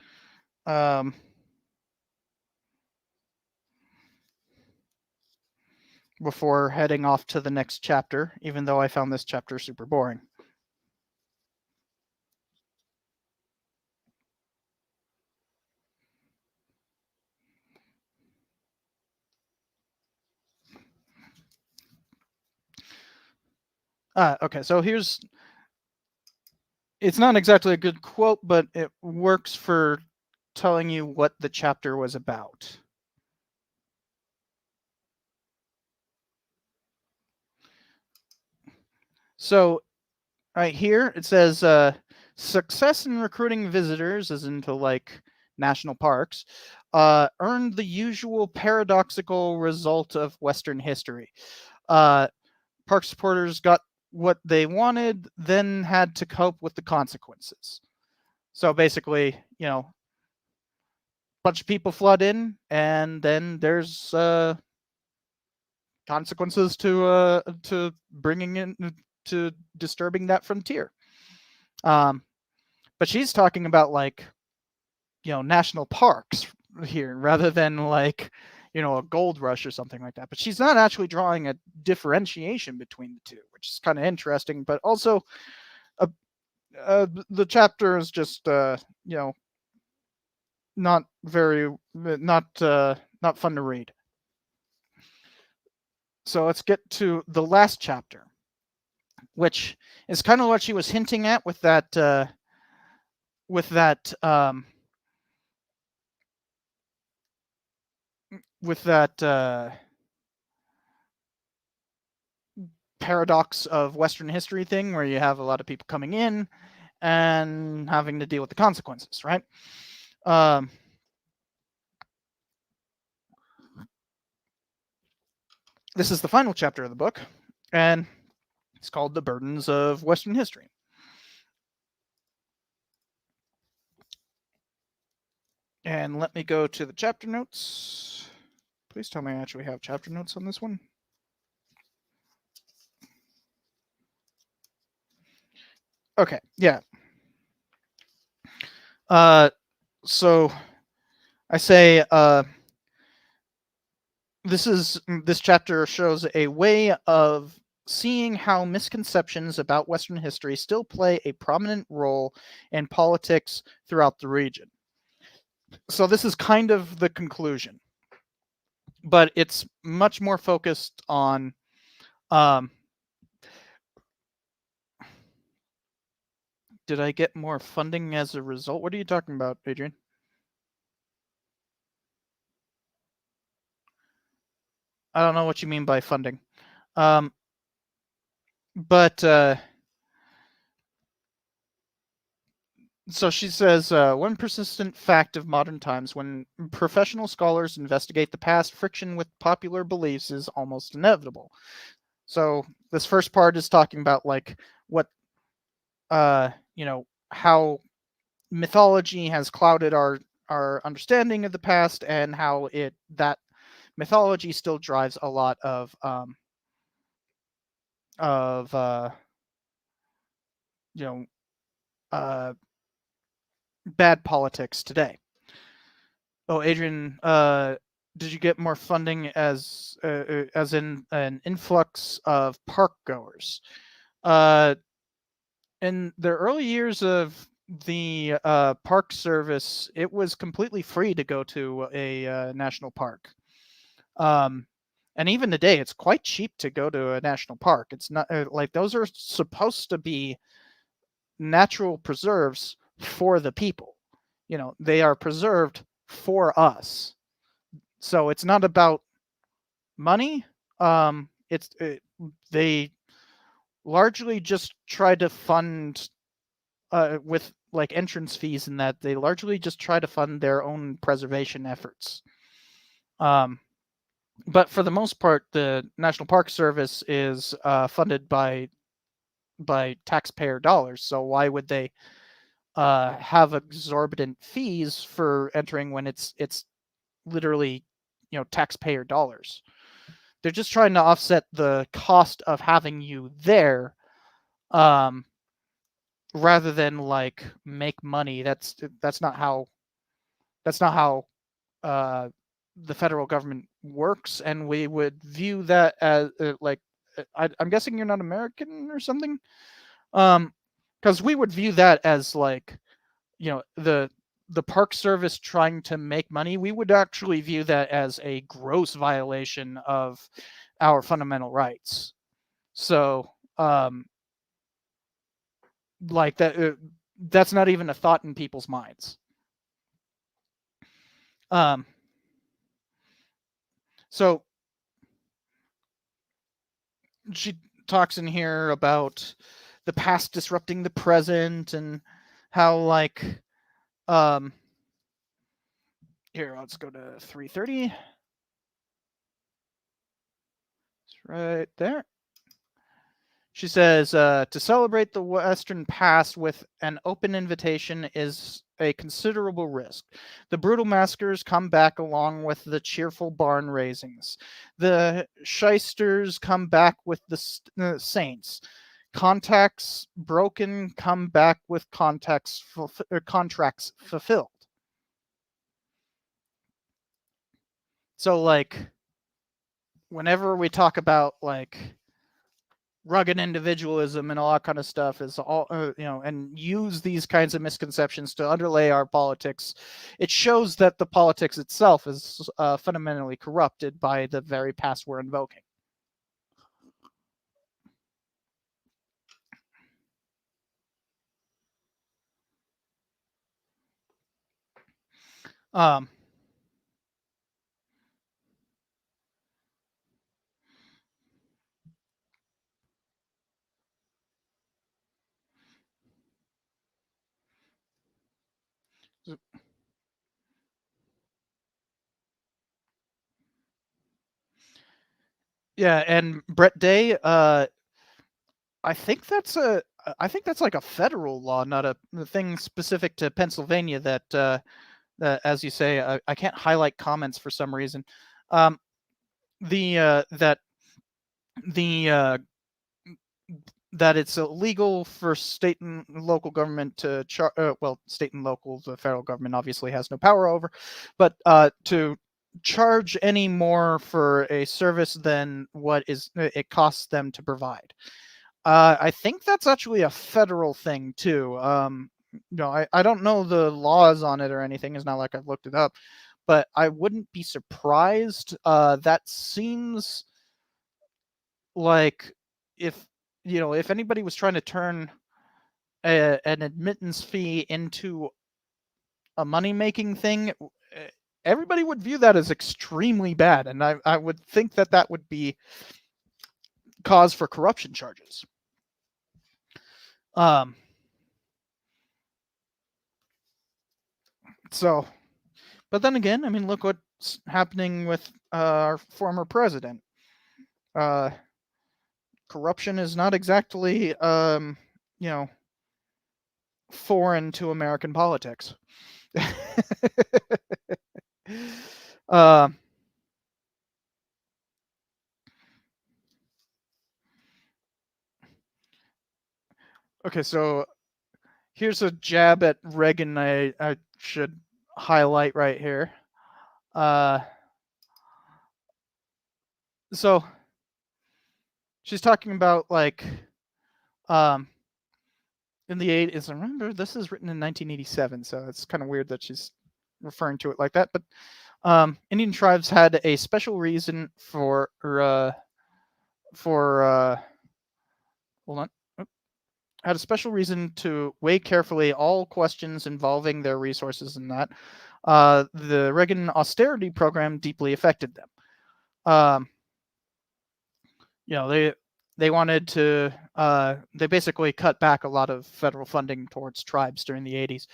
Before heading off to the next chapter, even though I found this chapter super boring. Okay, so it's not exactly a good quote, but it works for telling you what the chapter was about. So right here it says success in recruiting visitors, as into like national parks, earned the usual paradoxical result of Western history. Park supporters got what they wanted, then had to cope with the consequences. So basically, bunch of people flood in, and then there's consequences to bringing in to disturbing that frontier. But she's talking about like national parks here rather than like a gold rush or something like that. But she's not actually drawing a differentiation between the two, which is kind of interesting. But also, the chapter is just not very not fun to read. So let's get to the last chapter, which is kind of what she was hinting at with that with that with that paradox of Western history thing, where you have a lot of people coming in and having to deal with the consequences, right? This is the final chapter of the book, and it's called The Burdens of Western History. And let me go to the chapter notes. Please tell me I actually have chapter notes on this one. Okay, yeah. So I say this chapter shows a way of seeing how misconceptions about Western history still play a prominent role in politics throughout the region. So this is kind of the conclusion, but it's much more focused on did I get more funding as a result? What are you talking about, Adrian? I don't know what you mean by funding. But so she says, one persistent fact of modern times, when professional scholars investigate the past, friction with popular beliefs is almost inevitable. So this first part is talking about like what how mythology has clouded our understanding of the past, and how that mythology still drives a lot of you know bad politics today. Oh, Adrian, did you get more funding as in an influx of park goers? Uh, in the early years of the park service, it was completely free to go to a national park. Um, and even today, it's quite cheap to go to a national park. It's not like those are supposed to be natural preserves for the people. They are preserved for us. So it's not about money. They largely just try to fund with like entrance fees, and that they largely just try to fund their own preservation efforts. But for the most part, the National Park Service is funded by taxpayer dollars. So why would they have exorbitant fees for entering when it's literally taxpayer dollars? They're just trying to offset the cost of having you there, rather than like make money. That's not how the federal government works, and we would view that as like I'm guessing you're not American or something, because we would view that as like the park service trying to make money. We would actually view that as a gross violation of our fundamental rights. So like that's not even a thought in people's minds. um so she talks in here about the past disrupting the present, and how like um here, let's go to 330. It's right there. She says, to celebrate the Western past with an open invitation is a considerable risk. The brutal massacres come back along with the cheerful barn raisings. The shysters come back with the saints. Contacts broken come back with contracts fulfilled. So, like, whenever we talk about, like, rugged individualism and all that kind of stuff is all and use these kinds of misconceptions to underlay our politics, it shows that the politics itself is fundamentally corrupted by the very past we're invoking. um yeah, and Brett Day, I think that's like a federal law, not a thing specific to Pennsylvania, that, as you say, I can't highlight comments for some reason. That the that it's illegal for state and local government to state and local, the federal government obviously has no power over, but to charge any more for a service than what is it costs them to provide. I think that's actually a federal thing too. I don't know the laws on it or anything. It's not like I've looked it up, but I wouldn't be surprised. That seems like, if if anybody was trying to turn an admittance fee into a money making thing, everybody would view that as extremely bad, and I would think that that would be cause for corruption charges. Um, so, but then again, I mean, look what's happening with our former president. Uh, Corruption is not exactly, you know, foreign to American politics. uh, okay, so here's a jab at Reagan I should highlight right here. Uh, so she's talking about, like, um, in the 80s. Remember, this is written in 1987, so it's kind of weird that she's referring to it like that. But Indian tribes had a special reason for hold on. Had a special reason to weigh carefully all questions involving their resources, and that the Reagan austerity program deeply affected them. Um, they wanted to they basically cut back a lot of federal funding towards tribes during the 80s.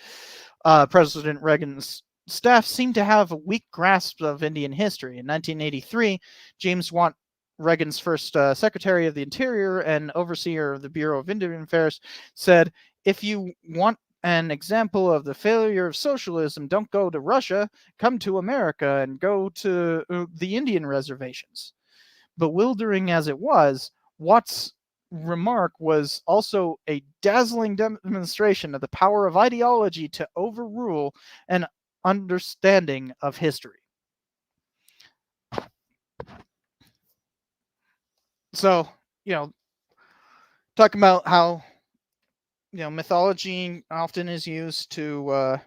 President Reagan's staff seemed to have a weak grasp of Indian history. In 1983, James Watt, Reagan's first Secretary of the Interior and overseer of the Bureau of Indian Affairs, said, "If you want an example of the failure of socialism, don't go to Russia, come to America and go to the Indian reservations." Bewildering as it was, Watt's remark was also a dazzling demonstration of the power of ideology to overrule an understanding of history. So, talking about how mythology often is used oh,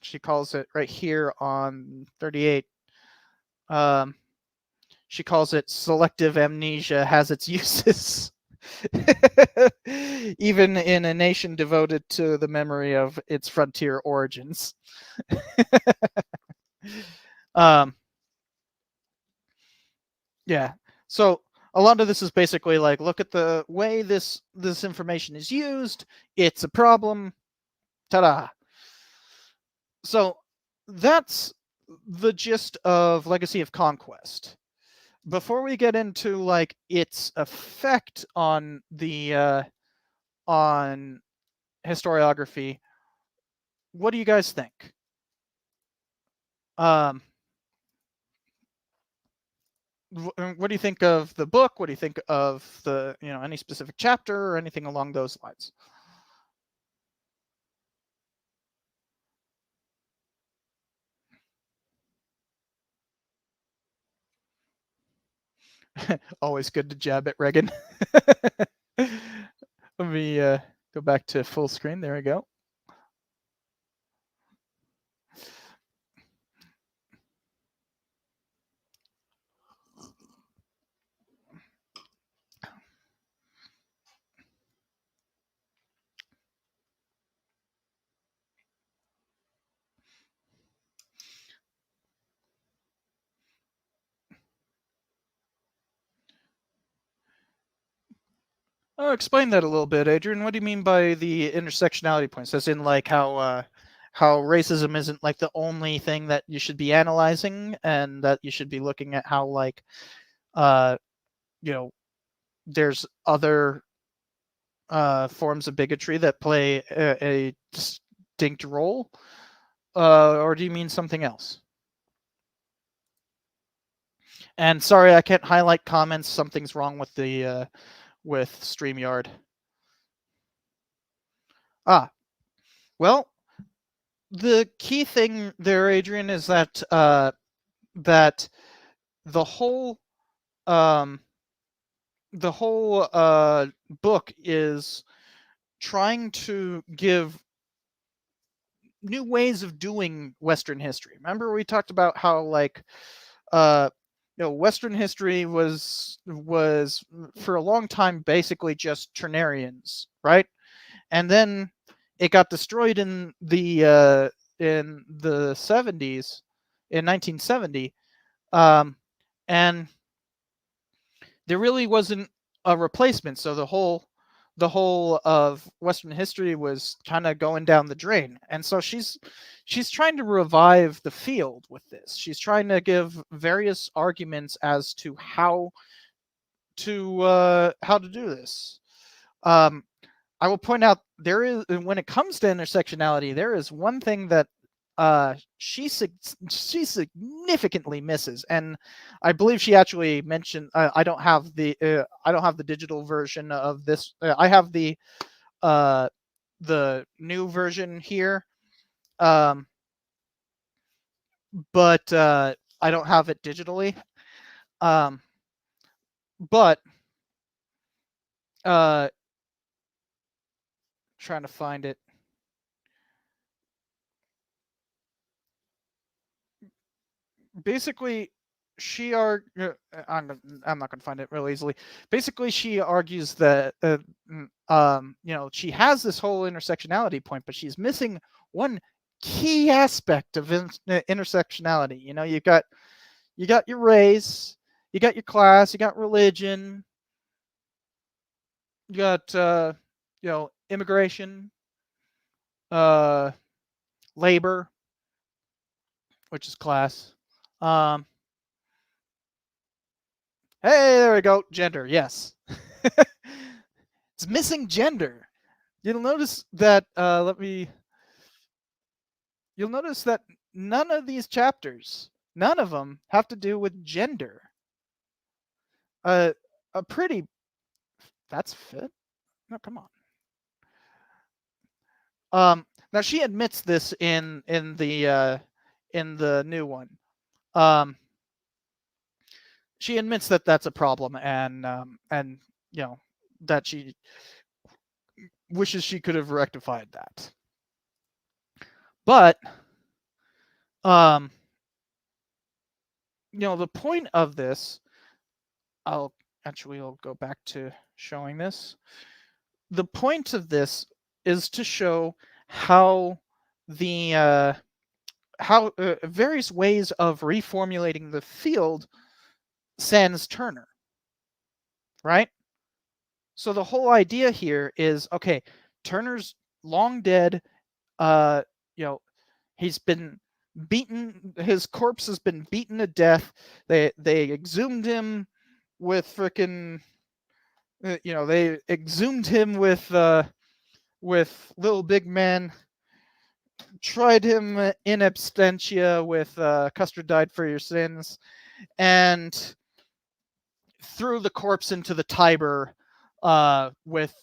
she calls it right here on 38. She calls it selective amnesia has its uses. Even in a nation devoted to the memory of its frontier origins. um, yeah. So a lot of this is basically like, look at the way this information is used. It's a problem. Ta-da. So that's the gist of Legacy of Conquest. before we get into like its effect on the on historiography, what do you guys think? Um, what do you think of the book? What do you think of the, any specific chapter or anything along those lines? Always good to jab at Reagan. Let me go back to full screen. There we go. Oh, explain that a little bit, Adrian. What do you mean by the intersectionality points? As in, like how racism isn't like the only thing that you should be analyzing, and that you should be looking at how like uh you know there's other forms of bigotry that play a distinct role, or do you mean something else? And sorry, I can't highlight comments. Something's wrong with the with StreamYard. Ah, well, the key thing there, Adrian, is that that the whole um, the whole book is trying to give new ways of doing Western history. Remember, we talked about how like uh, Western history was for a long time basically just Turnarians, right? And then it got destroyed in the 70s, in 1970, and there really wasn't a replacement. So the whole of Western history was kind of going down the drain. And so she's trying to revive the field with this. She's trying to give various arguments as to how to do this. Um, I will point out there is, when it comes to intersectionality, there is one thing that she significantly misses, and I believe she actually mentioned. I don't have the digital version of this. I have uh, the new version here, um, but I don't have it digitally. Um, but uh, trying to find it. Basically, I'm not going to find it real easily. Basically, she argues that she has this whole intersectionality point, but she's missing one key aspect of intersectionality. You got your race, you got your class, you got religion, you got immigration, uh, labor, which is class. Um, Hey, there we go. Gender, yes. It's missing gender. You'll notice that. You'll notice that none of these chapters, none of them, have to do with gender. A pretty. That's fit. No, come on. Now she admits this in the new one. Um, she admits that that's a problem, and that she wishes she could have rectified that. But um, the point of this, I'll go back to showing this. The point of this is to show how the various ways of reformulating the field sans Turner, right? So the whole idea here is, okay, Turner's long dead. Uh, you know, he's been beaten. His corpse has been beaten to death. They exhumed him with freaking. They exhumed him with little big man. Tried him in absentia with Custard Died for Your Sins, and threw the corpse into the Tiber with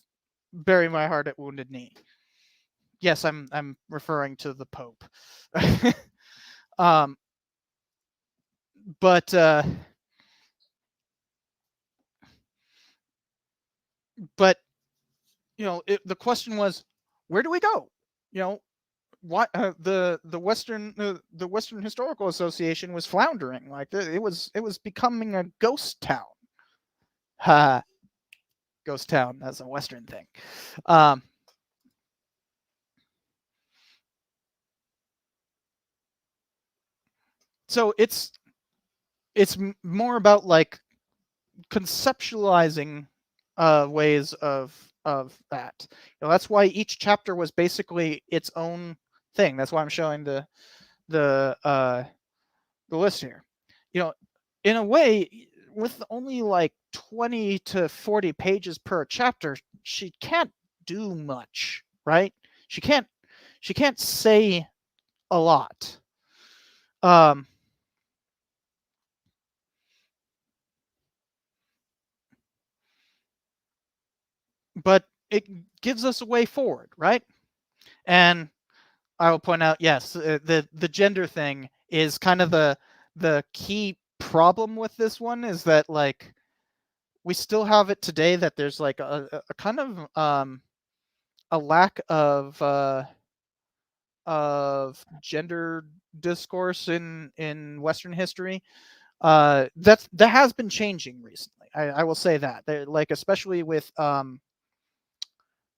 Bury My Heart at Wounded Knee. Yes, I'm referring to the Pope. um, but but the question was, where do we go? You know, why the Western Historical Association was floundering. Like it was becoming a ghost town. Ha, ghost town. That's a Western thing. Um, so it's more about like conceptualizing ways of that. That's why each chapter was basically its own thing. That's why I'm showing the uh, the list here. In a way, with only like 20 to 40 pages per chapter, she can't do much, right? She can't say a lot. Um, but it gives us a way forward, right? And I will point out, yes, the gender thing is kind of the key problem with this one, is that like we still have it today, that there's like a kind of a lack of gender discourse in Western history. That has been changing recently. I will say that. Like especially with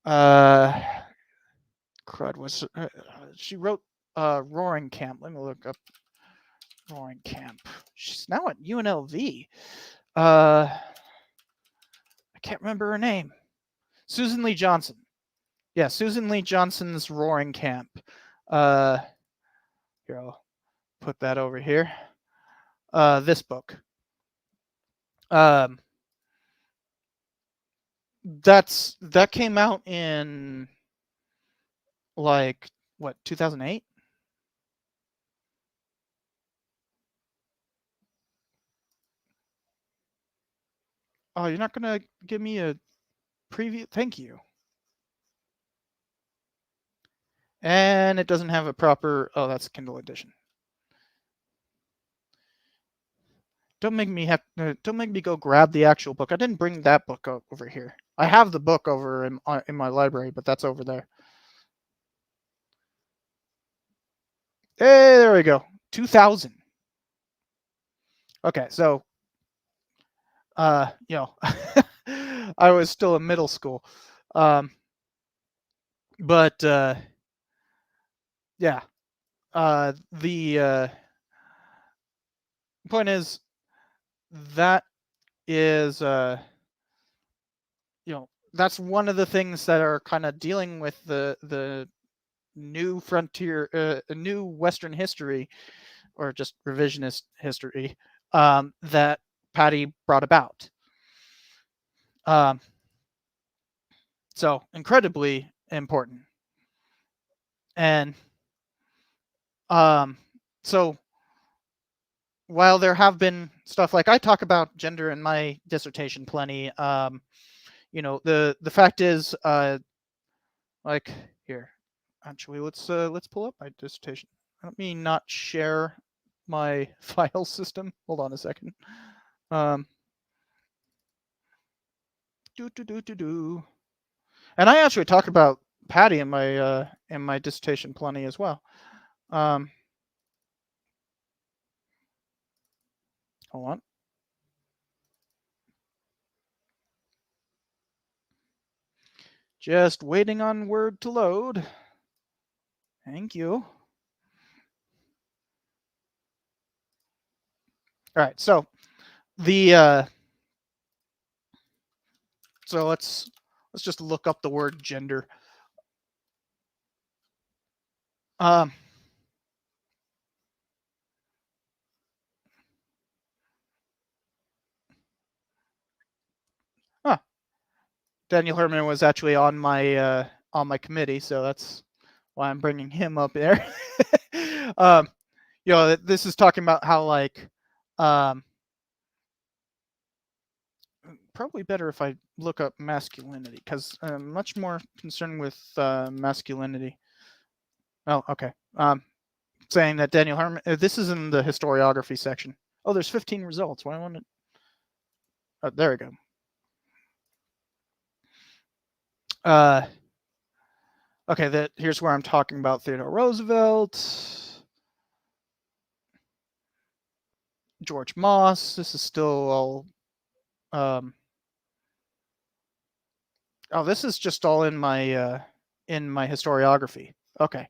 uh crud was she wrote Roaring Camp. Let me look up Roaring Camp. She's now at UNLV. I can't remember her name. Susan Lee Johnson. Yeah, Susan Lee Johnson's Roaring Camp. Uh, Here, I'll put that over here. This book. Um, that came out in like what, 2008? Oh, you're not gonna give me a preview? Thank you. And it doesn't have a proper. Oh, that's Kindle edition. Don't make me go grab the actual book. I didn't bring that book over here. I have the book over in my library, but that's over there. Hey, there we go. 2000. Okay, so I was still in middle school. Um, but yeah. The point is that is that's one of the things that are kind of dealing with the new frontier, new Western history, or just revisionist history, that Patty brought about. Um, so incredibly important. And so while there have been stuff like, I talk about gender in my dissertation plenty, the fact is, like here, actually, let's pull up my dissertation. Let me not share my file system. Hold on a second. Um, do. And I actually talk about Patty in my dissertation plenty as well. Um, Hold on. Just waiting on Word to load. Thank you. All right, so the so let's just look up the word gender. Um, Daniel Herman was actually on my committee, so that's why I'm bringing him up there. This is talking about how like um, probably better if I look up masculinity because I'm much more concerned with masculinity. Oh, okay. Saying that Daniel Herman. This is in the historiography section. Oh, there's 15 results. Why want it? Oh, there we go. Okay, here's where I'm talking about Theodore Roosevelt, George Moss. This is still all. This is just all in my historiography. Okay.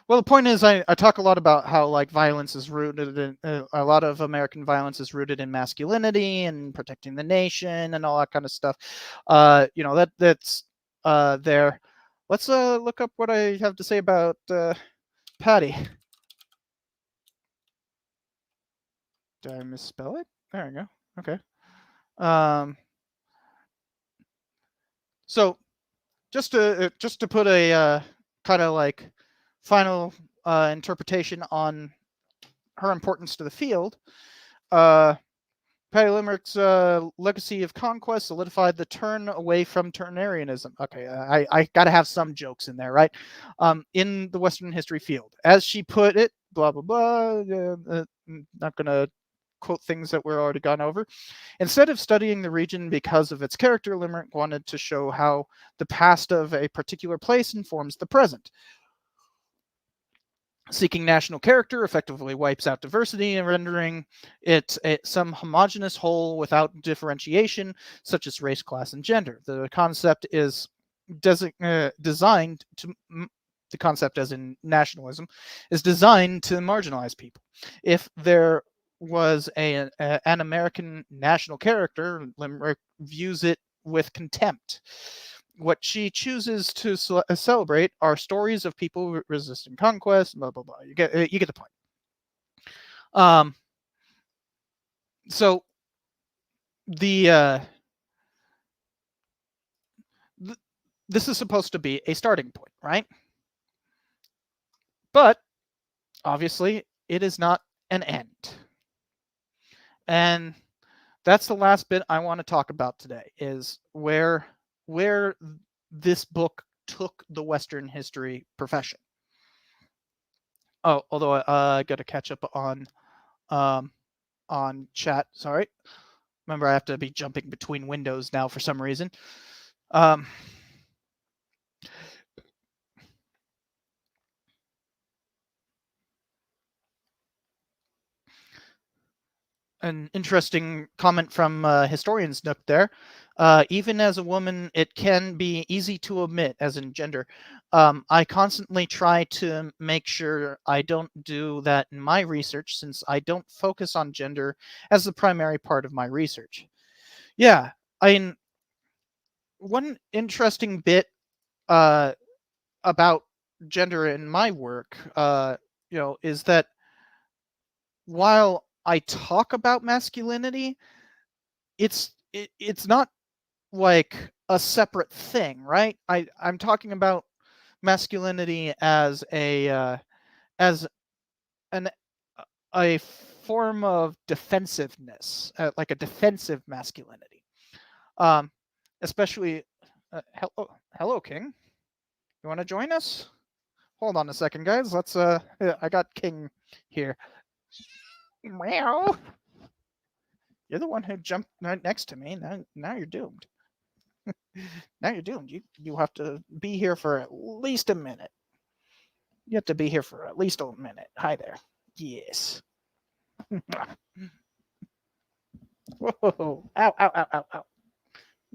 Well, the point is, I talk a lot about how like violence is rooted in a lot of American violence is rooted in masculinity and protecting the nation and all that kind of stuff. That's there. Let's look up what I have to say about Patty. Did I misspell it? There we go. Okay. So just to put a kind of like final interpretation on her importance to the field, Patty Limerick's legacy of conquest solidified the turn away from Turnerianism. Okay, I got to have some jokes in there, right? In the Western history field, as she put it, blah blah blah. Not gonna quote things that we're already gone over. Instead of studying the region because of its character, Limerick wanted to show how the past of a particular place informs the present. Seeking national character effectively wipes out diversity and rendering it some homogeneous whole without differentiation, such as race, class, and gender. The concept is designed to the concept, as in nationalism, is designed to marginalize people. If there was an American national character, Limerick views it with contempt. What she chooses to celebrate are stories of people resisting conquest, blah blah blah. You get the point. So the this is supposed to be a starting point, right? But obviously, it is not an end. And that's the last bit I want to talk about today, is where this book took the Western history profession. Oh, although I got to catch up on chat. Sorry, remember I have to be jumping between windows now for some reason. An interesting comment from Historian's Nook there. Even as a woman, it can be easy to omit, as in gender. I constantly try to make sure I don't do that in my research, since I don't focus on gender as the primary part of my research. Yeah, I mean, one interesting bit about gender in my work, is that while I talk about masculinity, it's not like a separate thing, right? I'm talking about masculinity as as an a form of defensiveness, like a defensive masculinity. Um, Especially, hello, King. You want to join us? Hold on a second, guys. Let's I got King here. Meow. You're the one who jumped right next to me. Now you're doomed. Now you're doomed. You have to be here for at least a minute. You have to be here for at least a minute. Hi there. Yes. Whoa. Ow, ow, ow, ow, ow.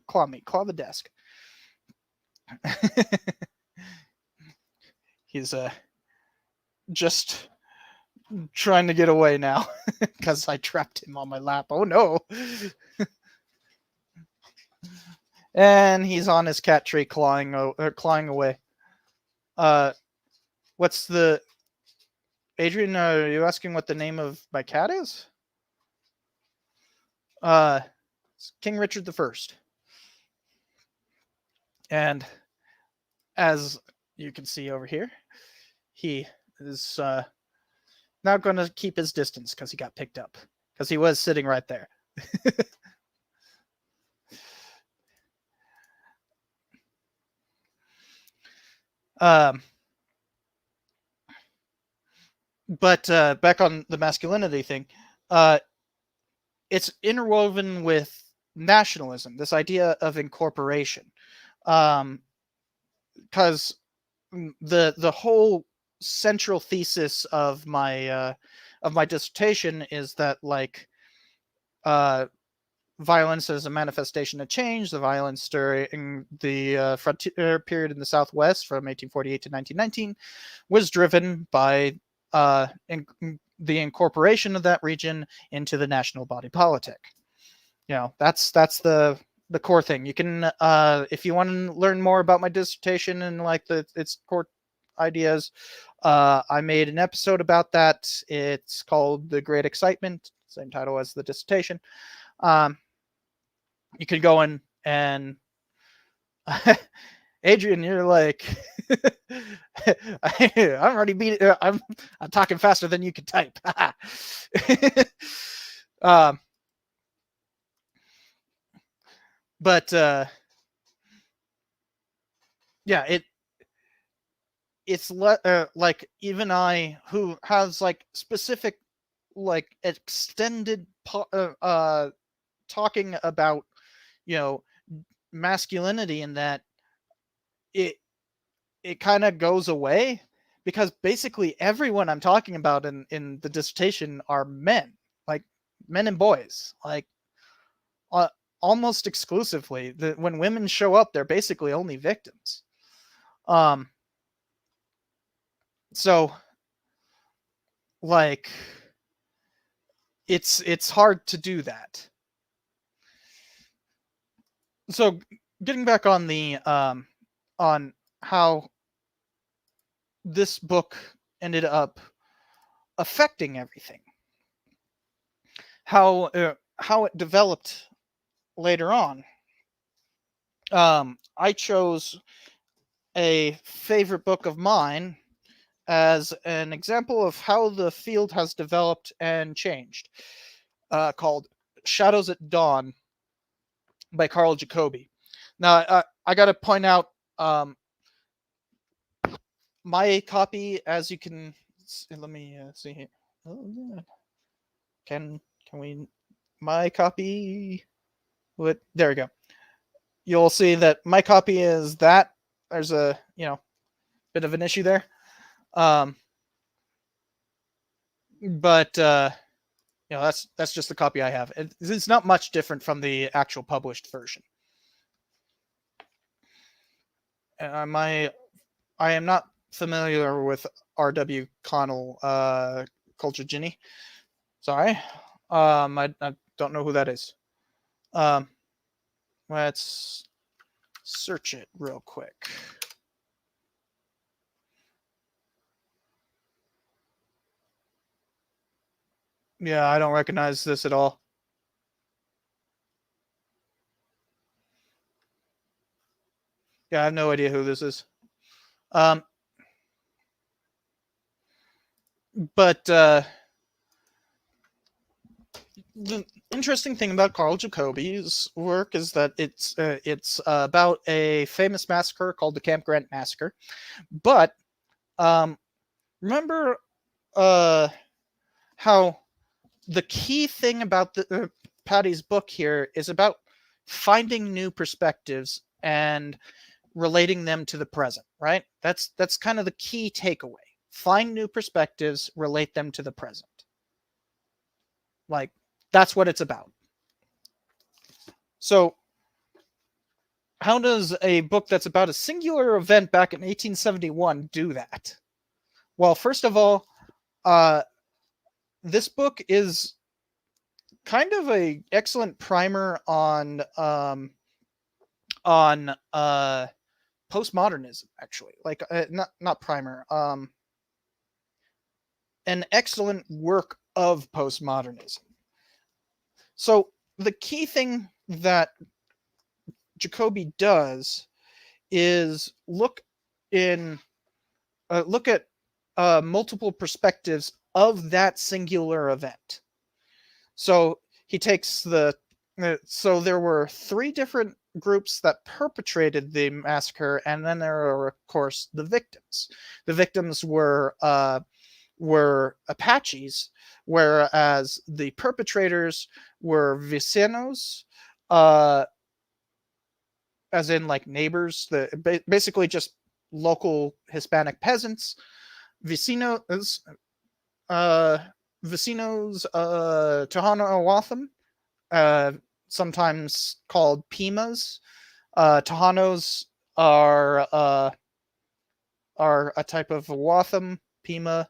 Claw me. Claw the desk. He's just trying to get away now because I trapped him on my lap. Oh no. And he's on his cat tree clawing away. What's the Adrian, are you asking what the name of my cat is? King Richard the First. And as you can see over here, he is not going to keep his distance because he got picked up, because he was sitting right there. um, but back on the masculinity thing, it's interwoven with nationalism, this idea of incorporation, because the whole central thesis of my dissertation is that, like, violence as a manifestation of change, the violence during the frontier period in the Southwest from 1848 to 1919 was driven by the incorporation of that region into the national body politic. That's the core thing. You can, if you want to learn more about my dissertation and like its core ideas, I made an episode about that. It's called The Great Excitement, same title as the dissertation. You could go in and Adrian, you're like, I'm already beat. I'm talking faster than you can type. But yeah, it's like, even I, who has like specific, like, extended talking about, masculinity, in that it kind of goes away, because basically everyone I'm talking about in the dissertation are men, like men and boys, like uh, almost exclusively. When women show up, they're basically only victims. Um, so, like, it's hard to do that. So, getting back on the on how this book ended up affecting everything, how it developed later on. I chose a favorite book of mine as an example of how the field has developed and changed, called Shadows at Dawn by Carl Jacobi. Now, I got to point out, my copy, as you can see, let me see here. Oh, yeah. Can we? My copy. What? There we go. You'll see that my copy is that. There's a bit of an issue there. But that's just the copy I have. It's not much different from the actual published version. I am not familiar with R.W. Connell, Culture Ginny. Sorry. I don't know who that is. Let's search it real quick. Yeah, I don't recognize this at all. Yeah, I have no idea who this is. But the interesting thing about Carl Jacobi's work is that it's about a famous massacre called the Camp Grant Massacre. But remember how the key thing about the Patty's book here is about finding new perspectives and relating them to the present, right? That's kind of the key takeaway. Find new perspectives, relate them to the present. Like, that's what it's about. So, how does a book that's about a singular event back in 1871 do that? Well, first of all, this book is kind of a excellent primer on postmodernism, actually. Like, not primer, an excellent work of postmodernism. So the key thing that Jacobi does is look at multiple perspectives of that singular event. So he takes so there were 3 different groups that perpetrated the massacre, and then there are, of course, the victims. The victims were Apaches, whereas the perpetrators were vecinos, as in like neighbors, basically just local Hispanic peasants. Vecinos, Tohono sometimes called Pimas. Tohonos are a type of Watham Pima,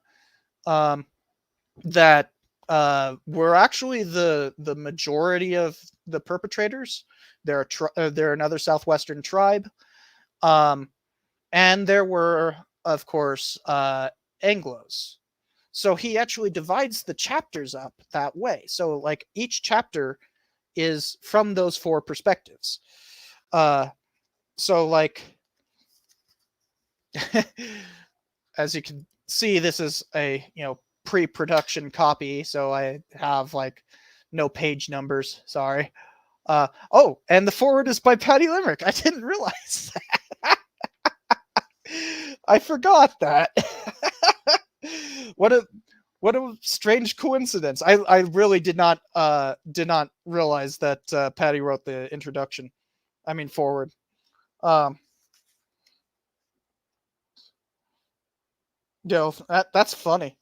that were actually the majority of the perpetrators. They're another southwestern tribe, and there were, of course, Anglos. So he actually divides the chapters up that way. So like each chapter is from those 4 perspectives. So like as you can see, this is a pre-production copy, so I have like no page numbers. Sorry. Oh, and the forward is by Patty Limerick. I didn't realize that. I forgot that. What a strange coincidence. I really did not realize that Patty wrote the introduction. I mean forward. That's funny.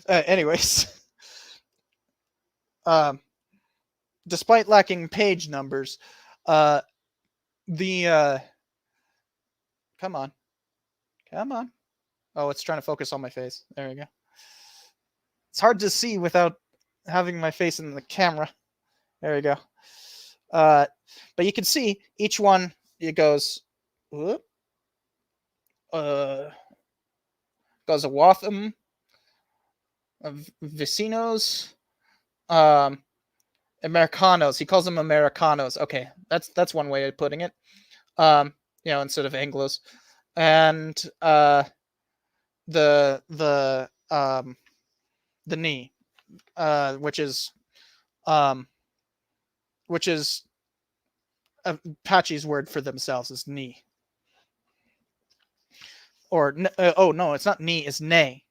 Anyways, despite lacking page numbers, the come on. Oh, it's trying to focus on my face. There we go. It's hard to see without having my face in the camera. There we go. But you can see each one. It goes. Goes a Watham, Vecinos, Americanos. He calls them Americanos. Okay, that's one way of putting it. Instead of Anglos, and the knee, which is Apache's word for themselves is knee. Or oh no, it's not knee, it's nay.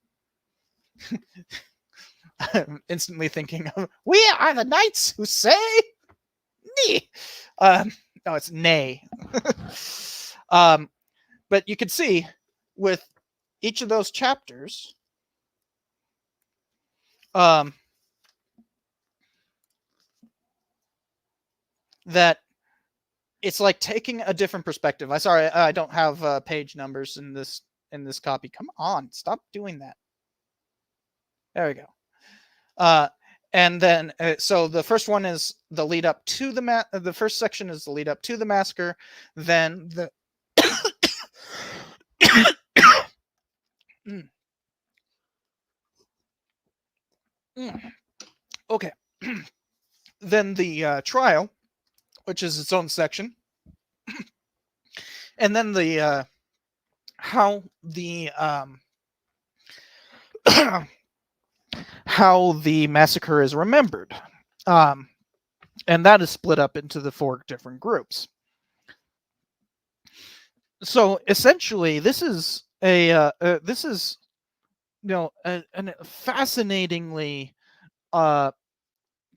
I'm instantly thinking of, we are the knights who say knee. No, it's nay. But you can see with each of those chapters, that it's like taking a different perspective. I don't have page numbers in this copy. Come on, stop doing that. There we go. And then, so the first one is the lead up to the first section is the lead up to the massacre. Then the okay. Then the trial, which is its own section, and then the how the how the massacre is remembered, and that is split up into the 4 different groups. So essentially, this is a fascinatingly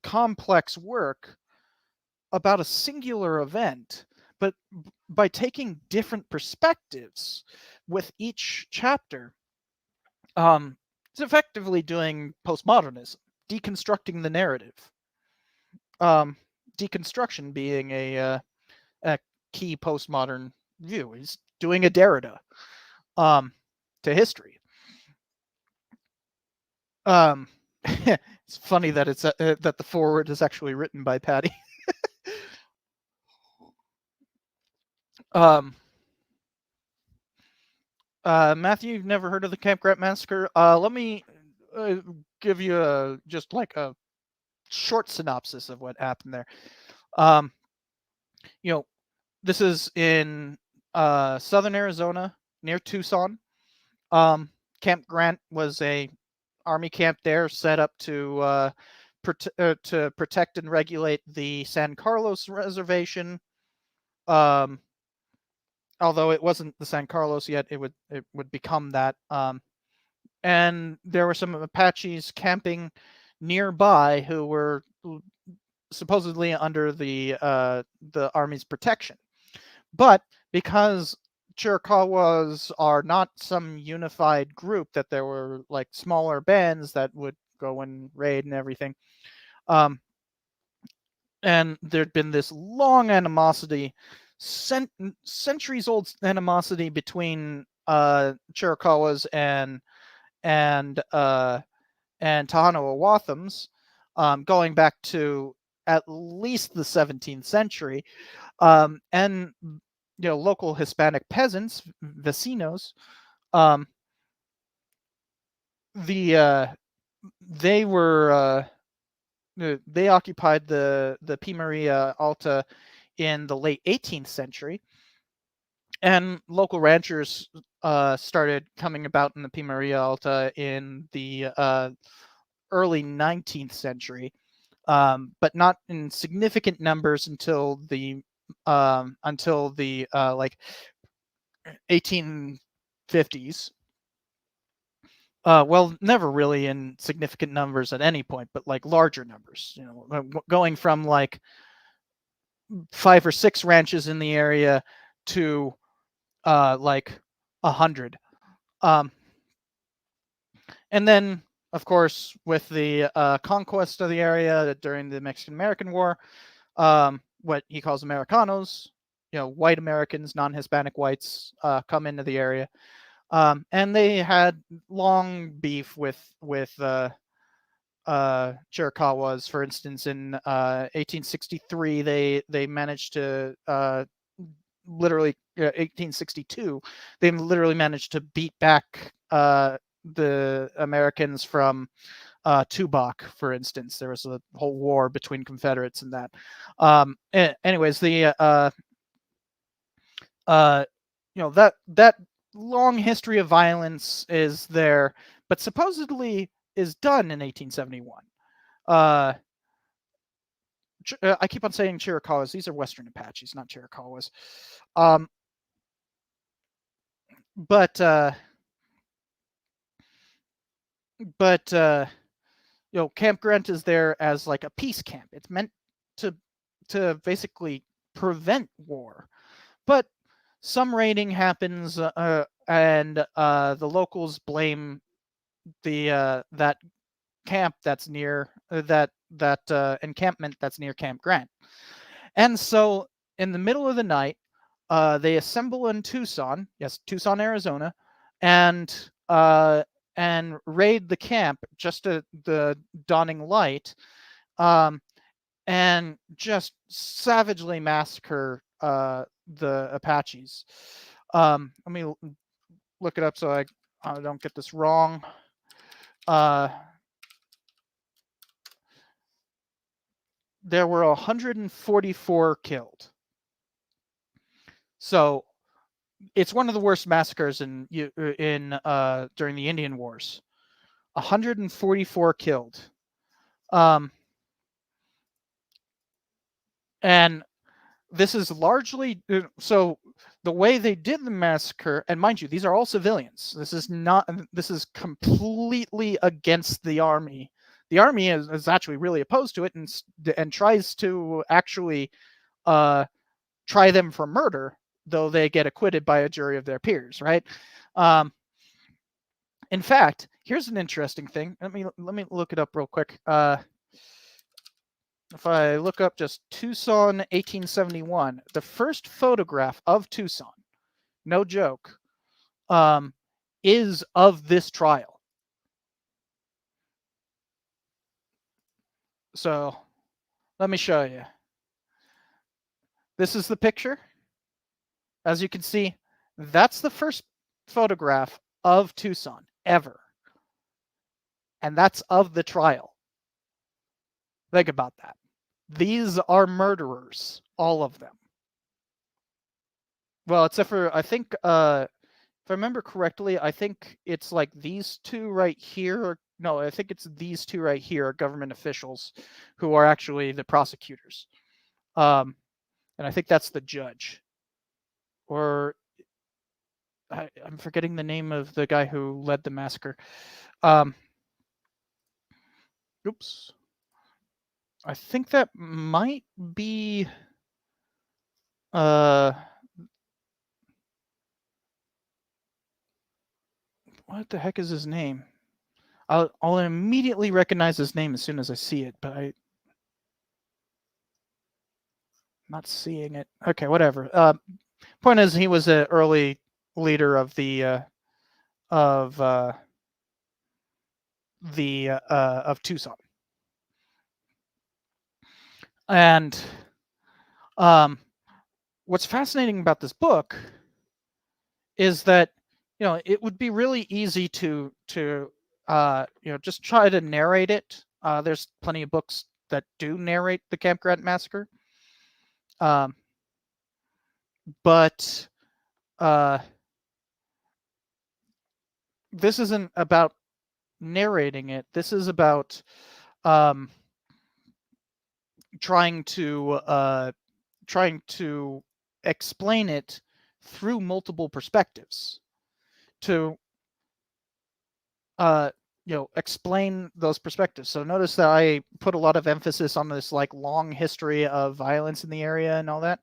complex work about a singular event, but by taking different perspectives with each chapter, it's effectively doing postmodernism, deconstructing the narrative. Deconstruction being a key postmodern view. He's doing a Derrida to history. It's funny that it's that the foreword is actually written by Patty. Matthew, you've never heard of the Camp Grant Massacre? Let me give you just like a short synopsis of what happened there. Um, you know, this is in southern Arizona near Tucson. Um, Camp Grant was a army camp there set up to protect and regulate the San Carlos Reservation. Um, although it wasn't the San Carlos yet, it would become that. And there were some Apaches camping nearby who were supposedly under the army's protection. But because Chiricahuas are not some unified group, that there were like smaller bands that would go and raid and everything. Um, and there'd been this long animosity, centuries old animosity between Chiricahuas and Tohono going back to at least the 17th century. And local Hispanic peasants, vecinos, um, the they were they occupied the P. Maria Alta in the late 18th century, and local ranchers started coming about in the P. Maria Alta in the early 19th century, but not in significant numbers until the like 1850s. Well, never really in significant numbers at any point, but like larger numbers. Going from like 5 or 6 ranches in the area to like 100. Um, and then, of course, with the conquest of the area during the Mexican-American War, what he calls Americanos, white Americans, non-Hispanic whites, come into the area. And they had long beef with Chiricahuas. For instance, in 1863, they managed to literally 1862, they literally managed to beat back the Americans from Tubac, for instance. There was a whole war between Confederates and that. Anyways, that long history of violence is there, but supposedly is done in 1871. I keep on saying Chiricahuas. These are Western Apaches, not Chiricahuas. But Camp Grant is there as like a peace camp. It's meant to basically prevent war, but some raiding happens, and the locals blame that camp that's near that encampment that's near Camp Grant. And so in the middle of the night, they assemble in Tucson, yes, Tucson, Arizona, and raid the camp just at the dawning light, and just savagely massacre the Apaches. Let me look it up so I don't get this wrong. There were 144 killed. So it's one of the worst massacres in during the Indian Wars. 144 killed. And this is largely so the way they did the massacre, and mind you, these are all civilians. This is completely against the army. The army is actually really opposed to it and tries to actually try them for murder, though they get acquitted by a jury of their peers, right? In fact, here's an interesting thing. Let me look it up real quick. If I look up just Tucson 1871, the first photograph of Tucson, no joke, is of this trial. So let me show you. This is the picture. As you can see, that's the first photograph of Tucson ever. And that's of the trial. Think about that. These are murderers, all of them. Well, except for I think if I remember correctly, I think it's like these two right here. No, I think it's these two right here are government officials who are actually the prosecutors. And I think that's the judge. Or I'm forgetting the name of the guy who led the massacre. Oops. I think that might be what the heck is his name? I'll immediately recognize his name as soon as I see it, but I'm not seeing it. Okay, whatever. Point is, he was an early leader of of Tucson, and what's fascinating about this book is that it would be really easy to just try to narrate it. There's plenty of books that do narrate the Camp Grant massacre, but this isn't about narrating it. This is about trying to explain it through multiple perspectives to explain those perspectives. So notice that I put a lot of emphasis on this like long history of violence in the area and all that.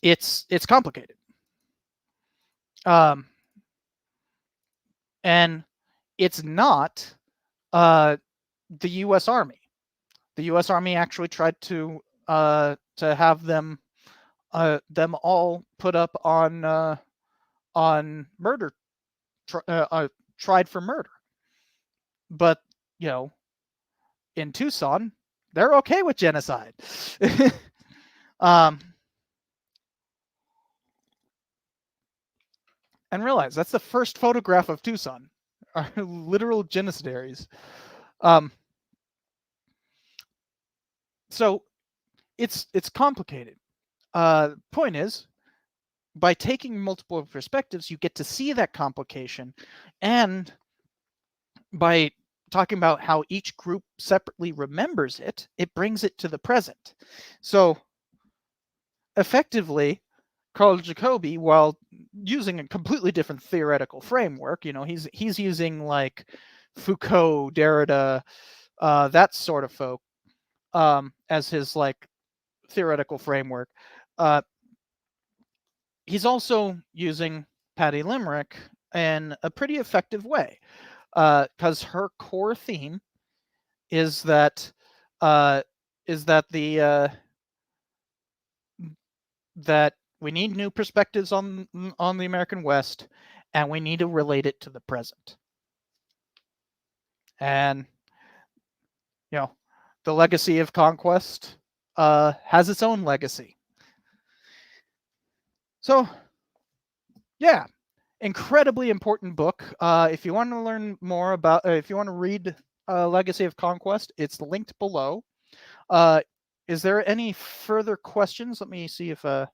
It's complicated. And it's not the U.S. Army. The U.S. Army actually tried to have them all put up on murder, tried for murder. But in Tucson, they're okay with genocide. And realize that's the first photograph of Tucson, are literal genocidaries. So it's complicated. Point is, by taking multiple perspectives, you get to see that complication, and by talking about how each group separately remembers it, it brings it to the present. So effectively, Carl Jacobi, while using a completely different theoretical framework, he's using like Foucault, Derrida, that sort of folk as his like theoretical framework. He's also using Patty Limerick in a pretty effective way, because her core theme is that that we need new perspectives on the American West, and we need to relate it to the present. And the legacy of Conquest has its own legacy. So, yeah, incredibly important book. If you want to learn more about, if you want to read Legacy of Conquest, it's linked below. Is there any further questions? Let me see if the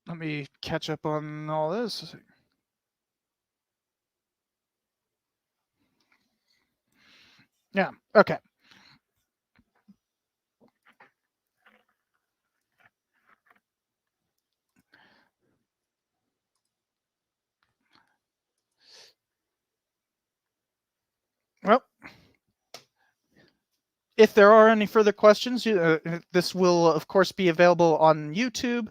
let me catch up on all this. Yeah, okay. Well, if there are any further questions, this will, of course, be available on YouTube,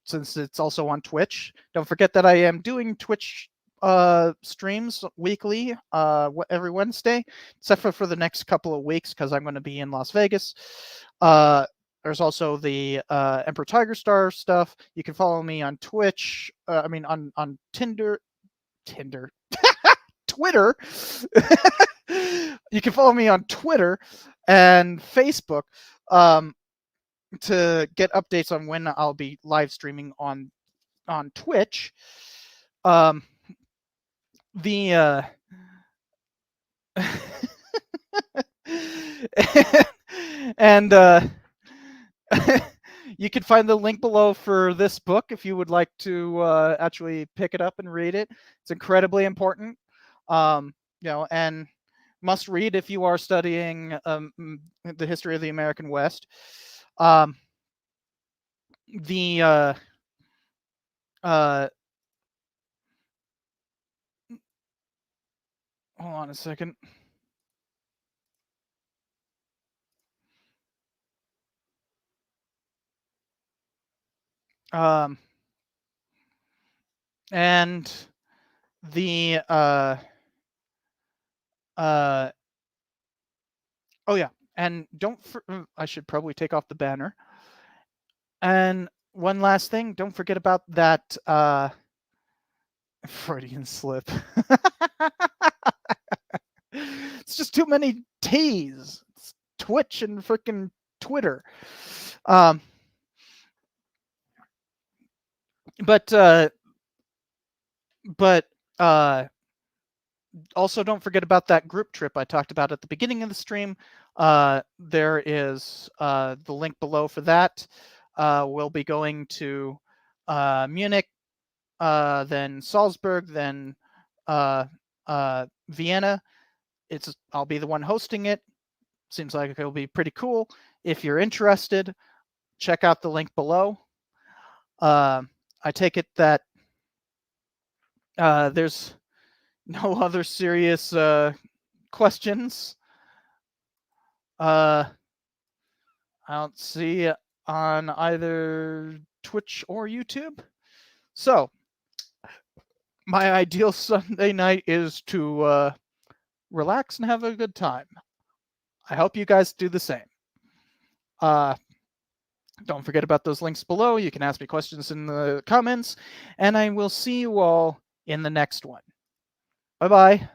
since it's also on Twitch. Don't forget that I am doing Twitch streams weekly, every Wednesday, except for the next couple of weeks because I'm going to be in Las Vegas. There's also the Emperor Tiger Star stuff. You can follow me on Twitch. On Tinder. Tinder, Twitter. You can follow me on Twitter and Facebook to get updates on when I'll be live streaming on Twitch. Um, the and you can find the link below for this book if you would like to actually pick it up and read it. It's incredibly important, and must read if you are studying the history of the American West. The hold on a second. And the oh yeah, and I should probably take off the banner. And one last thing, don't forget about that Freudian slip. It's just too many T's. It's Twitch and freaking Twitter. But also don't forget about that group trip I talked about at the beginning of the stream. There is the link below for that. We'll be going to Munich, then Salzburg, then Vienna. I'll be the one hosting it. Seems like it'll be pretty cool. If you're interested, check out the link below. I take it that there's no other serious questions. I don't see on either Twitch or YouTube. So, my ideal Sunday night is to relax and have a good time. I hope you guys do the same. Don't forget about those links below. You can ask me questions in the comments, and I will see you all in the next one. Bye-bye.